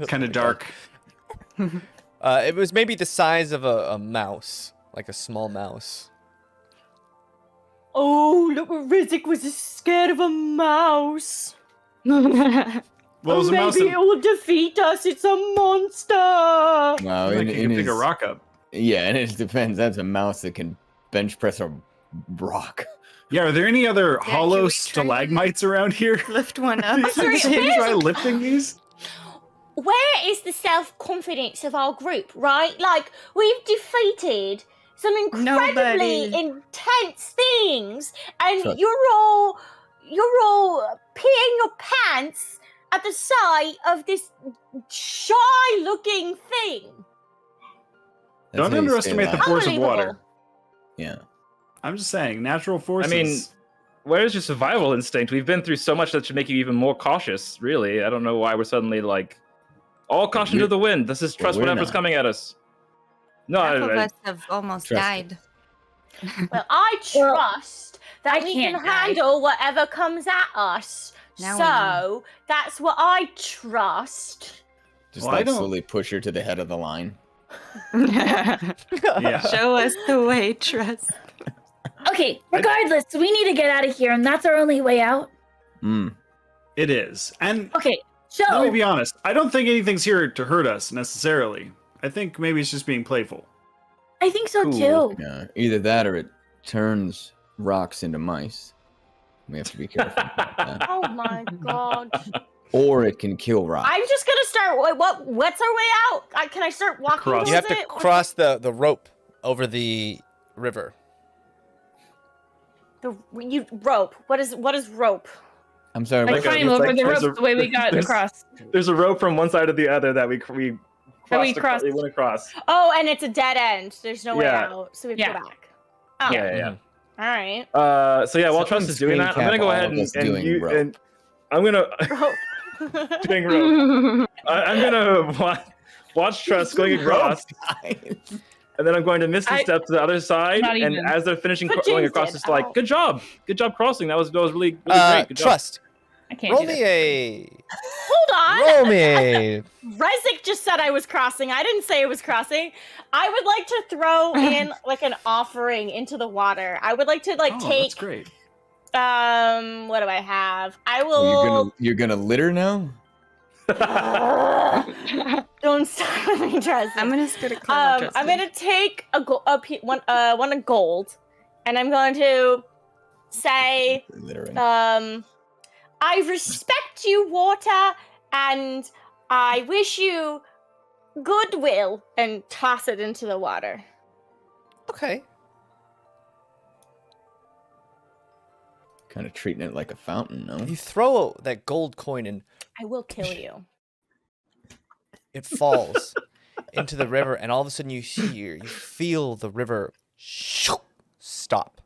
Kind of dark. It was maybe the size of a mouse, like a small mouse. Oh, look, Rizzik was scared of a mouse. Well, it was a mouse maybe that it will defeat us. It's a monster. Wow, like, in, you in can pick his, a rock up. Yeah, in its defense, that's a mouse that can bench press a rock. Yeah, are there any other can hollow we try to stalagmites around here? Lift one up. Sorry, Should we where's- try lifting these? Where is the self-confidence of our group, right? Like, we've defeated some incredibly Nobody. intense things, and Trust- you're all peeing your pants at the sight of this shy-looking thing. That's Don't how you stay underestimate the alive. force of Unbelievable. water. Yeah. I'm just saying, natural forces. I mean, where's your survival instinct? We've been through so much that should make you even more cautious, really. I don't know why we're suddenly like, all caution to the wind. This is trust we're whatever's not. coming at us. No, Half of I- us have almost Trust died. Well, I trust that I we can can't die. handle whatever comes at us. Now we So that's what I trust. Just Well, I like don't- slowly push her to the head of the line. yeah. Show us the way, Trust. Okay, regardless, we need to get out of here, and that's our only way out. It is. And Okay, so let me be honest, I don't think anything's here to hurt us necessarily. I think maybe it's just being playful. I think so Cool. too. Yeah, either that or it turns rocks into mice. We have to be careful about that. Oh my god. Or it can kill rocks. I'm just gonna start. What's our way out? Can I start walking Cross. towards You have to it? cross the rope over the river. Rope. What is rope? I'm sorry, Like what? Like a- climb over like the there's rope a- the way we got there's- across. There's a rope from one side to the other that we crossed. We went across. Oh, and it's a dead end. There's no way Yeah. out, so we have to Yeah. go back. Oh, Yeah. all right. So yeah, while Trust Someone is doing that, I'm screen gonna go cap ahead all of us and doing rope. and I'm gonna Rope. doing rope. I'm gonna watch Trust going across, and then I'm going to Misty Step to the other side. Not And even. as they're finishing But going James across, did. it's like, Oh. good job crossing. That was really great. Good job. Trust. I can't Roll do me this. a. Hold on. Roll me a. Rezik just said I was crossing. I didn't say I was crossing. I would like to throw in like an offering into the water. I would like to Oh, take that's great. what do I have? I Oh, will you're gonna litter now? don't start me, Dresden. I'm gonna just gonna climb up I'm gonna take one of gold, and I'm going to say, Littering. I respect you, water, and I wish you goodwill, and toss it into the water. Okay. Kind of treating it like a fountain, no? You throw that gold coin and I will kill you. it falls into the river, and all of a sudden you feel the river stop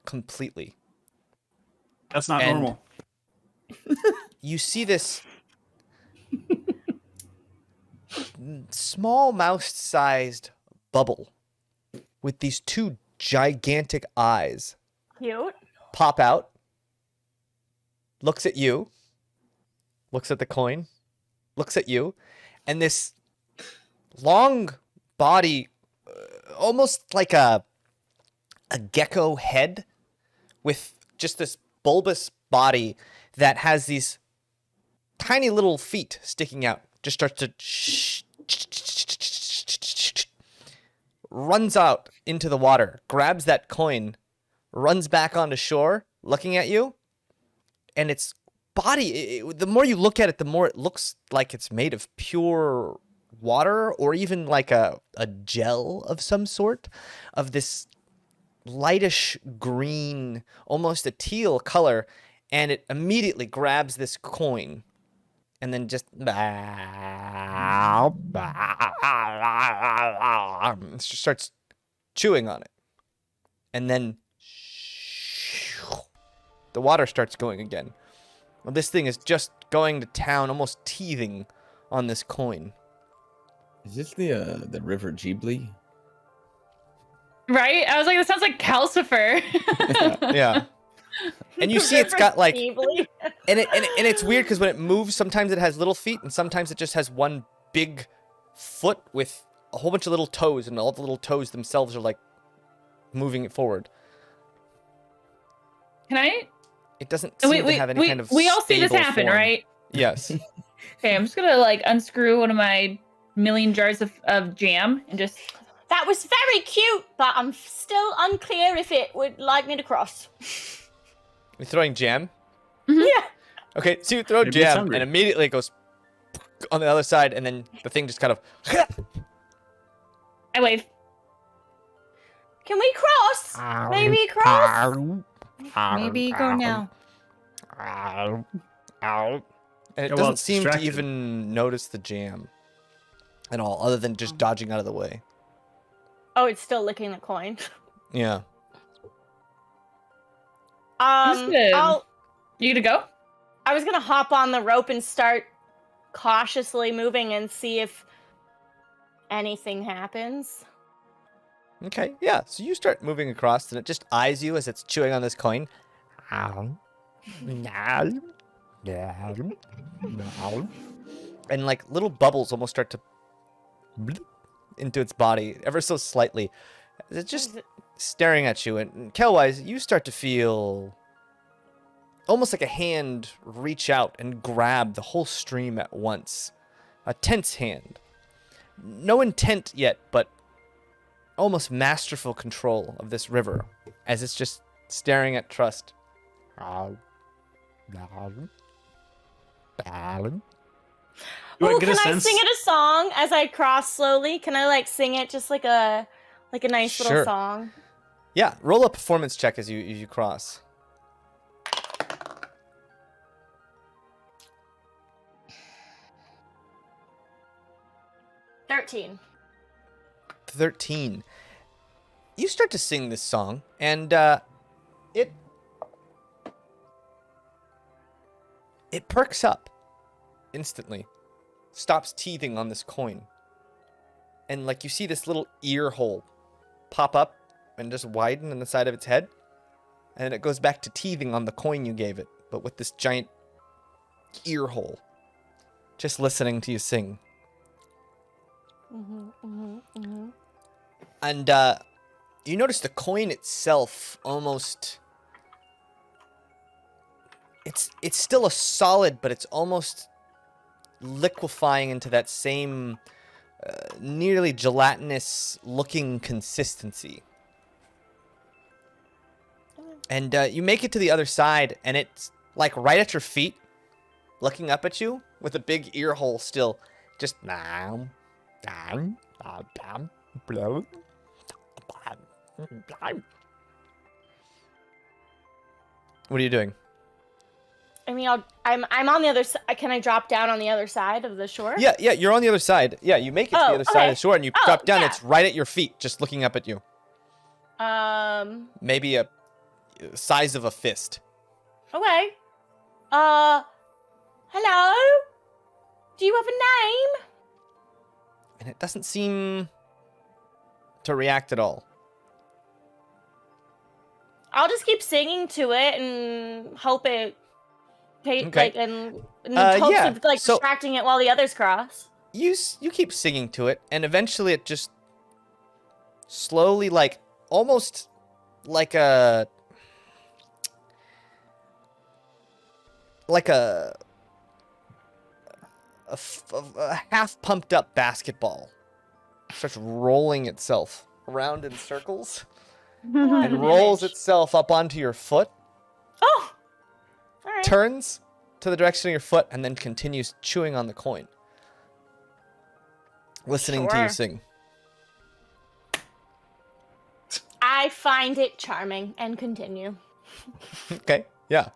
completely. That's not And- normal. You see this small mouse-sized bubble with these two gigantic eyes Cute. pop out, looks at you, looks at the coin, looks at you, and this long body, almost like a gecko head with just this bulbous body that has these tiny little feet sticking out, just starts to runs out into the water, grabs that coin, runs back onto shore, looking at you, and its body, the more you look at it, the more it looks like it's made of pure water, or even like a gel of some sort, of this lightish green, almost a teal color, and it immediately grabs this coin and then just starts chewing on it. And then the water starts going again. Well, this thing is just going to town, almost teething on this coin. Is this the River Ghibli? Right? I was like, this sounds like Calcifer. Yeah. And you see it's got like, Feebly. and it's weird because when it moves, sometimes it has little feet and sometimes it just has one big foot with a whole bunch of little toes, and all the little toes themselves are like moving it forward. Can I? It doesn't seem to have any kind of we all see this stable happen, form. right? Yes. Okay, I'm just gonna like unscrew one of my million jars of jam and just. That was very cute, but I'm still unclear if it would like me to cross. You're throwing jam? Mhm. Yeah. Okay, so you throw Maybe it's jam, hungry. and immediately it goes on the other side, and then the thing just kind of... I wave. Can we cross? Maybe cross? Maybe go now. And it well, doesn't it's seem to distracted. even notice the jam at all, other than just dodging out of the way. Oh, it's still licking the coin. Yeah. I'll You gonna go? I was gonna hop on the rope and start cautiously moving and see if anything happens. Okay, yeah. So you start moving across, and it just eyes you as it's chewing on this coin. And like little bubbles almost start to into its body ever so slightly. It's just staring at you, and Kelwise, you start to feel almost like a hand reach out and grab the whole stream at once. A tense hand. No intent yet, but almost masterful control of this river as it's just staring at Trust. Do I Ooh, get a can I sense? sing it a song as I cross slowly? Can I like sing it just like a nice Sure. little song? Yeah, roll a performance check as you cross. 13. 13. You start to sing this song, and it perks up instantly. Stops teething on this coin. And like you see this little ear hole pop up and just widen in the side of its head. And it goes back to teething on the coin you gave it, but with this giant ear hole. Just listening to you sing. And you notice the coin itself almost... It's still a solid, but it's almost liquefying into that same nearly gelatinous looking consistency. And you make it to the other side, and it's like right at your feet, looking up at you with a big ear hole still. Just... What are you doing? I mean, I'm on the other side. Can I drop down on the other side of the shore? Yeah, you're on the other side. Yeah, you make it to the Oh, other side of okay. the shore, and you Oh, drop down. yeah. It's right at your feet, just looking up at you. Maybe a size of a fist. Okay. Hello? Do you have a name? And it doesn't seem to react at all. I'll just keep singing to it and hope it, Okay. like, in the hopes yeah, of like so- distracting it while the others cross. You keep singing to it, and eventually it just slowly, like, almost like a half pumped up basketball starts rolling itself around in circles and rolls itself up onto your foot, Oh! Alright. turns to the direction of your foot, and then continues chewing on the coin, listening to you Sure. sing. I find it charming and continue. Okay, yeah.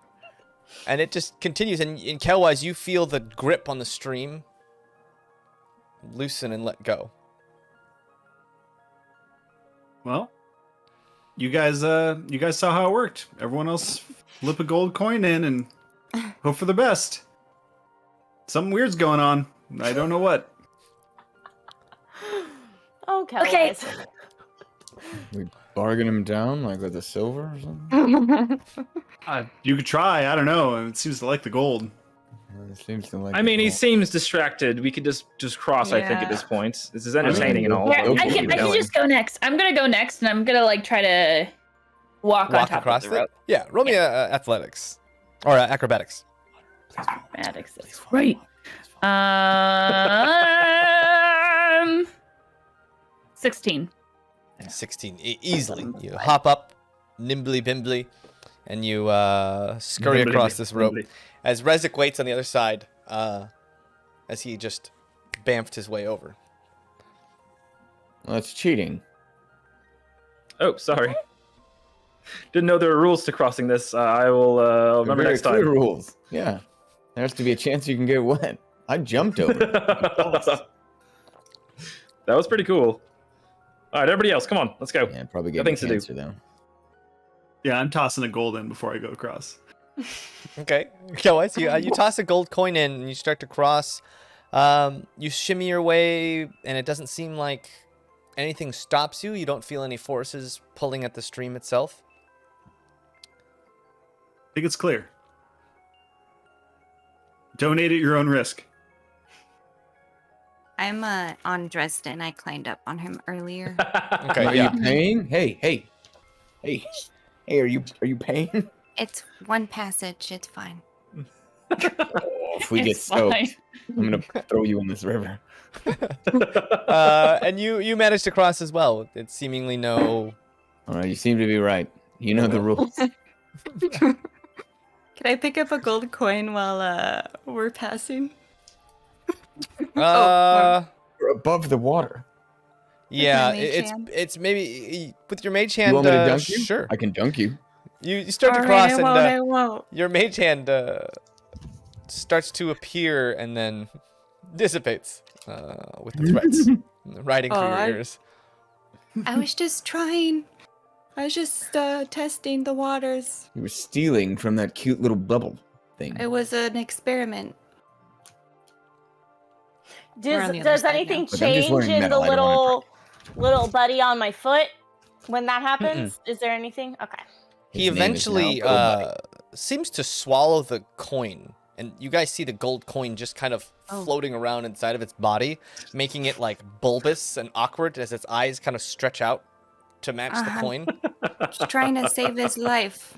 And it just continues, and in Kelwise, you feel the grip on the stream loosen and let go. Well, you guys saw how it worked. Everyone else flip a gold coin in and hope for the best. Something weird's going on. I don't know what. Kel Okay. wears. We bargain him down like with a silver or something. You could try. I don't know. It seems to like the gold. It seems to like. I the mean, he gold. seems distracted. We could just cross. I think at Yeah. this point, this is entertaining and all. Yeah, but we I should can keep going. just go next. I'm gonna go next, and I'm gonna like try to walk on top across of the rope. it. Yeah, roll me athletics or acrobatics. Mathematics, that's right. 16. 16 easily. You hop up, nimbly bimbly, and you scurry Nimbly, across this rope. nimbly. As Rezik waits on the other side, as he just bamfed his way over. Well, that's cheating. Oh, sorry. Didn't know there were rules to crossing this. I will remember Very next clear time. rules. Yeah, there has to be a chance you can get wet. I jumped over. That was pretty cool. All right, everybody else, come on, let's go. Yeah, probably Got get things to do. cancer though. Yeah, I'm tossing a gold in before I go across. Okay. So you toss a gold coin in and you start to cross. You shimmy your way, and it doesn't seem like anything stops you. You don't feel any forces pulling at the stream itself. I think it's clear. Donate at your own risk. I'm on Dresden. I climbed up on him earlier. Okay, Are yeah. you paying? Hey! Are you paying? It's one passage. It's fine. If we get It's soaked, fine. I'm gonna throw you in this river. And you managed to cross as well. It's seemingly no. All right, you seem to be right. You know the rules. Can I pick up a gold coin while we're passing? Uh, We're above the water. yeah, my mage hand? it's maybe with your mage You hand. want me to dunk you? Sure. I can dunk you. You start to All cross, right, and I won't. your mage hand starts to appear and then dissipates with the threats riding through your ears. I was just trying. I was just testing the waters. You were stealing from that cute little bubble thing. It was an experiment. We're on the other Does side anything now. But I'm just change wearing in metal, the I don't wanna little buddy on my foot when that happens? Is there anything? Okay. He His name is now eventually Goldbuddy. seems to swallow the coin, and you guys see the gold coin just kind of Oh. floating around inside of its body, making it like bulbous and awkward as its eyes kind of stretch out to match the Uh-huh. coin. Just trying to save his life.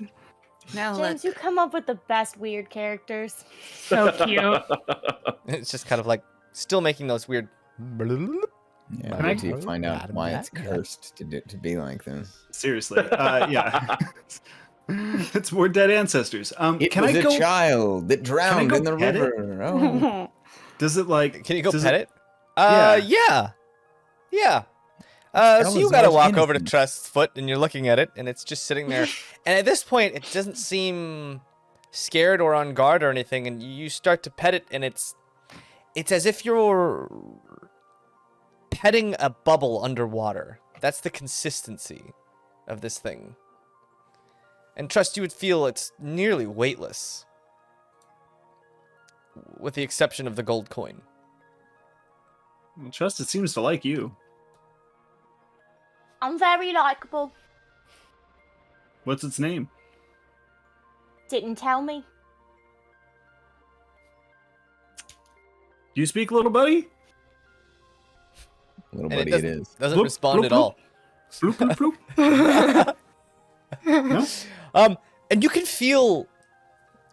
No, James, you come up with the best weird characters. So cute. It's just kind of like still making those weird. Yeah, Can I- wait till you find out why it's cursed to be like this. Seriously. Yeah. It's more dead ancestors. It Can was I a go? child that drowned go in the pet it? river. Oh. Does it like? Can you go does pet it? Yeah. Yeah. So That you was gotta not walk over to innocent. Trust's foot, and you're looking at it, and it's just sitting there. And at this point, it doesn't seem scared or on guard or anything. And you start to pet it, and it's as if you're petting a bubble underwater. That's the consistency of this thing. And Trust, you would feel it's nearly weightless, with the exception of the gold coin. Trust, it seems to like you. I'm very likable. What's its name? Didn't tell me. Do you speak, little buddy? Little And buddy it is. doesn't Bloop, respond bloop, at all. Bloop, bloop, bloop. No? And you can feel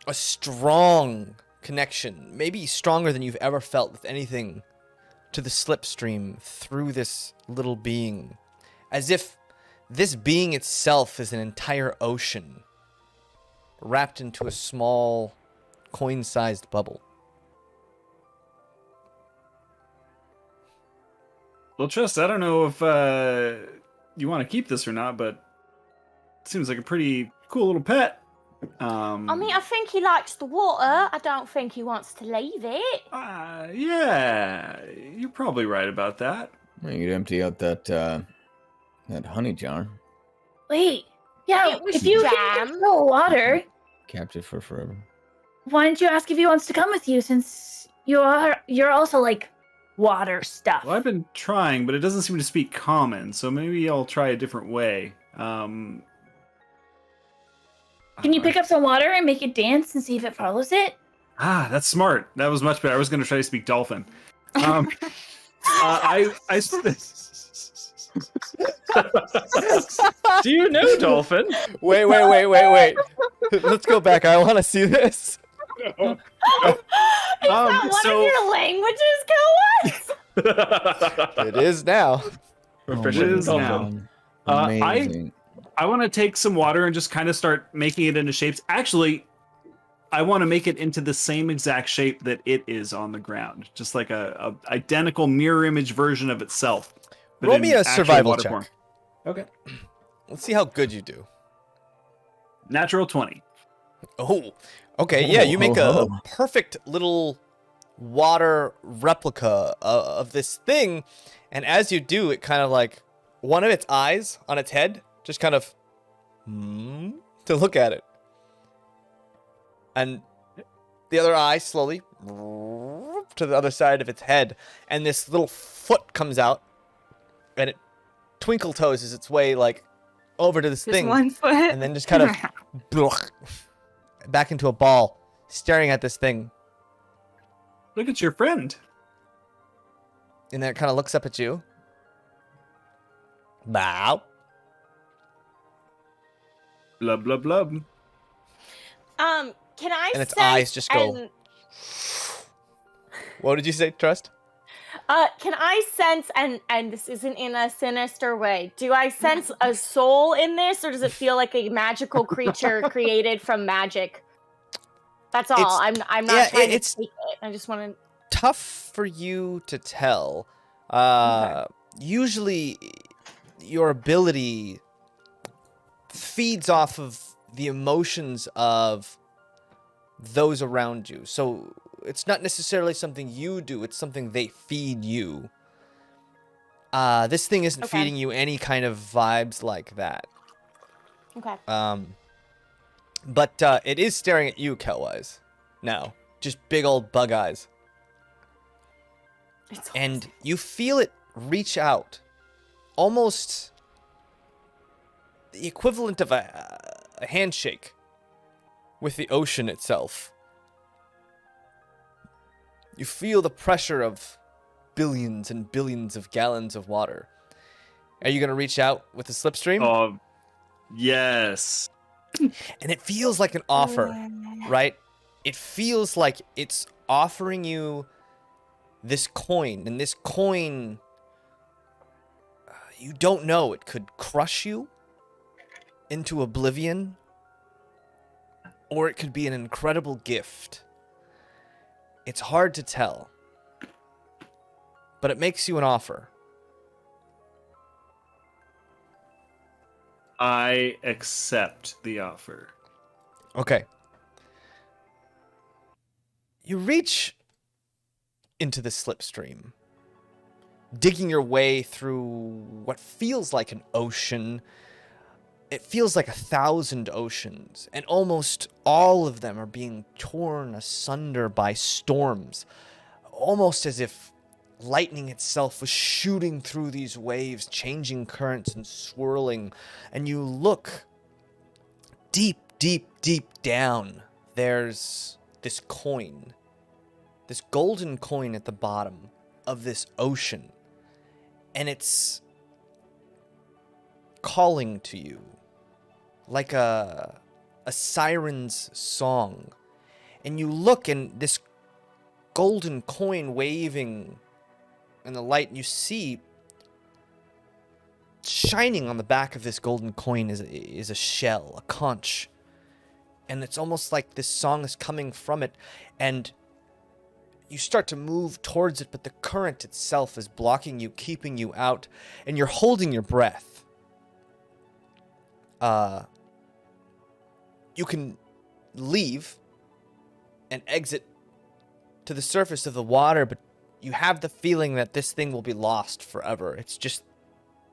a strong connection, maybe stronger than you've ever felt with anything, to the slipstream through this little being, as if this being itself is an entire ocean wrapped into a small coin-sized bubble. Well, Trust, I don't know if you want to keep this or not, but it seems like a pretty cool little pet. I mean, I think he likes the water. I don't think he wants to leave it. Yeah, you're probably right about that. Well, you could empty out that honey jar. Wait. Yeah, It was if you jam. can control water, Captive for forever. why don't you ask if he wants to come with you, since you're also like water stuff. Well, I've been trying, but it doesn't seem to speak common, so maybe I'll try a different way. Can you pick up some water and make it dance and see if it follows it? That's smart. That was much better. I was going to try to speak dolphin. Do you know dolphin? Wait. Let's go back. I want to see this. Is that one so- of your languages, Coas? It is now. Proficient It is dolphin. now. Amazing. I want to take some water and just kind of start making it into shapes. Actually, I want to make it into the same exact shape that it is on the ground, just like a identical mirror image version of itself. but Roll in me a actual survival water check. form. Okay. Let's see how good you do. Natural 20. Oh, okay. Yeah, you make a perfect little water replica of this thing. And as you do, it kind of like one of its eyes on its head just kind of to look at it. And the other eye slowly to the other side of its head. And this little foot comes out and it twinkle toes its way like over to this Just thing. one foot. And then just kind of back into a ball, staring at this thing. Look at your friend. And then it kind of looks up at you. Bow. Blub, blub, blub. Can I And its sense eyes just go. and- What did you say, Trust? can I sense, and this isn't in a sinister way, do I sense a soul in this, or does it feel like a magical creature created from magic? That's all. I'm not yeah, trying it's to take it. I just want to... tough for you to tell. Usually, your ability feeds off of the emotions of those around you. So it's not necessarily something you do, it's something they feed you. This thing isn't Okay. feeding you any kind of vibes like that. Okay. But it is staring at you, Kelwise. Now, just big old bug eyes. It's And you feel it reach out, almost the equivalent of a handshake with the ocean itself. You feel the pressure of billions and billions of gallons of water. Are you going to reach out with the slipstream? Oh, yes. And it feels like an offer, right? It feels like it's offering you this coin, and this coin, you don't know, it could crush you into oblivion, or it could be an incredible gift. It's hard to tell, but it makes you an offer. I accept the offer. Okay. You reach into the slipstream, digging your way through what feels like an ocean. It feels like 1,000 oceans, and almost all of them are being torn asunder by storms, almost as if lightning itself was shooting through these waves, changing currents and swirling. And you look deep, deep, deep down. There's this coin, this golden coin at the bottom of this ocean, and it's calling to you like a siren's song. And you look, and this golden coin waving in the light, and you see shining on the back of this golden coin is a shell, a conch. And it's almost like this song is coming from it, and you start to move towards it, but the current itself is blocking you, keeping you out, and you're holding your breath. You can leave and exit to the surface of the water, but you have the feeling that this thing will be lost forever. It's just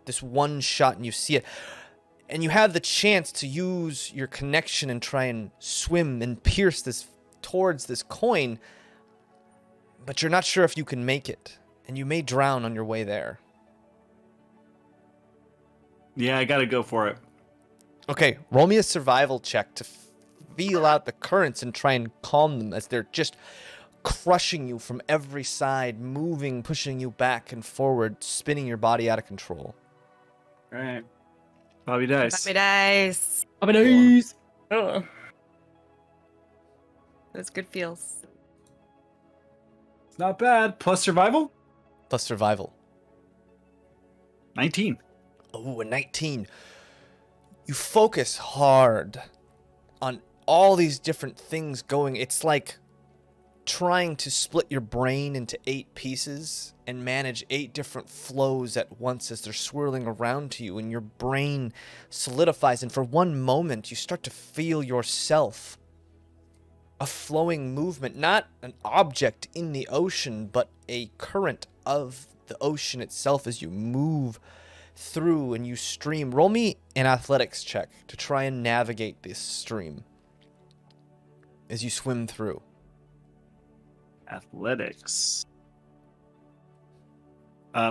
this one shot, and you see it. And you have the chance to use your connection and try and swim and pierce this towards this coin, but you're not sure if you can make it. and you may drown on your way there. Yeah, I gotta go for it. Okay, roll me a survival check to feel out the currents and try and calm them as they're just crushing you from every side, moving, pushing you back and forward, spinning your body out of control. All right. Bobby dice. Bobby dice. Bobby dice. Those good feels. It's not bad. Plus survival? Plus survival. 19. Oh, a 19. You focus hard on all these different things going. It's like trying to split your brain into 8 pieces and manage 8 different flows at once as they're swirling around to you, and your brain solidifies, and for one moment you start to feel yourself a flowing movement, not an object in the ocean, but a current of the ocean itself as you move through and you stream. Roll me an athletics check to try and navigate this stream as you swim through. Athletics.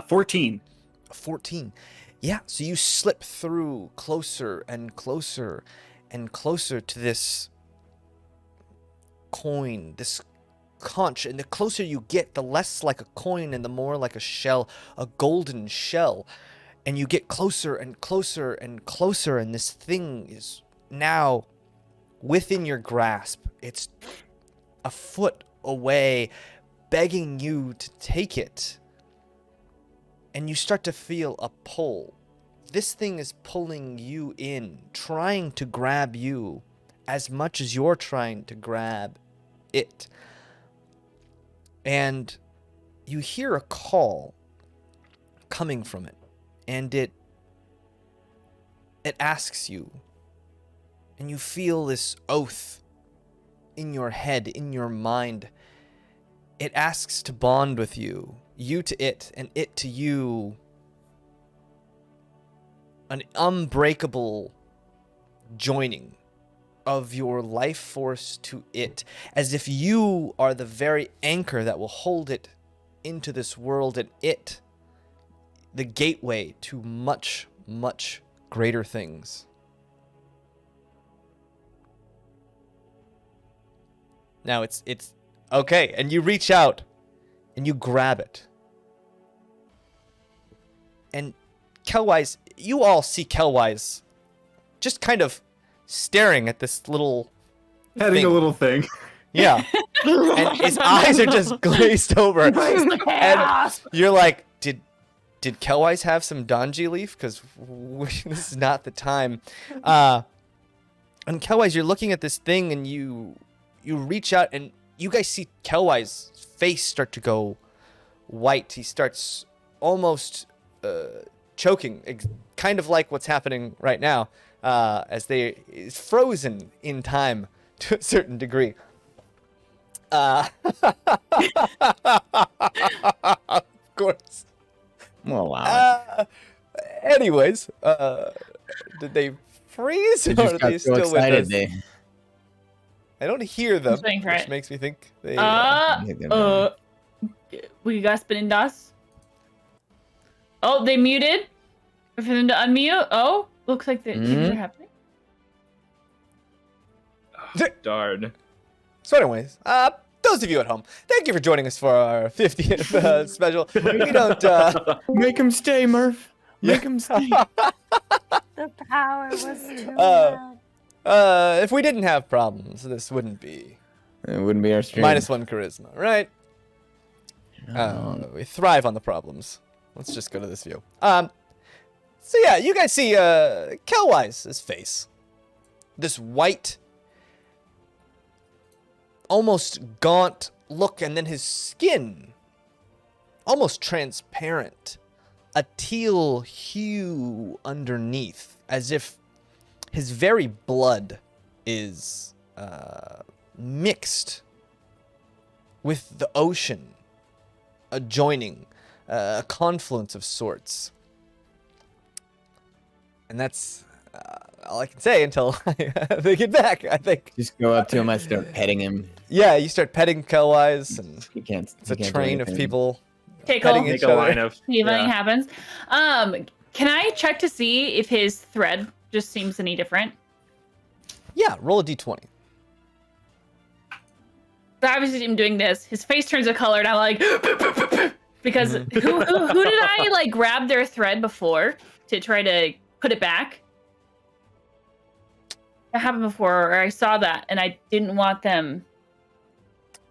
14. 14. Yeah, so you slip through closer and closer and closer to this coin, this conch, and the closer you get, the less like a coin and the more like a shell, a golden shell. And you get closer and closer and closer, and this thing is now within your grasp. It's a foot away, begging you to take it. And you start to feel a pull. This thing is pulling you in, trying to grab you as much as you're trying to grab it. And you hear a call coming from it. And it asks you, and you feel this oath in your head, in your mind. It asks to bond with you to it, and it to you. An unbreakable joining of your life force to it, as if you are the very anchor that will hold it into this world, and it the gateway to much, much greater things. Now it's okay, and you reach out and you grab it. And Kelwise, you all see Kelwise just kind of staring at this little Heading thing. a little thing. Yeah. And his eyes are just glazed over. And you're like, did Kelwise have some Donji leaf? Because this is not the time. And Kelwise, you're looking at this thing, and you reach out, and you guys see Kelwise's face start to go white. He starts almost choking, kind of like what's happening right now, as they is frozen in time to a certain degree. Of course. Well, wow. Anyways, did they freeze, or are they still with us? I don't hear them, Saying which right. makes me think they. We got spinning dust. Oh, they muted. For them to unmute. Oh, looks like things are happening. Oh, darn. So, anyways, those of you at home, thank you for joining us for our 50th special. We don't. Make him stay, Murph. Make him stay. The power was too loud. If we didn't have problems, this wouldn't be It wouldn't be our stream. -1 charisma, right? No. We thrive on the problems. Let's just go to this view. So yeah, you guys see Kelwise's face. This white, almost gaunt look, and then his skin, almost transparent. A teal hue underneath, as if his very blood is mixed with the ocean, adjoining, a confluence of sorts. And that's all I can say until they get back, I think. Just go up to him. I start petting him. Yeah, you start petting Kelwise, and He can't. it's a train of people Tickle. Petting Make each a other. line of. See if anything Yeah. happens. Can I check to see if his thread just seems any different? Yeah, roll a d20. So obviously, him doing this, his face turns a color, and I'm like, because who did I like grab their thread before to try to put it back? That happened before, or I saw that, and I didn't want them.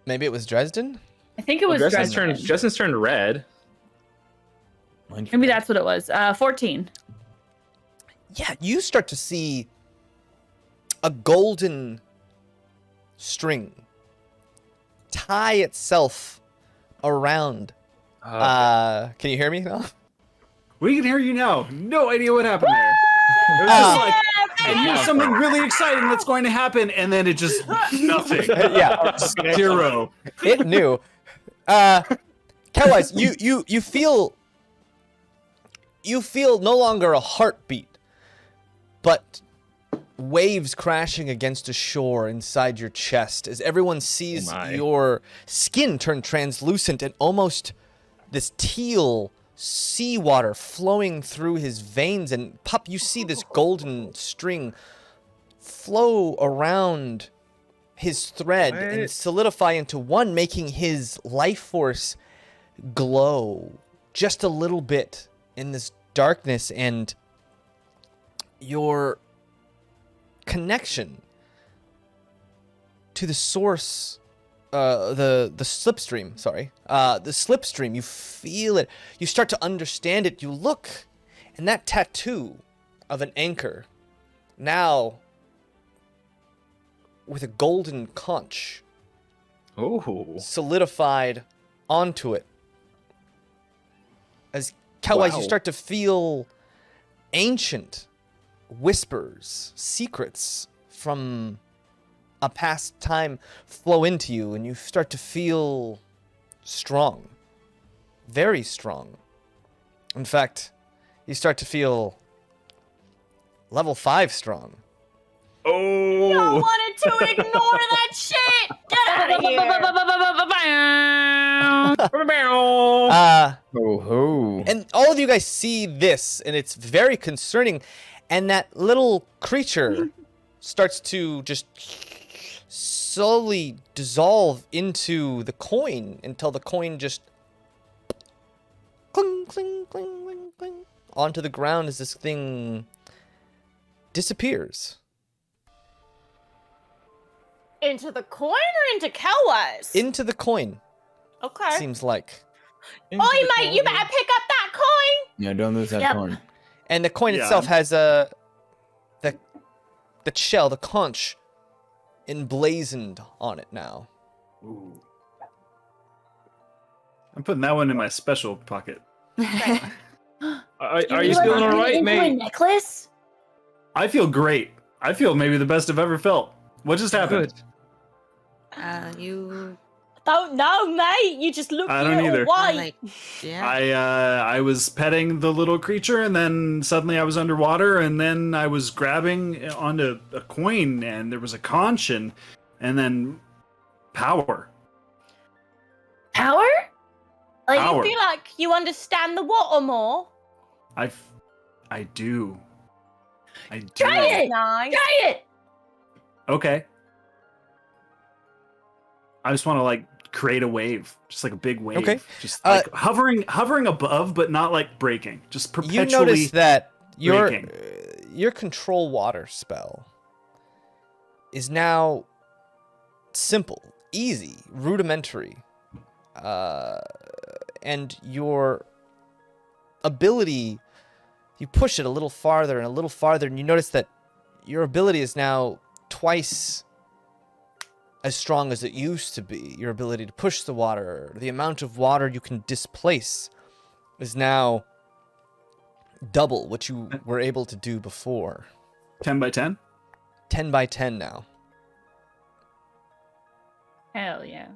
Maybe it was Dresden? I think it was Dresden. Dresden's turned red. Maybe that's what it was. 14. Yeah, you start to see a golden string tie itself around. Can you hear me now? We can hear you now. No idea what happened there. It was just like, and here's something really exciting that's going to happen, and then it just nothing. Yeah. Zero. It knew. Catwise, you feel no longer a heartbeat, but waves crashing against a shore inside your chest as everyone sees your skin turn translucent and almost this teal seawater flowing through his veins. And Pup, you see this golden string flow around his thread and solidify into one, making his life force glow just a little bit in this darkness. And your connection to the source, the slipstream, the slipstream, you feel it, you start to understand it, you look, and that tattoo of an anchor, now with a golden conch solidified onto it. As Catwise, you start to feel ancient whispers, secrets from a past time flow into you, and you start to feel strong. Very strong. In fact, you start to feel level 5 strong. I wanted to ignore that shit. Get out of here. And all of you guys see this, and it's very concerning. And that little creature starts to just slowly dissolve into the coin until the coin just cling, cling, cling, cling, cling onto the ground as this thing disappears. Into the coin or into Catwise? Into the coin, Okay. seems like. Oi, mate, you better pick up that coin. Yeah, don't lose that coin. And the coin itself has the shell, the conch, emblazoned on it now. Ooh. I'm putting that one in my special pocket. Are you feeling all right, A mate? necklace? I feel great. I feel maybe the best I've ever felt. What just happened? You Don't know, mate. You just look I a don't little either. white. like, yeah. I was petting the little creature, and then suddenly I was underwater, and then I was grabbing onto a coin, and there was a conch, and then power. Power? Like, Power. You feel like you understand the water more. I do. I do. try it! Nice. Try it! Okay. I just want to like create a wave, just like a big wave. Okay. Just like hovering above, but not like breaking. Just perpetually. You notice that breaking. your control water spell is now simple, easy, rudimentary, and your ability, you push it a little farther and a little farther, and you notice that your ability is now twice as strong as it used to be. Your ability to push the water, the amount of water you can displace, is now double what you were able to do before. 10 by 10? 10 by 10 now. Hell yeah.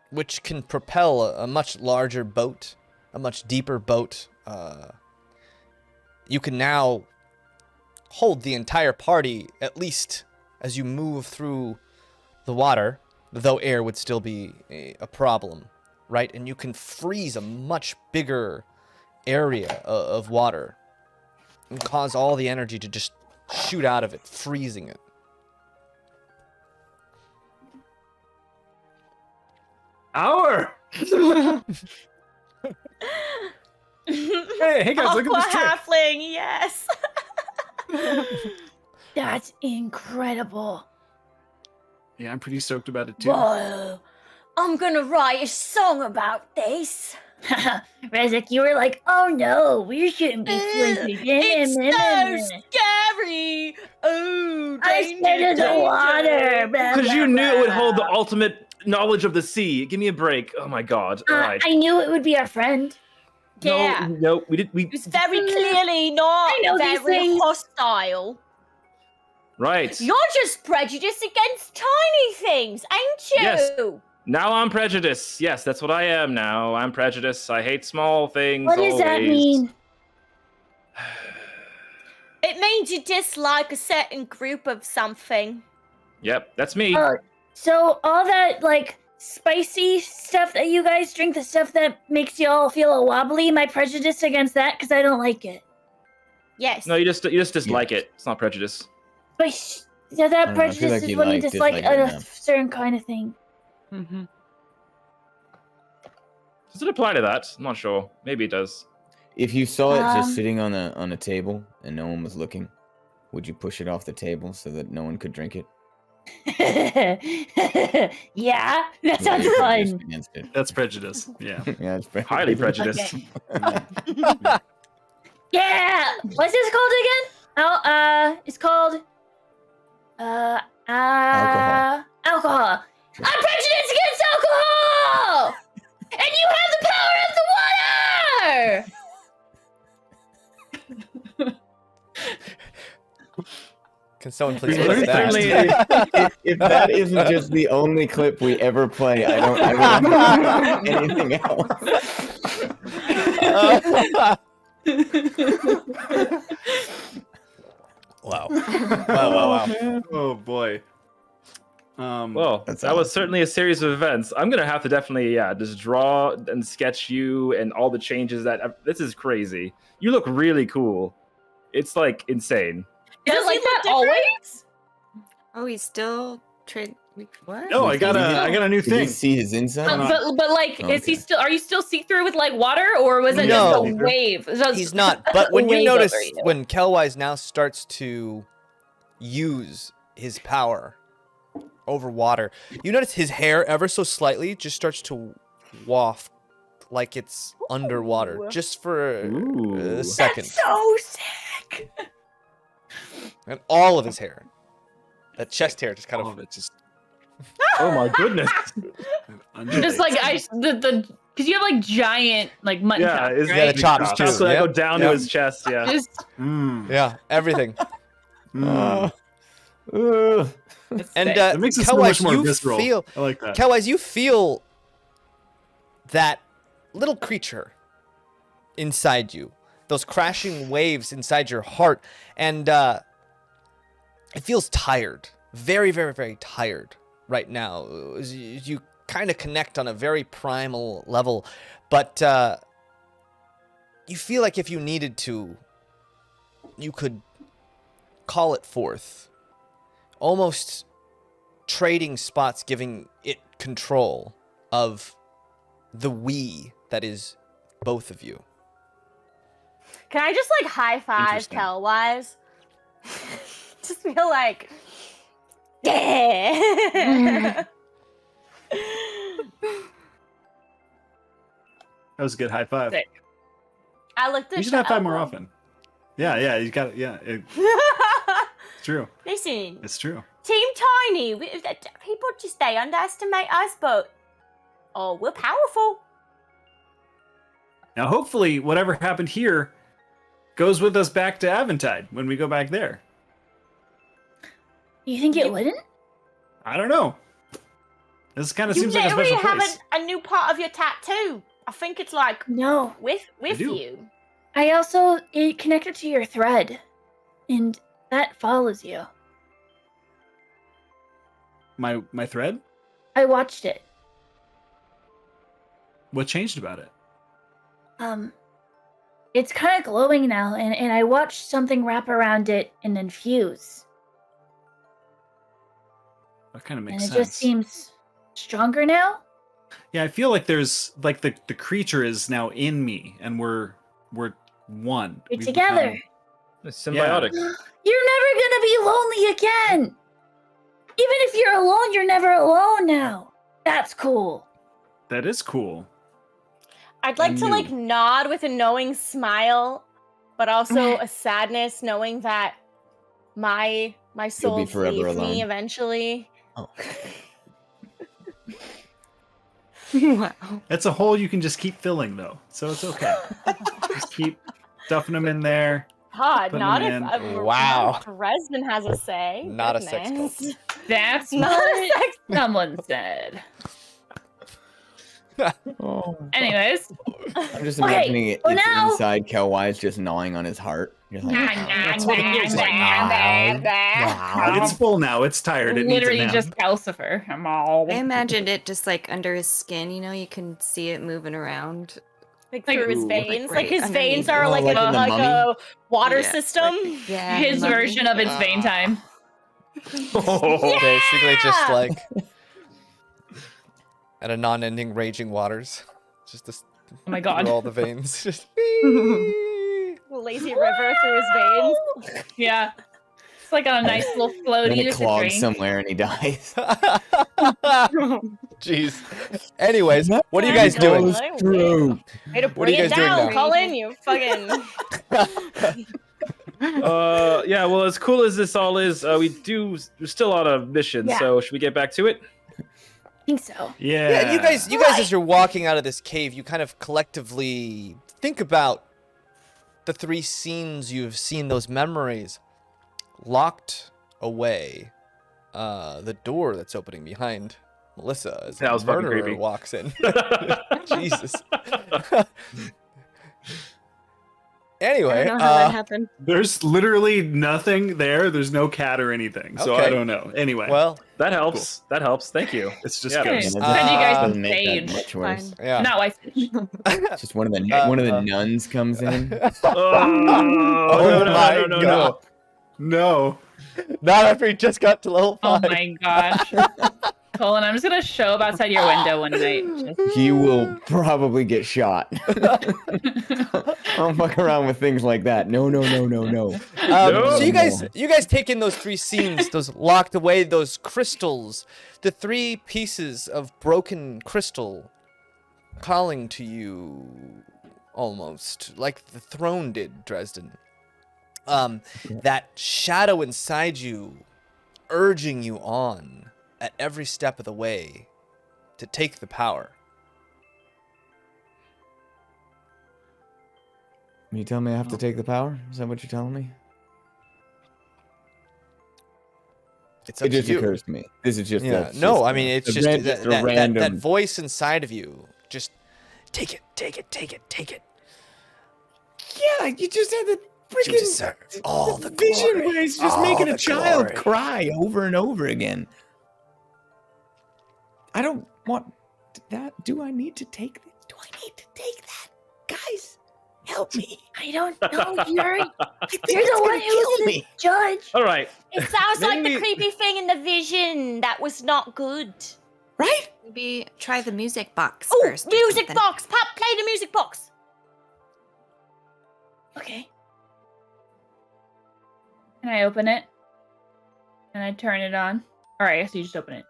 Which can propel a much larger boat, a much deeper boat. You can now hold the entire party, at least as you move through the water, though air would still be a problem right? And you can freeze a much bigger area of water and cause all the energy to just shoot out of it, freezing it. Hour! Hey guys, look at this trick. Halfling, yes. That's incredible. Yeah, I'm pretty stoked about it too. Whoa. I'm gonna write a song about this. Rezek, you were like, oh no, we shouldn't be flipping. It's so scary. Oh, I spit in the water. Because you knew it would hold the ultimate knowledge of the sea. Give me a break. Oh my god. All right. I knew it would be our friend. Yeah. No, we did. It's very clearly not I know these very things. hostile. Right. You're just prejudiced against tiny things, ain't you? Yes. Now I'm prejudiced. Yes, that's what I am now. I'm prejudiced. I hate small things. What does that always. mean? It means you dislike a certain group of something. Yep, that's me. So all that like spicy stuff that you guys drink, the stuff that makes you all feel all wobbly, my prejudice against that because I don't like it. Yes. No, you just dislike it. It's not prejudice. But that know, I feel prejudice like is you when you like dislike disliking a them. certain kind of thing. Mm-hmm. Does it apply to that? I'm not sure. Maybe it does. If you saw it just Um, sitting on a table and no one was looking, would you push it off the table so that no one could drink it? Yeah, that Or sounds you're prejudiced fun. against it? That's prejudice. Yeah. Yeah, it's pretty Highly prejudiced. Okay. Yeah, what's this called again? It's called Alcohol. Alcohol. I'm prejudiced against alcohol, and you have the power of the water. Can someone please Well, play that? certainly- if that isn't just the only clip we ever play, I don't ever anything else. Wow. Wow. Oh boy. Well, That's that was awesome. certainly a series of events. I'm gonna have to definitely, just draw and sketch you and all the changes this is crazy. You look really cool. It's like insane. Is Does it like he that look always? Oh, he's still trade. What? No, I got a new Did you thing. see his inside? But like, is he Okay. still? Are you still see through with like water, or was it No. just a wave? It was just He's not. But when a you wave notice, over you. when Kelwise now starts to use his power over water, you notice his hair ever so slightly just starts to waft like it's underwater, just for a second. So sick. And all of his hair, that chest hair, just kind All of. of it just Oh my goodness. just like the because you have like giant like mutton Yeah, chops, it's right? Yeah, the chops too. So I go Yep, down yep. to his chest. Yeah. Just Yeah, everything. Ugh. And It makes it so Kelwise, much more you visceral. feel I like that. Kelwise, you feel that little creature inside you, those crashing waves inside your heart, and it feels tired, very, very, very tired right now. You kind of connect on a very primal level, but you feel like if you needed to, you could call it forth, almost trading spots, giving it control of the we that is both of you. Can I just like high five Interesting. Kelwise? Just feel like, yeah. That was a good high five. Sick. I looked at You should the high five more album. often. Yeah, you got it. Yeah, it's true. Listen, It's true. Team Tiny, people just they underestimate us, but oh, we're powerful. Now, hopefully, whatever happened here goes with us back to Aventide when we go back there. You think it wouldn't? I don't know. This kind of You seems like a literally special have place. a new part of your tattoo. I think it's like No. with do. you. I also it connected to your thread, and that follows you. My thread? I watched it. What changed about it? It's kind of glowing now, and I watched something wrap around it and then fuse. That kind of And makes it sense. just seems stronger now. Yeah, I feel like there's like the creature is now in me, and we're one. We're We've together. become- It's symbiotic. You're never gonna be lonely again. Even if you're alone, you're never alone now. That's cool. That is cool. I'd like to like new. nod with a knowing smile, but also a sadness knowing that my soul be will forever leave alone. me eventually. Oh. Wow. It's a hole you can just keep filling though, so it's okay. Just keep stuffing them in there. God, Put not them if in. Wow. not if Dresden has a say. Not a sex Goodness. cult. That's Not a what sex. someone said. Oh. Anyways, I'm just Okay, imagining it, well it's now- inside Kelwise just gnawing on his heart. You're like, That's what it feels like. It's full now. It's tired. It literally needs it now. just Calcifer. I'm all. I imagined it just like under his skin. You know, you can see it moving around. Like Like, through his ooh, veins. like Like his right veins underneath. are Oh, like, like in the like Mummy? a water Yeah, system. Yeah, His the mummy. version of its vein time. Basically, just Yeah! like at a non-ending raging waters, just this Oh my through god. all the veins. Just Lazy river through his veins. Yeah. It's like on a nice little then floaty it with a clogs drink. somewhere and he dies. Jeez. Anyways, what are you That's guys doing? goes True. Way to What are you bring it guys doing down, now? Cullen. You fucking. Yeah, well, as cool as this all is, we're still on a mission, Yeah. so should we get back to it? I think so. Yeah. Yeah, you guys, as you're walking out of this cave, you kind of collectively think about the three scenes you've seen, those memories locked away. The door that's opening behind Melissa as That a was fucking murderer creepy. walks in. Jesus. I Anyway, don't know how that happened. There's literally nothing there. There's no cat or anything, so Okay. I don't know. Anyway, well, That helps. That helps. Thank you. it's just Yeah. ghosts. That Send you guys doesn't some make that sage. much worse. Fine. yeah. Not white sage. It's just one of the nuns comes in. Oh, Oh my no. God. No. Not after he just got to level 5. Oh my gosh. Colin, I'm just gonna show up outside your window one night. Just- He will probably get shot. Don't fuck around with things like that. No. So you guys take in those three scenes, those locked away, those crystals, the three pieces of broken crystal calling to you almost like the throne did, Dresden. That shadow inside you urging you on at every step of the way to take the power. You tell me I have to take the power? Is that what you're telling me? It's up It just to you. occurs to me. This is just Yeah. a- No, just I a- mean it's a just ran- that, a that random. voice inside of you. Just take it. Yeah, you just had the You freaking deserve all the vision glory. where he's just All making the a child glory. cry over and over again. I don't want that. Do I need to take that? Do I need to take that? Guys, help me. I don't know. You're It's the one gonna who's kill the me. judge. All right. It sounds like the Maybe- creepy thing in the vision. That was not good. Right? Maybe try the music box Oh, first. or music something. box! Pop, play the music box! Okay. Can I open it? And I turn it on? Alright, I guess you just open it.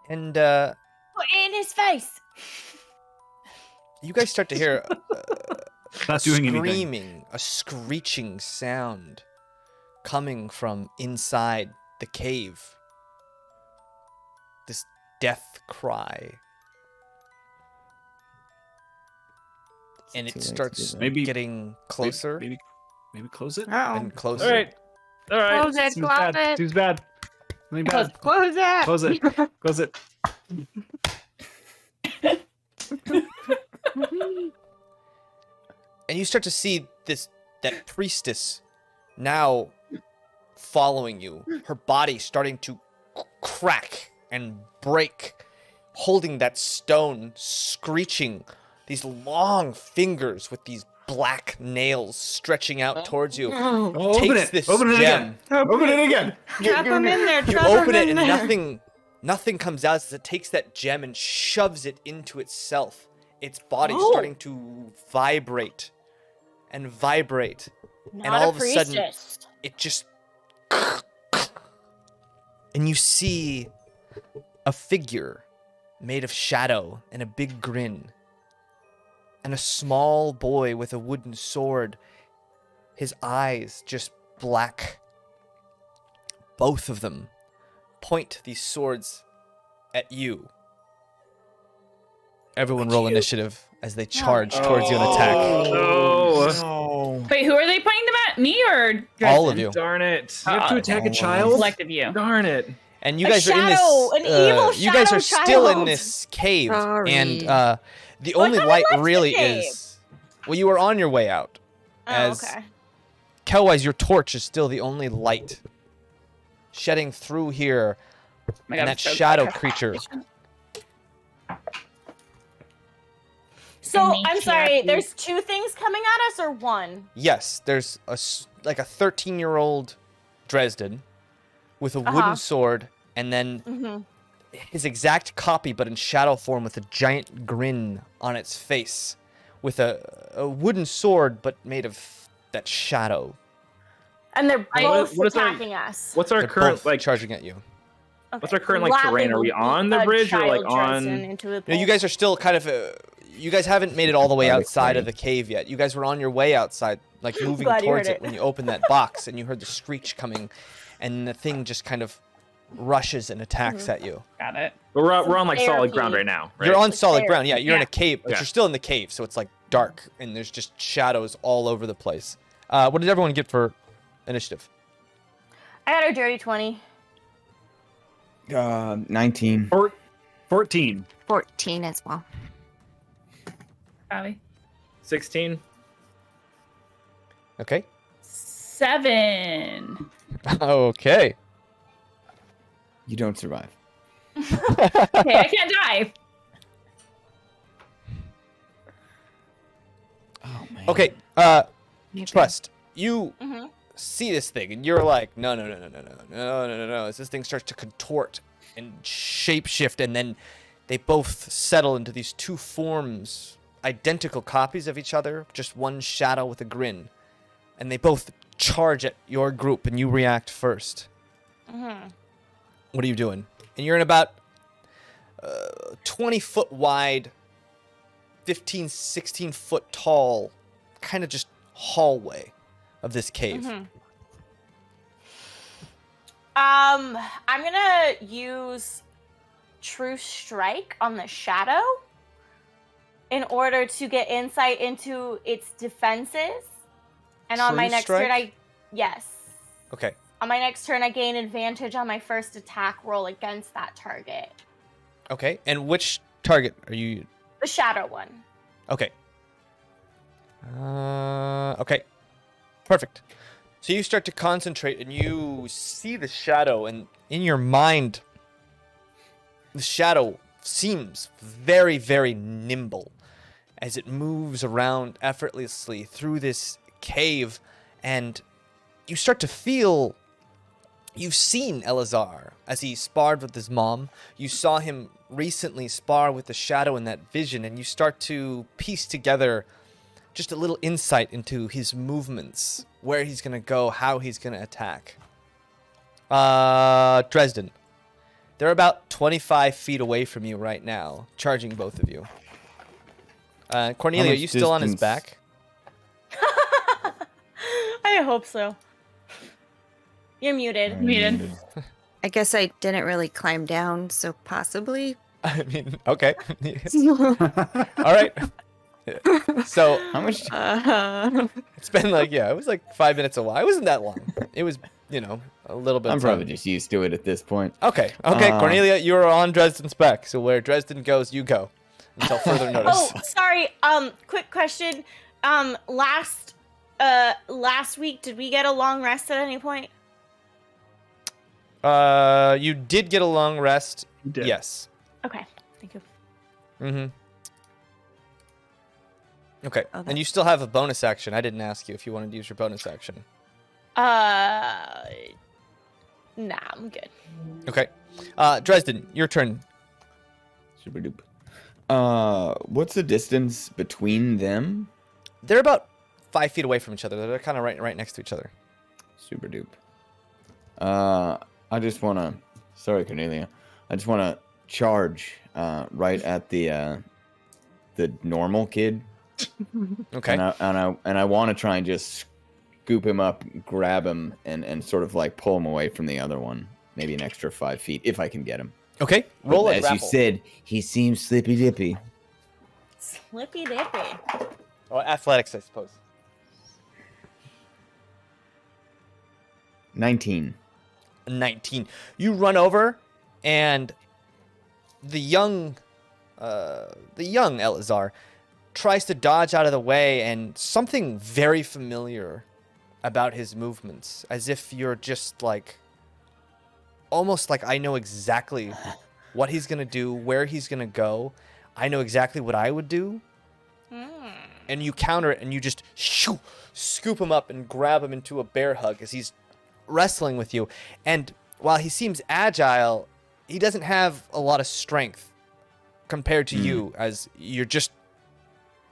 And Put it in his face! you guys start to hear Not doing anything. screaming, a screeching sound coming from inside the cave. This death cry. And Too it late to starts do that. Maybe- getting closer Maybe close it. Oh, and closer. All right. All right. Close it, Seems close bad. it. Seems bad. Something bad. Close it. Close it. Close it. And you start to see that priestess now following you, her body starting to crack and break, holding that stone, screeching, these long fingers with these black nails stretching out towards you. Oh, open Takes it. this Open it gem. again. Open it again. trap him in there. You Trap open him it in and there. nothing comes out as it takes that gem and shoves it into itself. Its body Oh. starting to vibrate and vibrate. Not and all a of a sudden, priestess. it just... And you see a figure made of shadow and a big grin. And a small boy with a wooden sword. His eyes just black. Both of them point these swords at you. Everyone roll initiative as they charge towards you and attack. Oh, Wait, who are they pointing them at? Me or Dresden? All of you. Darn it. You have to attack a Oh, child? Collective you. Darn it. And you A guys are in this. shadow, an evil you guys are shadow still in child. this cave, Sorry. and the What only time light left the really cave? is. Well, you were on your way out. Oh, as okay. Kelwise, your torch is still the only light shedding through here, Oh my and God, that I'm so shadow glad. creature. So me I'm too, sorry. please. There's two things coming at us, or one? Yes, there's like a 13-year-old Dresden with a Uh-huh. wooden sword, and then Mm-hmm. his exact copy, but in shadow form, with a giant grin on its face, with a wooden sword, but made of that shadow. And they're I- both what is our- attacking us. What's our They're current, both like, charging at you. what's our current, like, Gladly terrain? Are we will on beat the a bridge or, like, child Dresden on... into a No, you pole. guys are still kind of. You guys haven't made it all the way Are they outside of free? the cave yet. You guys were on your way outside, like moving Glad you towards heard it it. when you opened that box, and you heard the screech coming, and the thing just kind of rushes and attacks Mm-hmm. at you. Got it. But we're on, like, solid therapy. ground right now, right? You're on Like solid there. ground. Yeah, you're in a Yeah. cave, but Okay. you're still in the cave, so it's like dark, and there's just shadows all over the place. What did everyone get for initiative? I got a dirty 20. 19. 14. 14 as well. Probably. 16. Okay. 7. Okay. You don't survive. Okay, I can't die. Oh man. Okay. Maybe. Trust. You Mm-hmm. see this thing, and you're like, no. As this thing starts to contort and shapeshift, and then they both settle into these two forms, identical copies of each other, just one shadow with a grin. And they both charge at your group, and you react first. Mm-hmm. What are you doing? And you're in about 20 foot wide, 15, 16 foot tall, kind of just hallway of this cave. Mm-hmm. I'm gonna use True Strike on the shadow in order to get insight into its defenses. And on my True next turn, Strike? yes. Okay. On my next turn, I gain advantage on my first attack roll against that target. Okay. And which target are you? The shadow one. Okay. Okay. Perfect. So you start to concentrate, and you see the shadow, and in your mind, the shadow seems very, very nimble as it moves around effortlessly through this cave, and you start to feel. You've seen Elazar as he sparred with his mom. You saw him recently spar with the shadow in that vision, and you start to piece together just a little insight into his movements, where he's going to go, how he's going to attack. Dresden. They're about 25 feet away from you right now, charging both of you. Cornelia, are much you still on his distance? back? I hope so. You're muted. Muted. I guess I didn't really climb down, so possibly. I mean, okay. All right. So How much? it's been like, yeah, it was like 5 minutes a while. It wasn't that long. It was, a little bit. I'm of probably time. just used to it at this point. Okay. Cornelia, you are on Dresden's back. So where Dresden goes, you go until further notice. Oh, sorry. Quick question. Last week, did we get a long rest at any point? You did get a long rest. You did. Yes. Okay, thank you. Mm-hmm. Okay. Oh, And you still have a bonus action. I didn't ask you if you wanted to use your bonus action. Nah, I'm good. Okay. Dresden, your turn. Super dupe. What's the distance between them? They're about 5 feet away from each other. They're kind of right next to each other. Super dupe. I just wanna. Sorry, Cornelia. I just wanna charge right at the normal kid. Okay. And I want to try and just scoop him up, grab him, and sort of like pull him away from the other one. Maybe an extra 5 feet if I can get him. Okay. Roll But a as grapple. you said, he seems slippy dippy. Slippy dippy. Or athletics, I suppose. 19. 19. You run over, and the young Elazar tries to dodge out of the way, and something very familiar about his movements, as if you're just like, almost like I know exactly what he's gonna do, where he's gonna go. I know exactly what I would do. And you counter it, and you just scoop him up and grab him into a bear hug as he's wrestling with you. And while he seems agile, he doesn't have a lot of strength compared to you, as you're just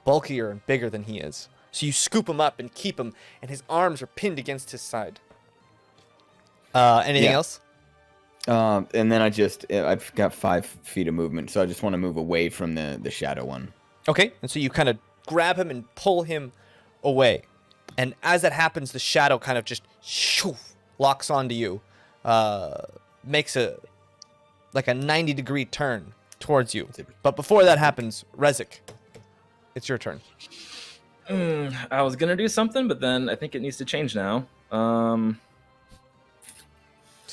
bulkier and bigger than he is. So you scoop him up and keep him, and his arms are pinned against his side. Anything else? And then I've got 5 feet of movement, so I just want to move away from the shadow one. Okay, and so you kind of grab him and pull him away. And as that happens, the shadow kind of just locks onto you. Makes a 90-degree turn towards you. But before that happens, Rezik, it's your turn. I was gonna do something, but then I think it needs to change now. So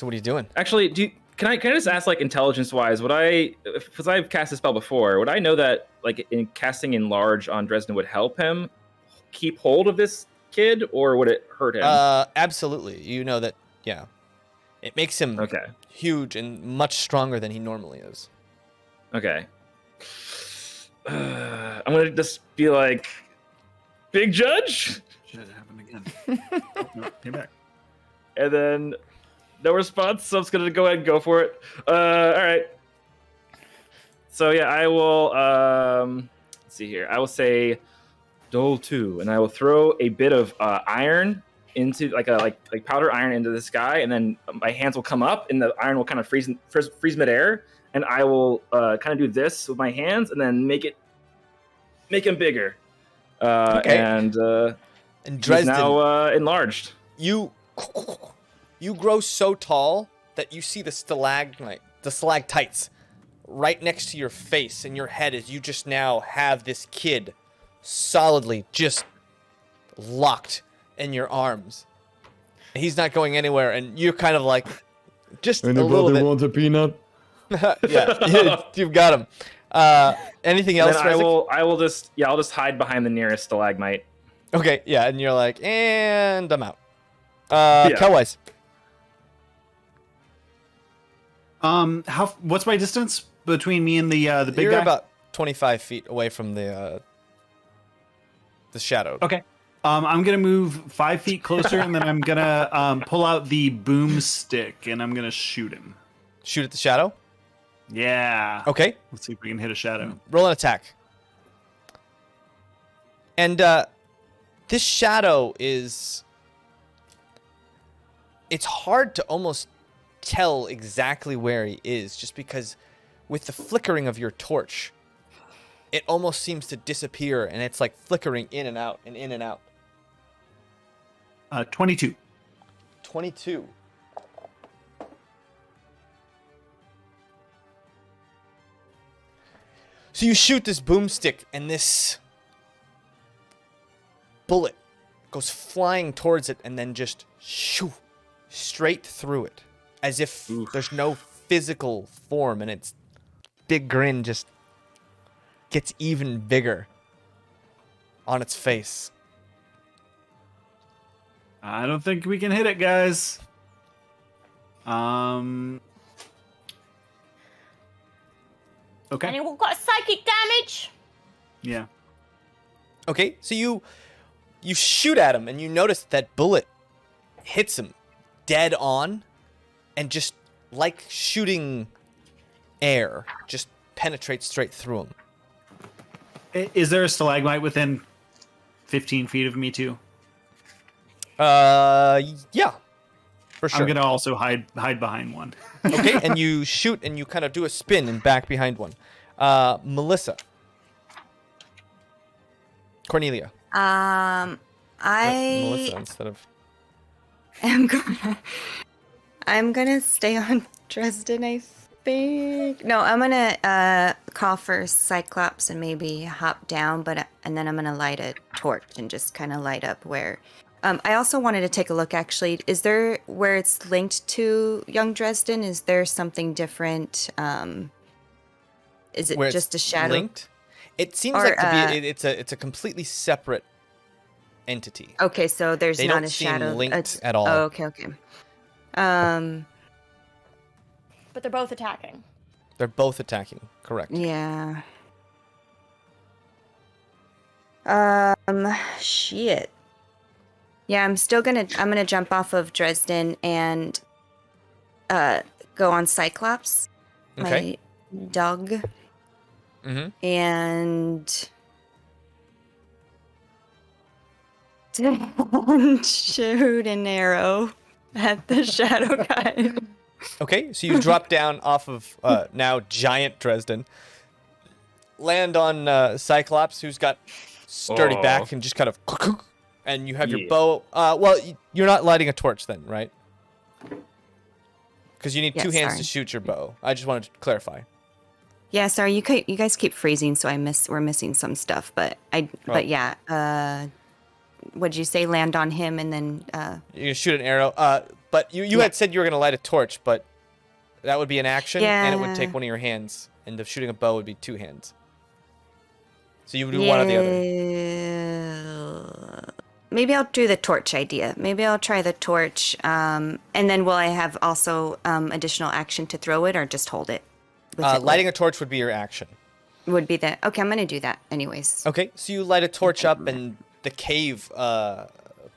what are you doing? Actually, can I just ask, like, intelligence-wise, because I've cast a spell before, would I know that, like, in casting Enlarge on Dresden would help him keep hold of this kid, or would it hurt him? Absolutely. You know that, yeah. It makes him huge and much stronger than he normally is. Okay. I'm gonna just be like, Big Judge? Shit, it happened again. No, came back. And then no response, so I'm just gonna go ahead and go for it. All right. So yeah, I will. Let's see here. I will say Dole 2, and I will throw a bit of iron into like powder iron into this guy, and then my hands will come up, and the iron will kind of freeze midair, and I will kind of do this with my hands, and then make him bigger. And Dresden, he's now enlarged. You grow so tall that you see the stalactites right next to your face and your head, as you just now have this kid solidly just locked in your arms. He's not going anywhere, and you're kind of like just a little bit. Want a peanut? Yeah, you've got him. Anything else? Then I'll just hide behind the nearest stalagmite. Okay, yeah, and you're like, and I'm out. Yeah. Kelwise. What's my distance between me and the big You're guy? about 25 feet away from the shadow. Okay. I'm gonna move 5 feet closer, and then I'm gonna pull out the boomstick, and I'm gonna shoot him. Shoot at the shadow? Yeah. Okay. Let's see if we can hit a shadow. Roll an attack. And this shadow is... It's hard to almost tell exactly where he is, just because with the flickering of your torch, it almost seems to disappear, and it's like flickering in and out and in and out. 22. 22. So you shoot this boomstick, and this bullet goes flying towards it, and then just shoo, straight through it, as if there's no physical form, and its big grin just gets even bigger on its face. I don't think we can hit it, guys. Okay. Anyone got psychic damage? Yeah. Okay, so you shoot at him, and you notice that bullet hits him dead on, and just like shooting air, just penetrates straight through him. Is there a stalagmite within 15 feet of me too? Yeah, for sure. I'm gonna also hide behind one. Okay, and you shoot, and you kind of do a spin and back behind one. Melissa. Cornelia. I Melissa instead of. I'm gonna stay on Dresden, I think. No, I'm gonna call for Cyclops and maybe hop down, and then I'm gonna light a torch and just kind of light up where. I also wanted to take a look. Actually, is there where it's linked to Young Dresden? Is there something different? Is it Where just a it's shadow? linked? It seems Or, like to be. It's a completely separate entity. Okay, so there's They not don't a seem shadow linked at all. Oh, okay. But they're both attacking. They're both attacking. Correct. Yeah. Shit. Yeah, I'm gonna jump off of Dresden and go on Cyclops, Okay. my dog, Mm-hmm. and shoot an arrow at the shadow guy. Okay, so you drop down off of now giant Dresden, land on Cyclops, who's got sturdy back and just kind of, and you have your bow. Well, you're not lighting a torch then, right? Because you need two hands to shoot your bow. I just wanted to clarify. Yeah, sorry, you guys keep freezing, so we're missing some stuff, but yeah. What'd you say? Land on him and then. You shoot an arrow. But you had said you were gonna light a torch, but that would be an action, and it would take one of your hands, and the shooting a bow would be two hands. So you would do one or the other. Maybe I'll do the torch idea. Maybe I'll try the torch, and then will I have also additional action to throw it, or just hold it? Lighting a torch would be your action. Would be that. Okay, I'm gonna do that anyways. Okay, so you light a torch up, and the cave,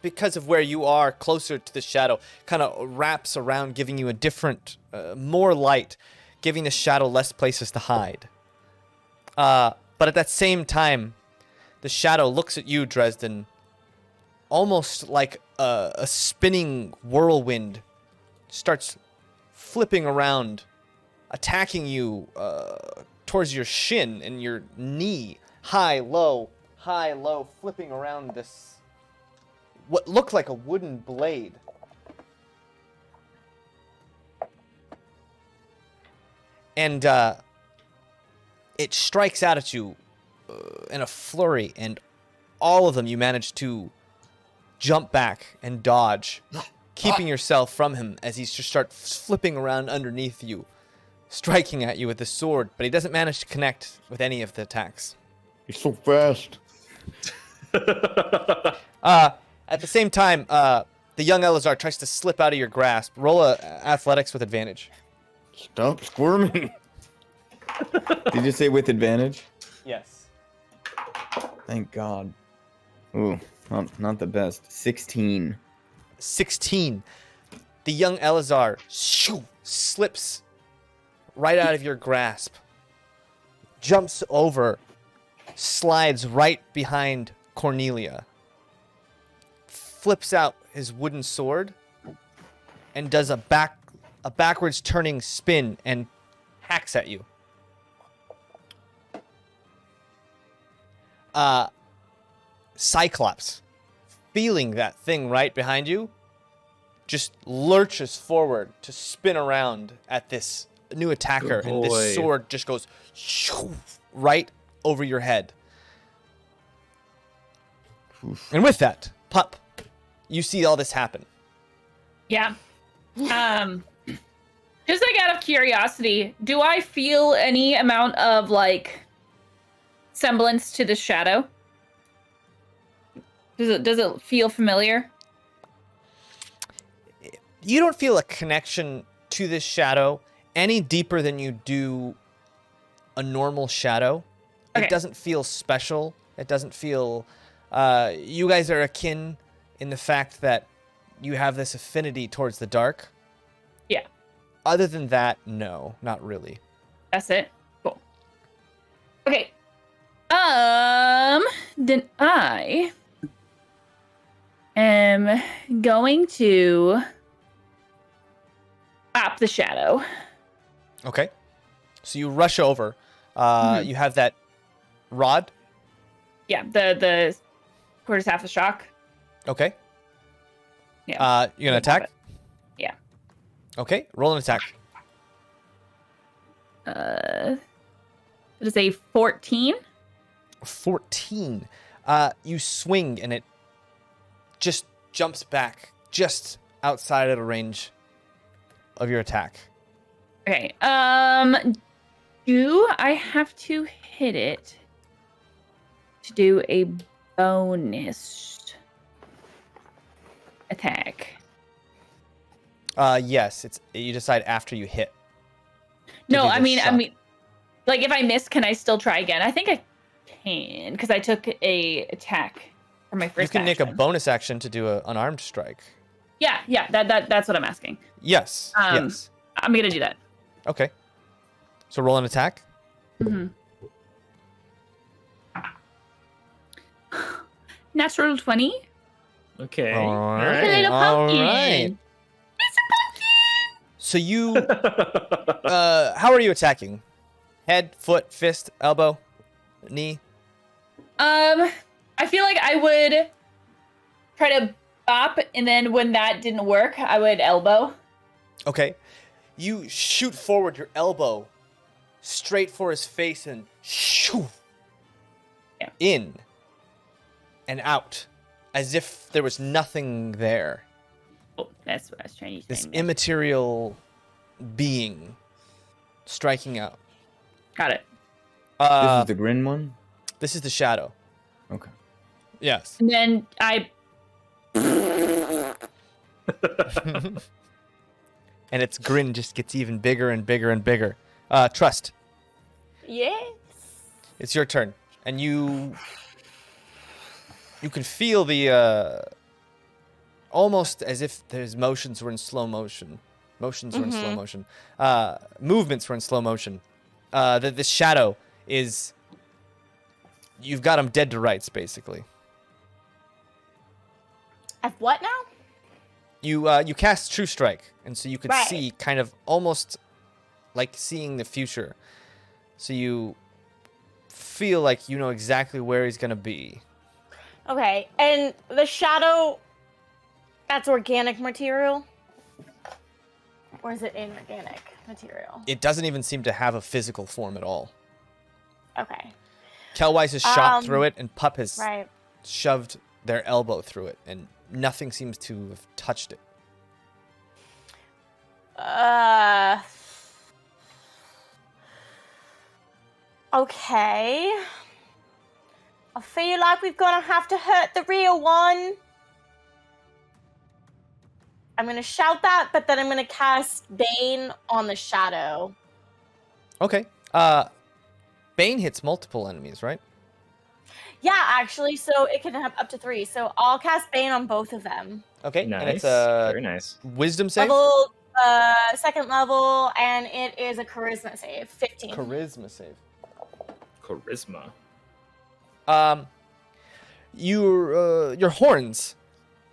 because of where you are, closer to the shadow, kind of wraps around, giving you a different, more light, giving the shadow less places to hide. But at that same time, the shadow looks at you, Dresden, almost like a spinning whirlwind, starts flipping around, attacking you towards your shin and your knee, high, low, flipping around this, what looked like a wooden blade. And it strikes out at you in a flurry, and all of them you manage to jump back and dodge, keeping yourself from him as he just starts flipping around underneath you, striking at you with the sword, but he doesn't manage to connect with any of the attacks. He's so fast. At the same time, the young Elazar tries to slip out of your grasp. Roll a athletics with advantage. Stop squirming. Did you say with advantage? Yes. Thank God. Ooh, not the best. 16. 16. The young Elazar slips right out of your grasp, jumps over, slides right behind Cornelia, flips out his wooden sword, and does a backwards turning spin and hacks at you. Cyclops, feeling that thing right behind you, just lurches forward to spin around at this new attacker, and this sword just goes right over your head. And with that, Pup, you see all this happen. Yeah. Just like out of curiosity, do I feel any amount of like semblance to the shadow? Does it feel familiar? You don't feel a connection to this shadow any deeper than you do a normal shadow. Okay. It doesn't feel special. It doesn't feel... you guys are akin in the fact that you have this affinity towards the dark. Yeah. Other than that, no, not really. That's it. Cool. Okay. Then I am going to up the shadow. Okay. So you rush over. You have that rod. Yeah, the quarters half the shock. Okay. Yeah. You're gonna attack? Yeah. Okay, roll an attack. It is a 14. 14. You swing and it just jumps back just outside of the range of your attack. Okay. Do I have to hit it to do a bonus attack? Yes, you decide after you hit. No, do I the mean, shot. like if I miss, can I still try again? I think I can because I took a attack for my first. You can make a action. bonus action to do an unarmed strike. Yeah, that's what I'm asking. Yes. Yes. I'm gonna do that. Okay. So roll an attack. Mm-hmm. Natural 20. Okay. All All right. right. Little All pumpkin. right. So you, how are you attacking? Head, foot, fist, elbow, knee? I feel like I would try to bop, and then when that didn't work, I would elbow. Okay. You shoot forward your elbow straight for his face and shoo, Yeah. in and out as if there was nothing there. Oh, that's what I was trying to This say. immaterial being striking out. Got it. This is the Grin one? This is the shadow. Okay. Yes. And then I. And its grin just gets even bigger and bigger and bigger. Trust. Yes. It's your turn. And you can feel the almost as if his motions were in slow motion. Motions were in slow motion. Movements were in slow motion. That this shadow is, you've got him dead to rights, basically. I've what now? You cast True Strike, and so you could Right. see kind of almost like seeing the future. So you feel like you know exactly where he's gonna be. Okay, and the shadow, that's organic material? Or is it inorganic material? It doesn't even seem to have a physical form at all. Okay, Kelwise has shot through it, and Pup has right. shoved their elbow through it, and nothing seems to have touched it. Okay. I feel like we're gonna have to hurt the real one. I'm gonna shout that, but then I'm gonna cast Bane on the shadow. Okay. Bane hits multiple enemies, right? Yeah, actually, so it can have up to 3. So I'll cast Bane on both of them. Okay. Nice. And it's a Very nice. wisdom save? Level, second level, and it is a charisma save, 15. Charisma save. Charisma. Your horns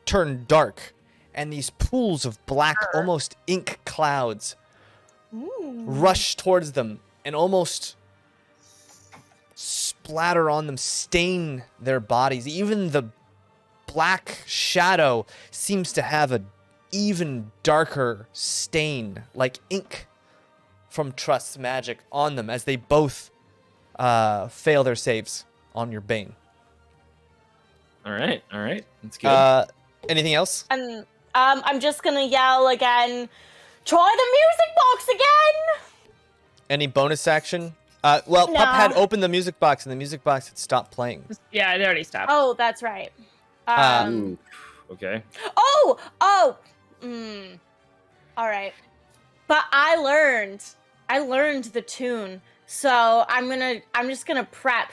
turn dark, and these pools of black, almost ink clouds Ooh. rush towards them and almost splatter on them, stain their bodies. Even the black shadow seems to have an even darker stain, like ink from Trust's magic, on them as they both fail their saves on your Bane. All right. That's good. Anything else? And I'm just gonna yell again, try the music box again! Any bonus action? Well, No. Pup had opened the music box, and the music box had stopped playing. Yeah, it already stopped. Oh, that's right. Ooh. Okay. Oh! Alright. But I learned the tune, so I'm just gonna prep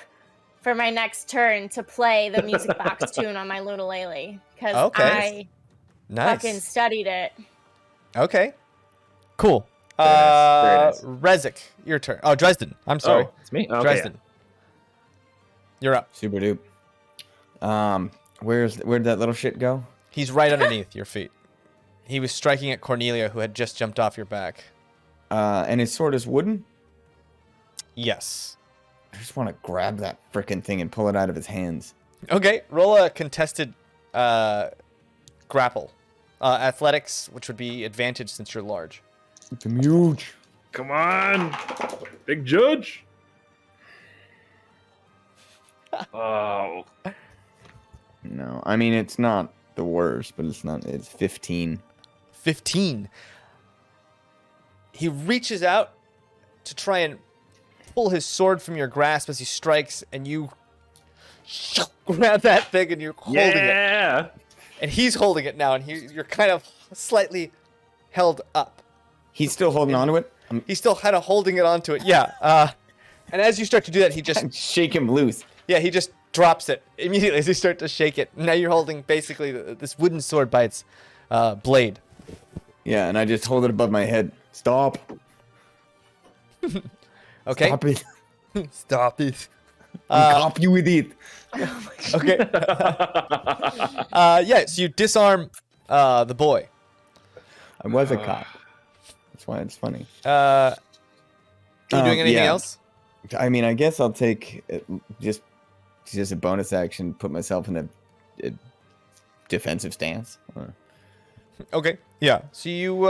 for my next turn to play the music box tune on my ukulele because I fucking studied it. Okay. Cool. Very nice. Very nice. Rezik, your turn. Oh, Dresden. I'm sorry. Oh, it's me. Okay. Dresden. You're up. Super dupe. Where'd that little shit go? He's right underneath your feet. He was striking at Cornelia, who had just jumped off your back. And his sword is wooden? Yes. I just want to grab that frickin' thing and pull it out of his hands. Okay, roll a contested grapple. Athletics, which would be advantage since you're large. I'm huge. Come on, big judge. Oh. No, I mean, it's not the worst, but it's 15. 15. He reaches out to try and pull his sword from your grasp as he strikes, and you grab that thing and you're holding it. And he's holding it now, and you're kind of slightly held up. He's still holding onto it? He's still kind of holding it onto it, yeah. And as you start to do that, he just... shake him loose. Yeah, he just drops it immediately as you start to shake it. Now you're holding basically this wooden sword by its blade. Yeah, and I just hold it above my head. Stop. Okay. Stop it. Stop it. Cop you with it. Okay. Yeah, so you disarm the boy. I was a cop. That's why it's funny. Are you doing anything else? I mean, I guess I'll take just a bonus action, put myself in a defensive stance. Okay. Yeah. So you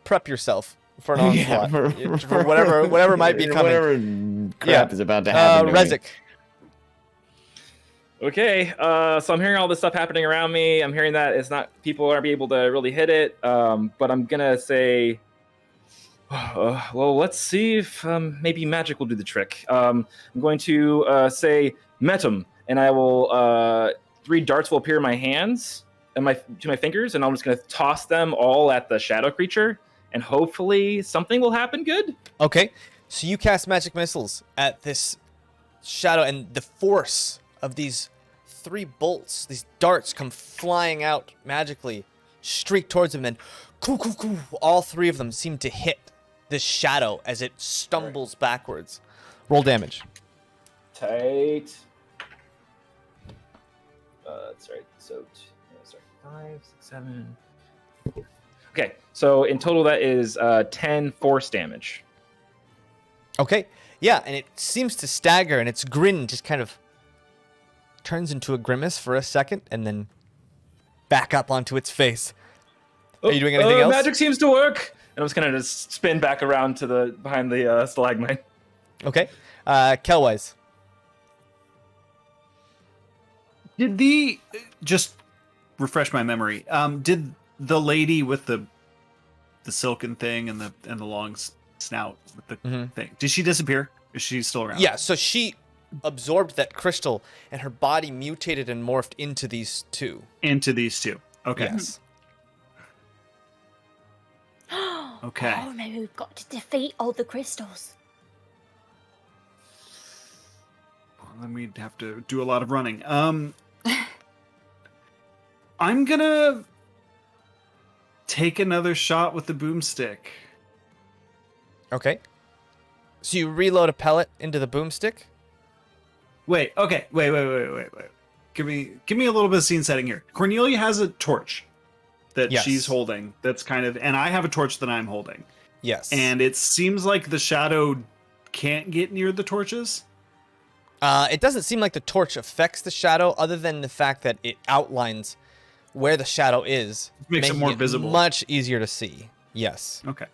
prep yourself for an onslaught. For whatever might be coming. Whatever crap is about to happen. Rezik. Okay, so I'm hearing all this stuff happening around me. I'm hearing that people aren't be able to really hit it. But I'm gonna say, well, let's see if maybe magic will do the trick. I'm going to say Metum, and I will 3 darts will appear in my hands and to my fingers, and I'm just gonna toss them all at the shadow creature, and hopefully something will happen good. Okay, so you cast magic missiles at this shadow, and the force of these 3 bolts, these darts, come flying out magically, streak towards him, and all 3 of them seem to hit this shadow as it stumbles backwards. Roll damage. Tight. That's right. So, 5, 6, 7. Okay, so in total that is 10 force damage. Okay, yeah, and it seems to stagger, and its grin just kind of turns into a grimace for a second, and then back up onto its face. Are you doing anything else? Magic seems to work. And I'm just gonna spin back around to behind the stalagmite. Okay, Kelwise. Did just refresh my memory? Did the lady with the silken thing and the long snout with the thing, did she disappear? Is she still around? Yeah, so she absorbed that crystal, and her body mutated and morphed into these 2. Okay. Yes. Okay. Oh, maybe we've got to defeat all the crystals. Well, then we'd have to do a lot of running. I'm gonna take another shot with the boomstick. Okay. So you reload a pellet into the boomstick? Wait. Give me a little bit of scene setting here. Cornelia has a torch that she's holding. That's and I have a torch that I'm holding. Yes. And it seems like the shadow can't get near the torches. It doesn't seem like the torch affects the shadow, other than the fact that it outlines where the shadow is, Makes it more visible. Much easier to see. Yes. Okay.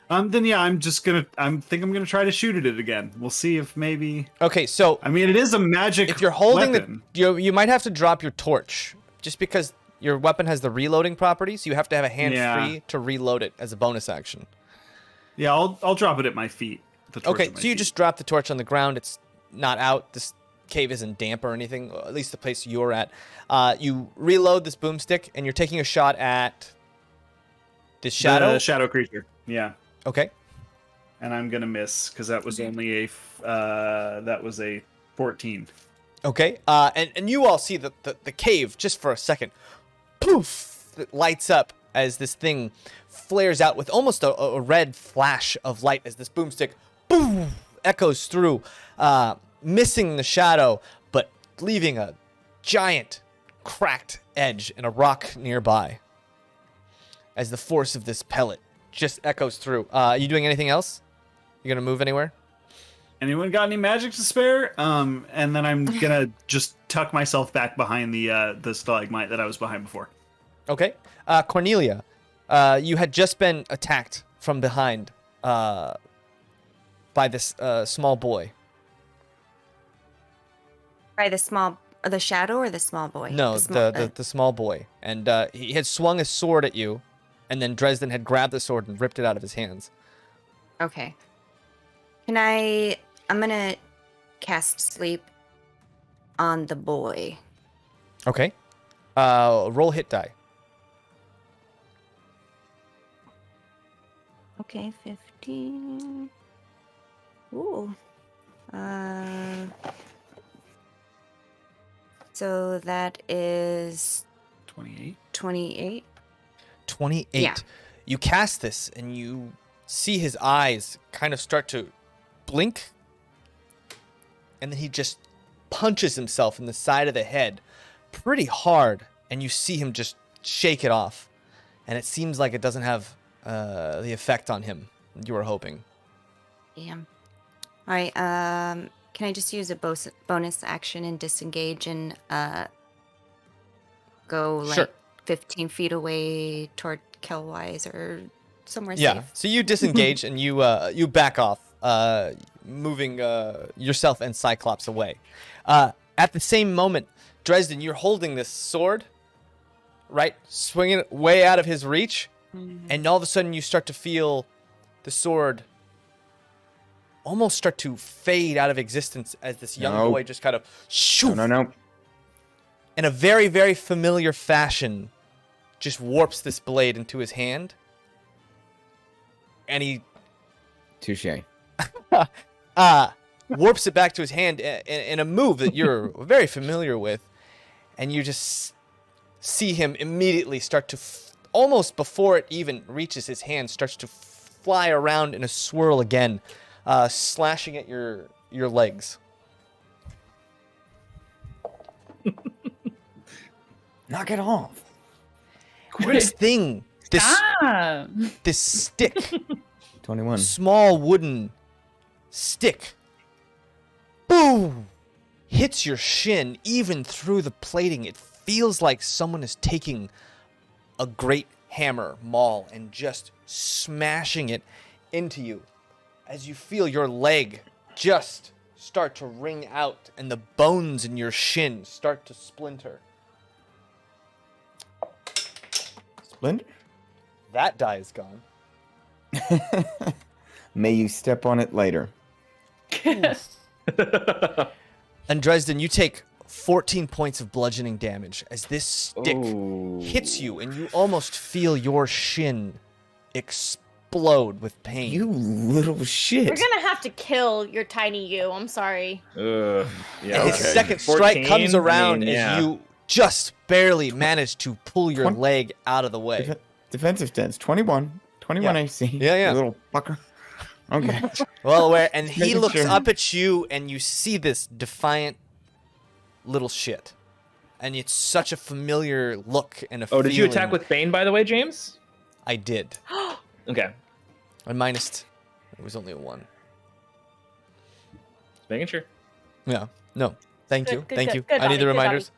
Then yeah, I'm gonna try to shoot at it again. We'll see if maybe. Okay, so I mean, it is a magic. If you're holding weapon. you might have to drop your torch, just because your weapon has the reloading property, so you have to have a hand free to reload it as a bonus action. Yeah, I'll drop it at my feet. Okay, so you just drop the torch on the ground. It's not out. This cave isn't damp or anything, at least the place you're at. You reload this boomstick, and you're taking a shot at The shadow? The shadow creature. Yeah. Okay. And I'm gonna miss because that was only a 14. Okay. And you all see the cave just for a second. Poof! It lights up as this thing flares out with almost a red flash of light as this boomstick boom echoes through, missing the shadow, but leaving a giant cracked edge in a rock nearby as the force of this pellet just echoes through. Are you doing anything else? You gonna move anywhere? Anyone got any magic to spare? And then I'm gonna just tuck myself back behind the stalagmite that I was behind before. Okay. Cornelia, you had just been attacked from behind by this small boy. By the shadow or the small boy? No, the small boy. And he had swung a sword at you, and then Dresden had grabbed the sword and ripped it out of his hands. Okay. I'm gonna cast sleep on the boy. Okay. Roll hit die. Okay, 15. Ooh. So that is 28. 28. 28. Yeah. You cast this, and you see his eyes kind of start to blink, and then he just punches himself in the side of the head pretty hard, and you see him just shake it off, and it seems like it doesn't have the effect on him you were hoping. Damn. All right. Can I just use a bonus action and disengage and go like Sure. 15 feet away toward Kelwise or somewhere Yeah. safe? So you disengage and you back off, moving yourself and Cyclops away. At the same moment, Dresden, you're holding this sword, right, swinging it way out of his reach, and all of a sudden you start to feel the sword almost start to fade out of existence as this young boy just kind of shoof, No. in a very, very familiar fashion, just warps this blade into his hand, and he Touche. warps it back to his hand in a move that you're very familiar with, and you just see him immediately start to, almost before it even reaches his hand, starts to fly around in a swirl again, slashing at your legs. Knock it off. This thing, Ah. this stick, 21. small wooden stick, boom, hits your shin even through the plating. It feels like someone is taking a great hammer, maul, and just smashing it into you as you feel your leg just start to ring out and the bones in your shin start to splinter. Splendor? That die is gone. May you step on it later. And Dresden, you take 14 points of bludgeoning damage as this stick hits you, and you almost feel your shin explode with pain. You little shit. We're gonna have to kill your tiny you. I'm sorry. Yeah. And his second strike 14? comes around I mean, yeah. as you just barely manage to pull your leg out of the way. Defensive stance. 21. 21 Yeah. AC. Yeah. You little fucker. Okay. Well aware, and he Making looks sure. up at you, and you see this defiant little shit. And it's such a familiar look and a Oh, did you feeling. attack with Bane, by the way, James? I did. Okay. I minused. It was only a 1. Just making sure. Yeah. No. Thank Good, you. good, Thank good, you. good, I need the Bobby, good, reminders.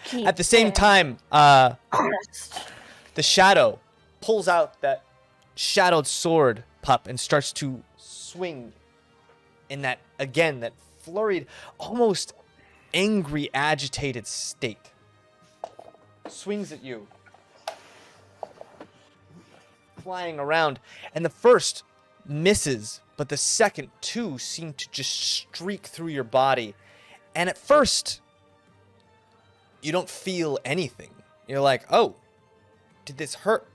Keep At the same there. time, the shadow pulls out that shadowed sword, pup, and starts to swing in that, again, that flurried, almost angry, agitated state. Swings at you, flying around, and the first misses, but the second two seem to just streak through your body. And at first, you don't feel anything. You're like, oh, did this hurt?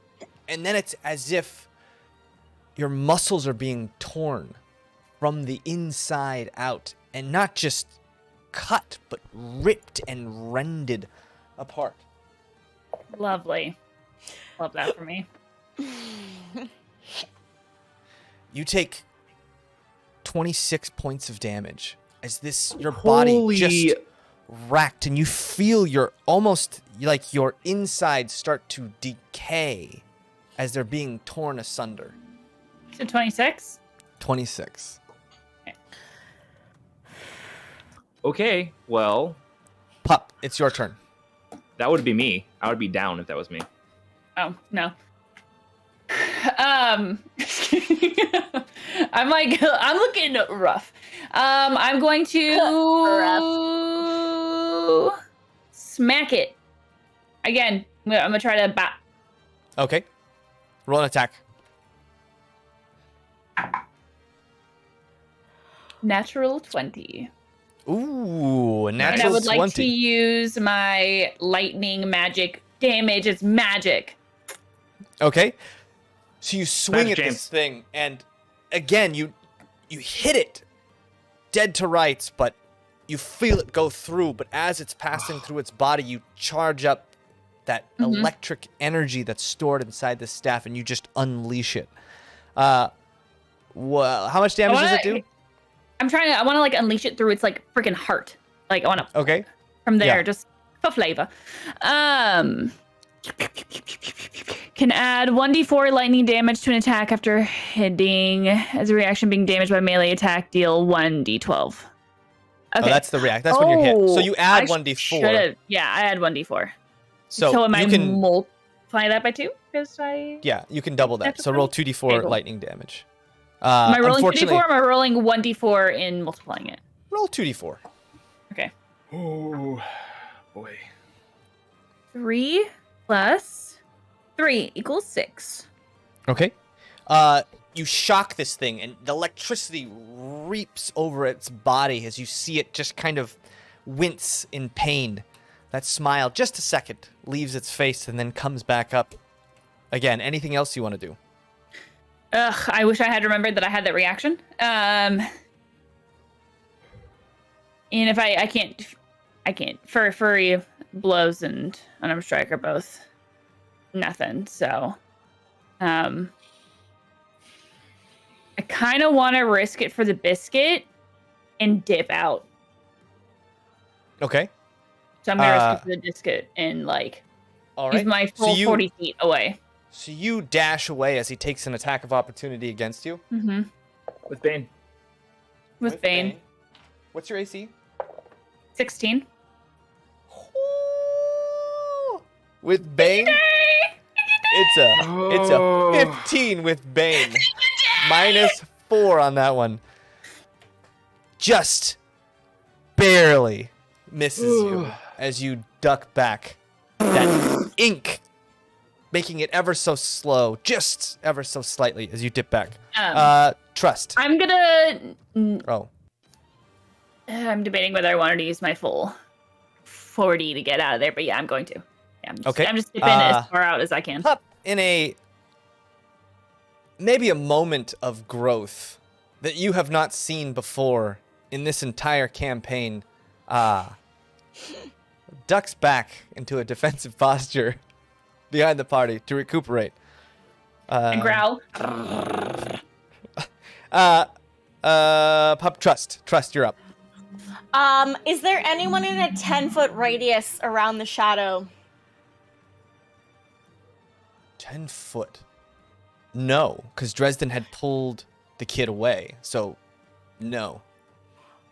and then it's as if your muscles are being torn from the inside out, and not just cut, but ripped and rended apart. Lovely. Love that for me. You take 26 points of damage as your body just racked, and you feel your almost like your insides start to decay as they're being torn asunder. So 26? 26. Okay, well, Pup, it's your turn. that would be me. I would be down if that was me. Oh, no. I'm looking rough. I'm going to smack it. Again, I'm gonna try to bat. Okay. Roll an attack. Natural 20. Ooh, a natural 20. And I would like to use my lightning magic damage. It's magic. Okay. So you swing Magic at Jaymes. this thing, and again, you hit it dead to rights, but you feel it go through. But as it's passing through its body, you charge up that electric energy that's stored inside the staff, and you just unleash it. Well, how much damage does it do? I want to like unleash it through its like freaking heart. Like I want to. Okay. From there, Yeah. just for flavor. Can add 1d4 lightning damage to an attack after hitting. As a reaction, being damaged by melee attack, deal 1d12. Okay. Oh, that's the react. That's when you're hit. So you add 1d4. Yeah, I add 1d4. So am I you can multiply that by 2? Because Yeah, you can double that. That's So okay. roll 2d4 Okay, cool. lightning damage. Am I rolling 2d4 unfortunately, or am I rolling 1d4 in multiplying it? roll 2d4. Okay. Oh, boy. 3 plus 3 equals 6. Okay. You shock this thing, and the electricity reaps over its body as you see it just kind of wince in pain. That smile, just a second, leaves its face and then comes back up. Again, anything else you want to do? Ugh, I wish I had remembered that I had that reaction. And if I can't. Furry blows and unarmed strike are both nothing. So, I kind of want to risk it for the biscuit and dip out. Okay. So I'm gonna risk it for the biscuit and like All use right. my full 40 feet away. So you dash away as he takes an attack of opportunity against you. Mm-hmm. With Bane. With Bane. What's your AC? 16. With Bane? It's a 15 with Bane. -4 on that one. Just barely misses you as you duck back. That ink making it ever so slow, just ever so slightly as you dip back. Trust. I'm gonna. Oh. I'm debating whether I wanted to use my full 40 to get out of there, but yeah, I'm going to. Yeah, I'm just dipping as far out as I can. Pup, in maybe a moment of growth that you have not seen before in this entire campaign, ducks back into a defensive posture behind the party to recuperate. And growl. Pup, Trust, you're up. Is there anyone in a 10-foot radius around the shadow? 10 foot. No, because Dresden had pulled the kid away, so no.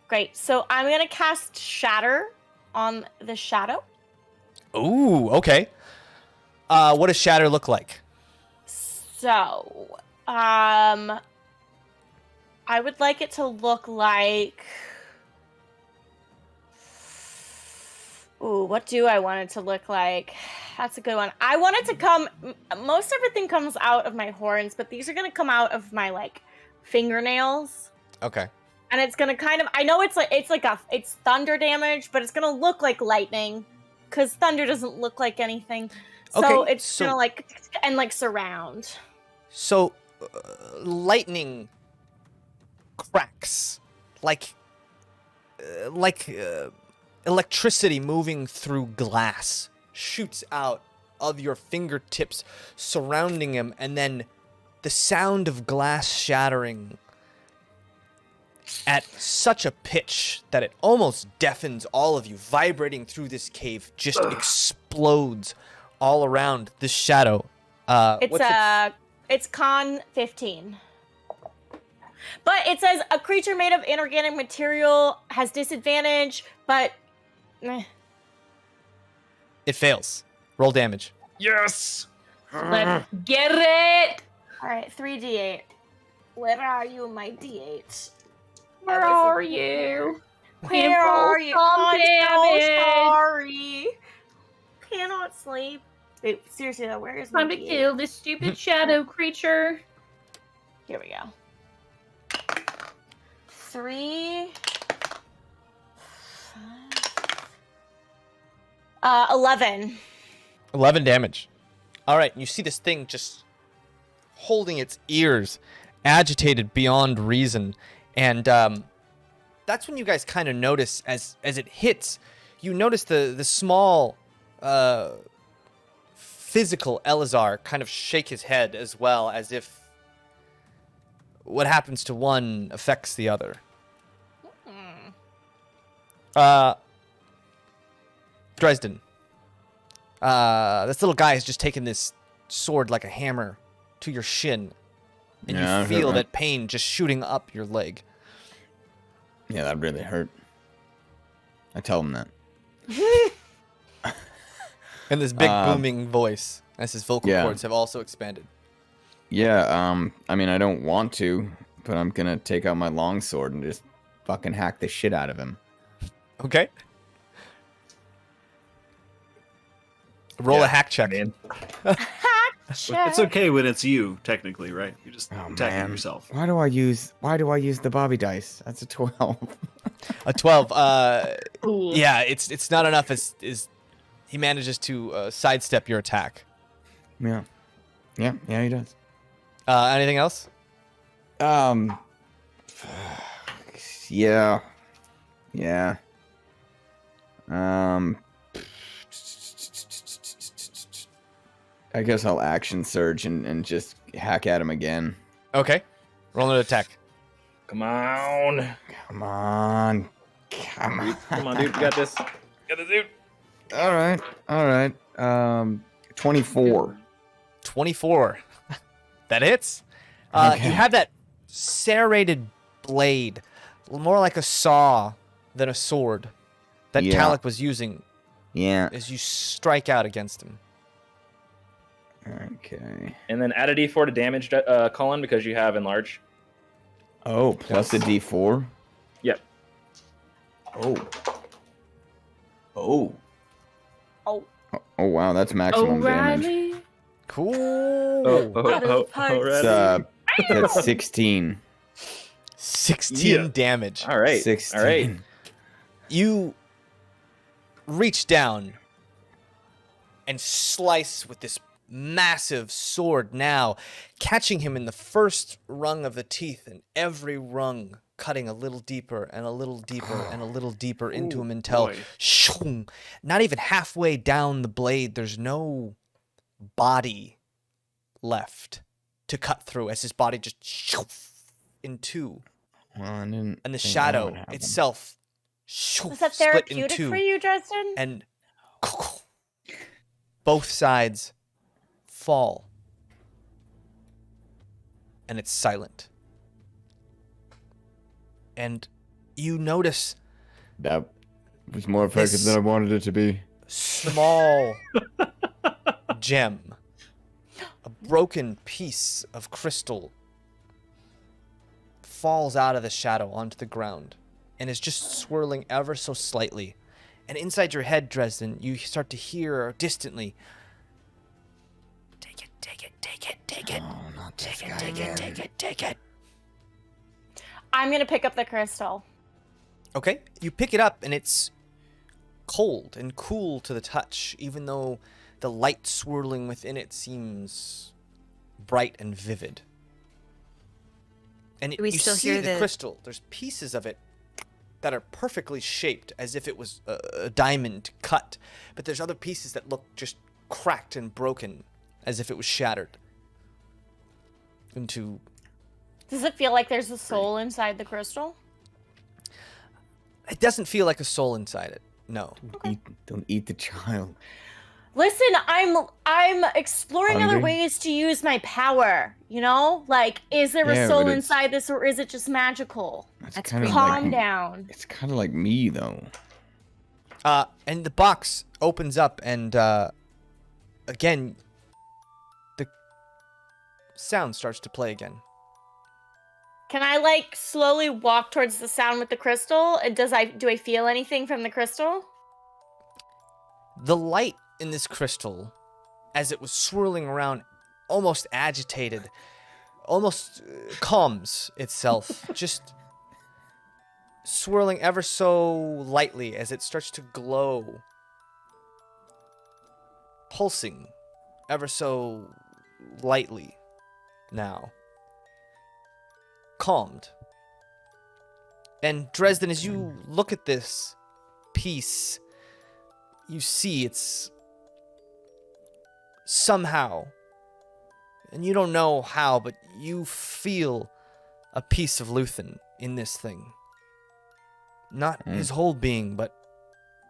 Great. So I'm gonna cast Shatter on the shadow. Ooh, okay. What does Shatter look like? So, I would like it to look like. Ooh, what do I want it to look like? That's a good one. I want it to come. Most everything comes out of my horns, but these are gonna come out of my like fingernails. Okay. And it's gonna kind of. I know it's thunder damage, but it's gonna look like lightning, because thunder doesn't look like anything. So Okay, it's gonna like surround. So, lightning cracks like electricity moving through glass shoots out of your fingertips, surrounding him, and then the sound of glass shattering at such a pitch that it almost deafens all of you, vibrating through this cave, just explodes all around this shadow. It's con 15. But it says a creature made of inorganic material has disadvantage, but It fails. Roll damage. Yes. Let's get it. all right, 3d8. Where are you, my d8? Where are you? Where are you? I'm damage. so sorry. Cannot sleep. Wait, seriously though, where is my Time to d8? kill this stupid shadow creature. Here we go. 3, 5, 11. 11 damage. All right, you see this thing just holding its ears, agitated beyond reason, and that's when you guys kind of notice as it hits, you notice the small physical Elazar kind of shake his head as well, as if what happens to one affects the other. Dresden. This little guy has just taken this sword like a hammer to your shin, and Yeah, you that feel hurt, that pain just shooting up your leg. Yeah, that really hurt. I tell him that. In this big booming voice, as his vocal yeah. cords have also expanded. Yeah, I mean, I don't want to, but I'm gonna take out my longsword and just fucking hack the shit out of him. Okay. Roll a hack check. Man. It's okay when it's you, technically, right? You're just Oh, attacking man. yourself. Why do I use the Bobby dice? That's a 12. A 12. Ooh. Yeah, it's not enough as he manages to sidestep your attack. Yeah, he does. Anything else? Yeah. I guess I'll action surge and just hack at him again. Okay. Roll an attack. Come on. Come on, Come on, dude. You got this. You got this, dude. All right. 24. 24. That hits. Okay. You have that serrated blade, more like a saw than a sword, that Yeah. Calic was using Yeah. as you strike out against him. Okay. And then add a d4 to damage, Cullen, because you have enlarge. Oh, plus a D4. Yep. Oh. Oh. Oh wow, that's maximum damage. O'Reilly. Cool. Alright. That's 16. 16 Yeah. damage. All right. 16. All right. You reach down and slice with this massive sword now, catching him in the first rung of the teeth, and every rung cutting a little deeper and a little deeper and a little deeper into him until boy. shung, not even halfway down the blade, there's no body left to cut through, as his body just in two, Well, I didn't and the think that shadow would happen. itself Was that split in therapeutic two, for you, Dresden? and both sides fall, and it's silent. And you notice That was more effective This- than I wanted it to be. small gem, a broken piece of crystal, falls out of the shadow onto the ground and is just swirling ever so slightly. And inside your head, Dresden, you start to hear distantly, take it, take it, take it, take it, Oh, not this take it, guy take again. it, take it, take it. I'm gonna pick up the crystal. Okay, you pick it up and it's cold and cool to the touch, even though the light swirling within it seems bright and vivid. And Do we you still see hear the the- crystal. There's pieces of it that are perfectly shaped as if it was a diamond cut. But there's other pieces that look just cracked and broken as if it was shattered into... Does it feel like there's a soul inside the crystal? It doesn't feel like a soul inside it. No. Don't eat the child. Listen, I'm exploring other Hungry? ways to use my power, you know? Like, is there Yeah, a soul but it's- inside this, or is it just magical? That's That's kind of Calm like, down. It's kind of like me though. And the box opens up, and again, the sound starts to play again. Can I, like, slowly walk towards the sound with the crystal? And do I feel anything from the crystal? The light in this crystal, as it was swirling around, almost agitated, almost calms itself, just swirling ever so lightly as it starts to glow, pulsing ever so lightly now. Calmed. And Dresden, as you look at this piece, you see it's somehow, and you don't know how, but you feel a piece of Luthen in this thing. Not his whole being, but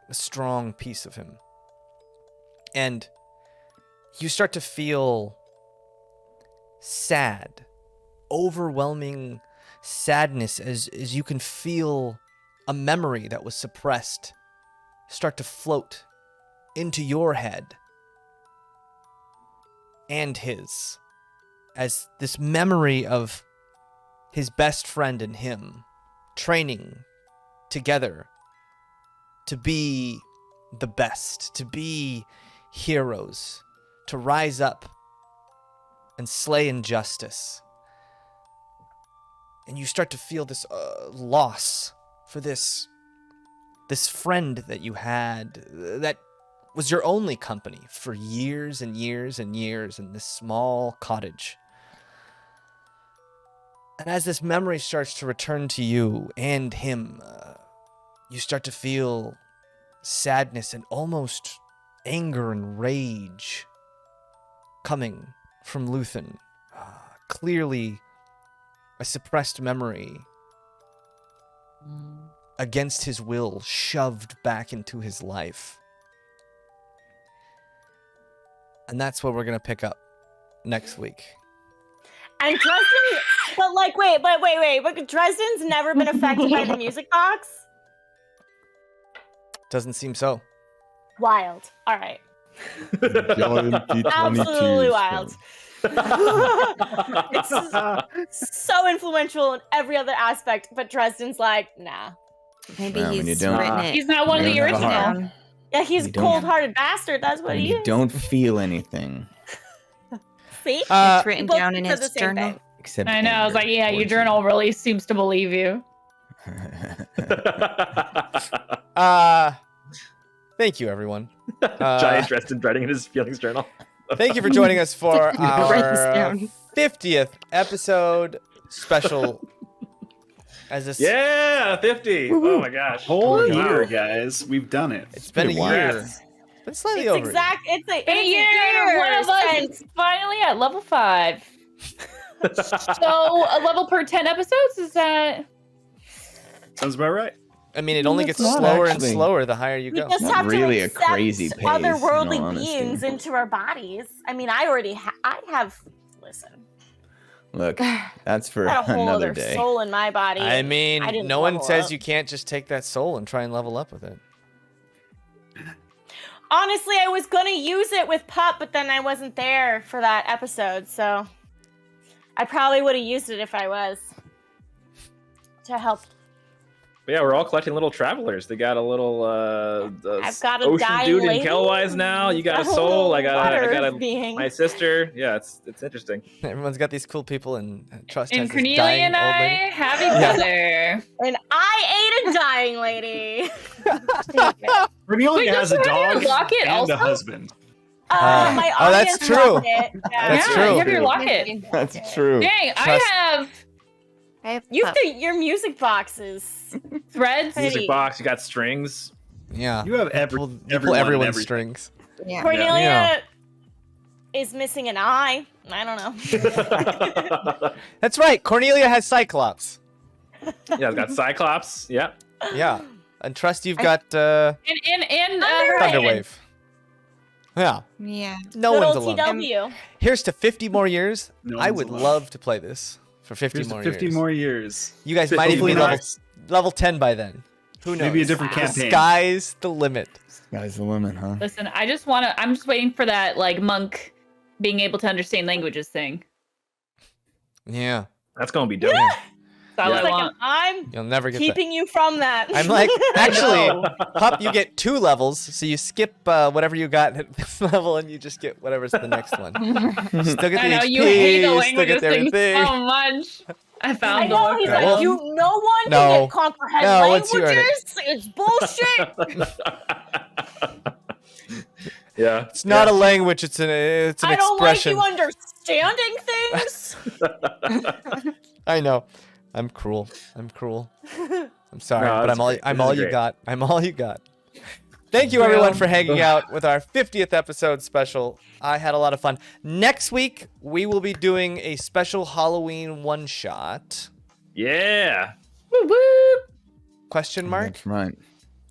a strong piece of him. And you start to feel sad, overwhelming sadness as you can feel a memory that was suppressed start to float into your head and his, as this memory of his best friend and him training together to be the best, to be heroes, to rise up and slay injustice. And you start to feel this loss for this friend that you had that was your only company for years and years and years in this small cottage. And as this memory starts to return to you and him, you start to feel sadness and almost anger and rage coming from Luthen. Clearly a suppressed memory against his will, shoved back into his life. And that's what we're going to pick up next week. And Dresden, but Dresden's never been affected by the music box? Doesn't seem so. Wild. All right. Giant D22 Absolutely stone. wild. It's so influential in every other aspect, but Dresden's like, nah. Maybe Well, when you he's don't- written it. He's not one of the You don't have a heart. original. Yeah, he's You a don't- cold-hearted bastard. That's what When he you is. don't feel anything. See? It's written Both down in said his the same journal. thing. Except I know. I was anger like, yeah, your towards journal really seems to believe you. Thank you, everyone. Giant Dresden writing in his feelings journal. Thank you for joining us for Write this our down. 50th episode special. As this, Yeah, 50. Oh my gosh. Whole Wow. year, guys. We've done it. it's been a Pretty wild. year. It's been slightly It's over. a year. exact. It's a A year, one of us since- is finally at level 5. So a level per 10 episodes, is that? Sounds about right. I mean, it only That's gets not slower and actually- slower the higher you We go. just Not have really to a accept crazy pace, in all otherworldly honesty. beings into our bodies. I mean, I already I have. Listen, Look, that's for got a whole another other day. soul in my body. I mean, I didn't no one level says up. you can't just take that soul and try and level up with it. Honestly, I was gonna use it with Pup, but then I wasn't there for that episode, so I probably would have used it if I was to help. But yeah, we're all collecting little travelers. They got a little I've got a ocean dying dude in lady. Kellwise now. You got a Got soul. I got water a being. my sister. Yeah, it's interesting. Everyone's got these cool people, and Trust has And this Cornelia dying and old I lady. have each other. And I ate a dying lady. Cornelia Wait, has a don't you have dog your locket and also? a husband. My oh, that's audience true. loved it. That's yeah, true. you have your locket. That's true. Dang, Trust- I have You have your music boxes. threads. Music Pretty. box. You got strings. Yeah. You have You pull everyone and everyone's everything. strings. yeah. Cornelia Yeah. is missing an eye. I don't know. That's right. Cornelia has Cyclops. Yeah, it's got Cyclops. Yeah. Yeah. And Trust, you've I- got And her Thunderwave. Yeah. Yeah. No Good one's old alone. TW. Here's to 50 more years. No I one's would alone. love to play this for 50 Here's to more 50 years. more years. You guys might even Hopefully be not. level 10 by then. Who knows? Maybe a different The campaign. sky's the limit. Sky's the limit, huh? Listen, I'm just waiting for that like monk being able to understand languages thing. Yeah. That's gonna be dope. That's all Yeah. I Like, want. I'm You'll never get keeping you from that. that. I'm like, actually, know. Pup, you get 2 levels, so you skip whatever you got at this level, and you just get whatever's the next one. Still get the I know HP, you hate the still languages get thing everything. so much. I found I the know. one. He's Yeah, like, well- no one No. can comprehend No, once you earn it. languages. It's bullshit. Yeah. It's not a language, it's an expression. I don't like you understanding things. I know. I'm cruel. I'm sorry, No, but that's great. I'm This all is you great. got. I'm all you got. Thank you everyone for hanging out with our 50th episode special. I had a lot of fun. Next week we will be doing a special Halloween one shot. Yeah. Woo woo. Question mark? That's right.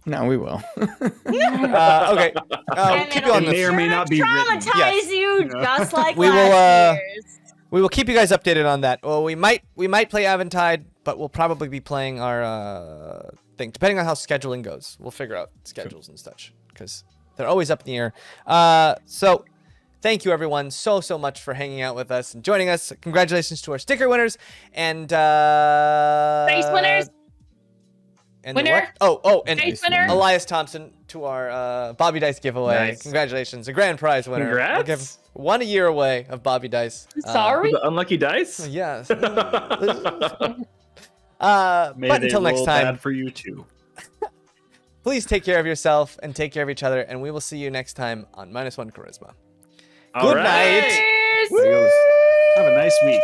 No, we will. Okay. And Keep it'll you on It may this. or may not be written. traumatize Yes. you just like We will, last year's. We will keep you guys updated on that. Well, we might play Aventide, but we'll probably be playing our thing, depending on how scheduling goes. We'll figure out schedules and such because they're always up in the air. So thank you everyone so much for hanging out with us and joining us. Congratulations to our sticker winners and Face winners. and the Winner. what? And Face winner. Elias Thompson to our Bobby Dice giveaway. Nice. Congratulations, a grand prize winner. Congrats. We'll give 1 a year away of Bobby Dice. Sorry. The unlucky dice. Yes. May But they until next roll time, bad for you too. please take care of yourself and take care of each other, and we will see you next time on -1 Charisma. All Good right. night. Cheers. Adios. Have a nice week.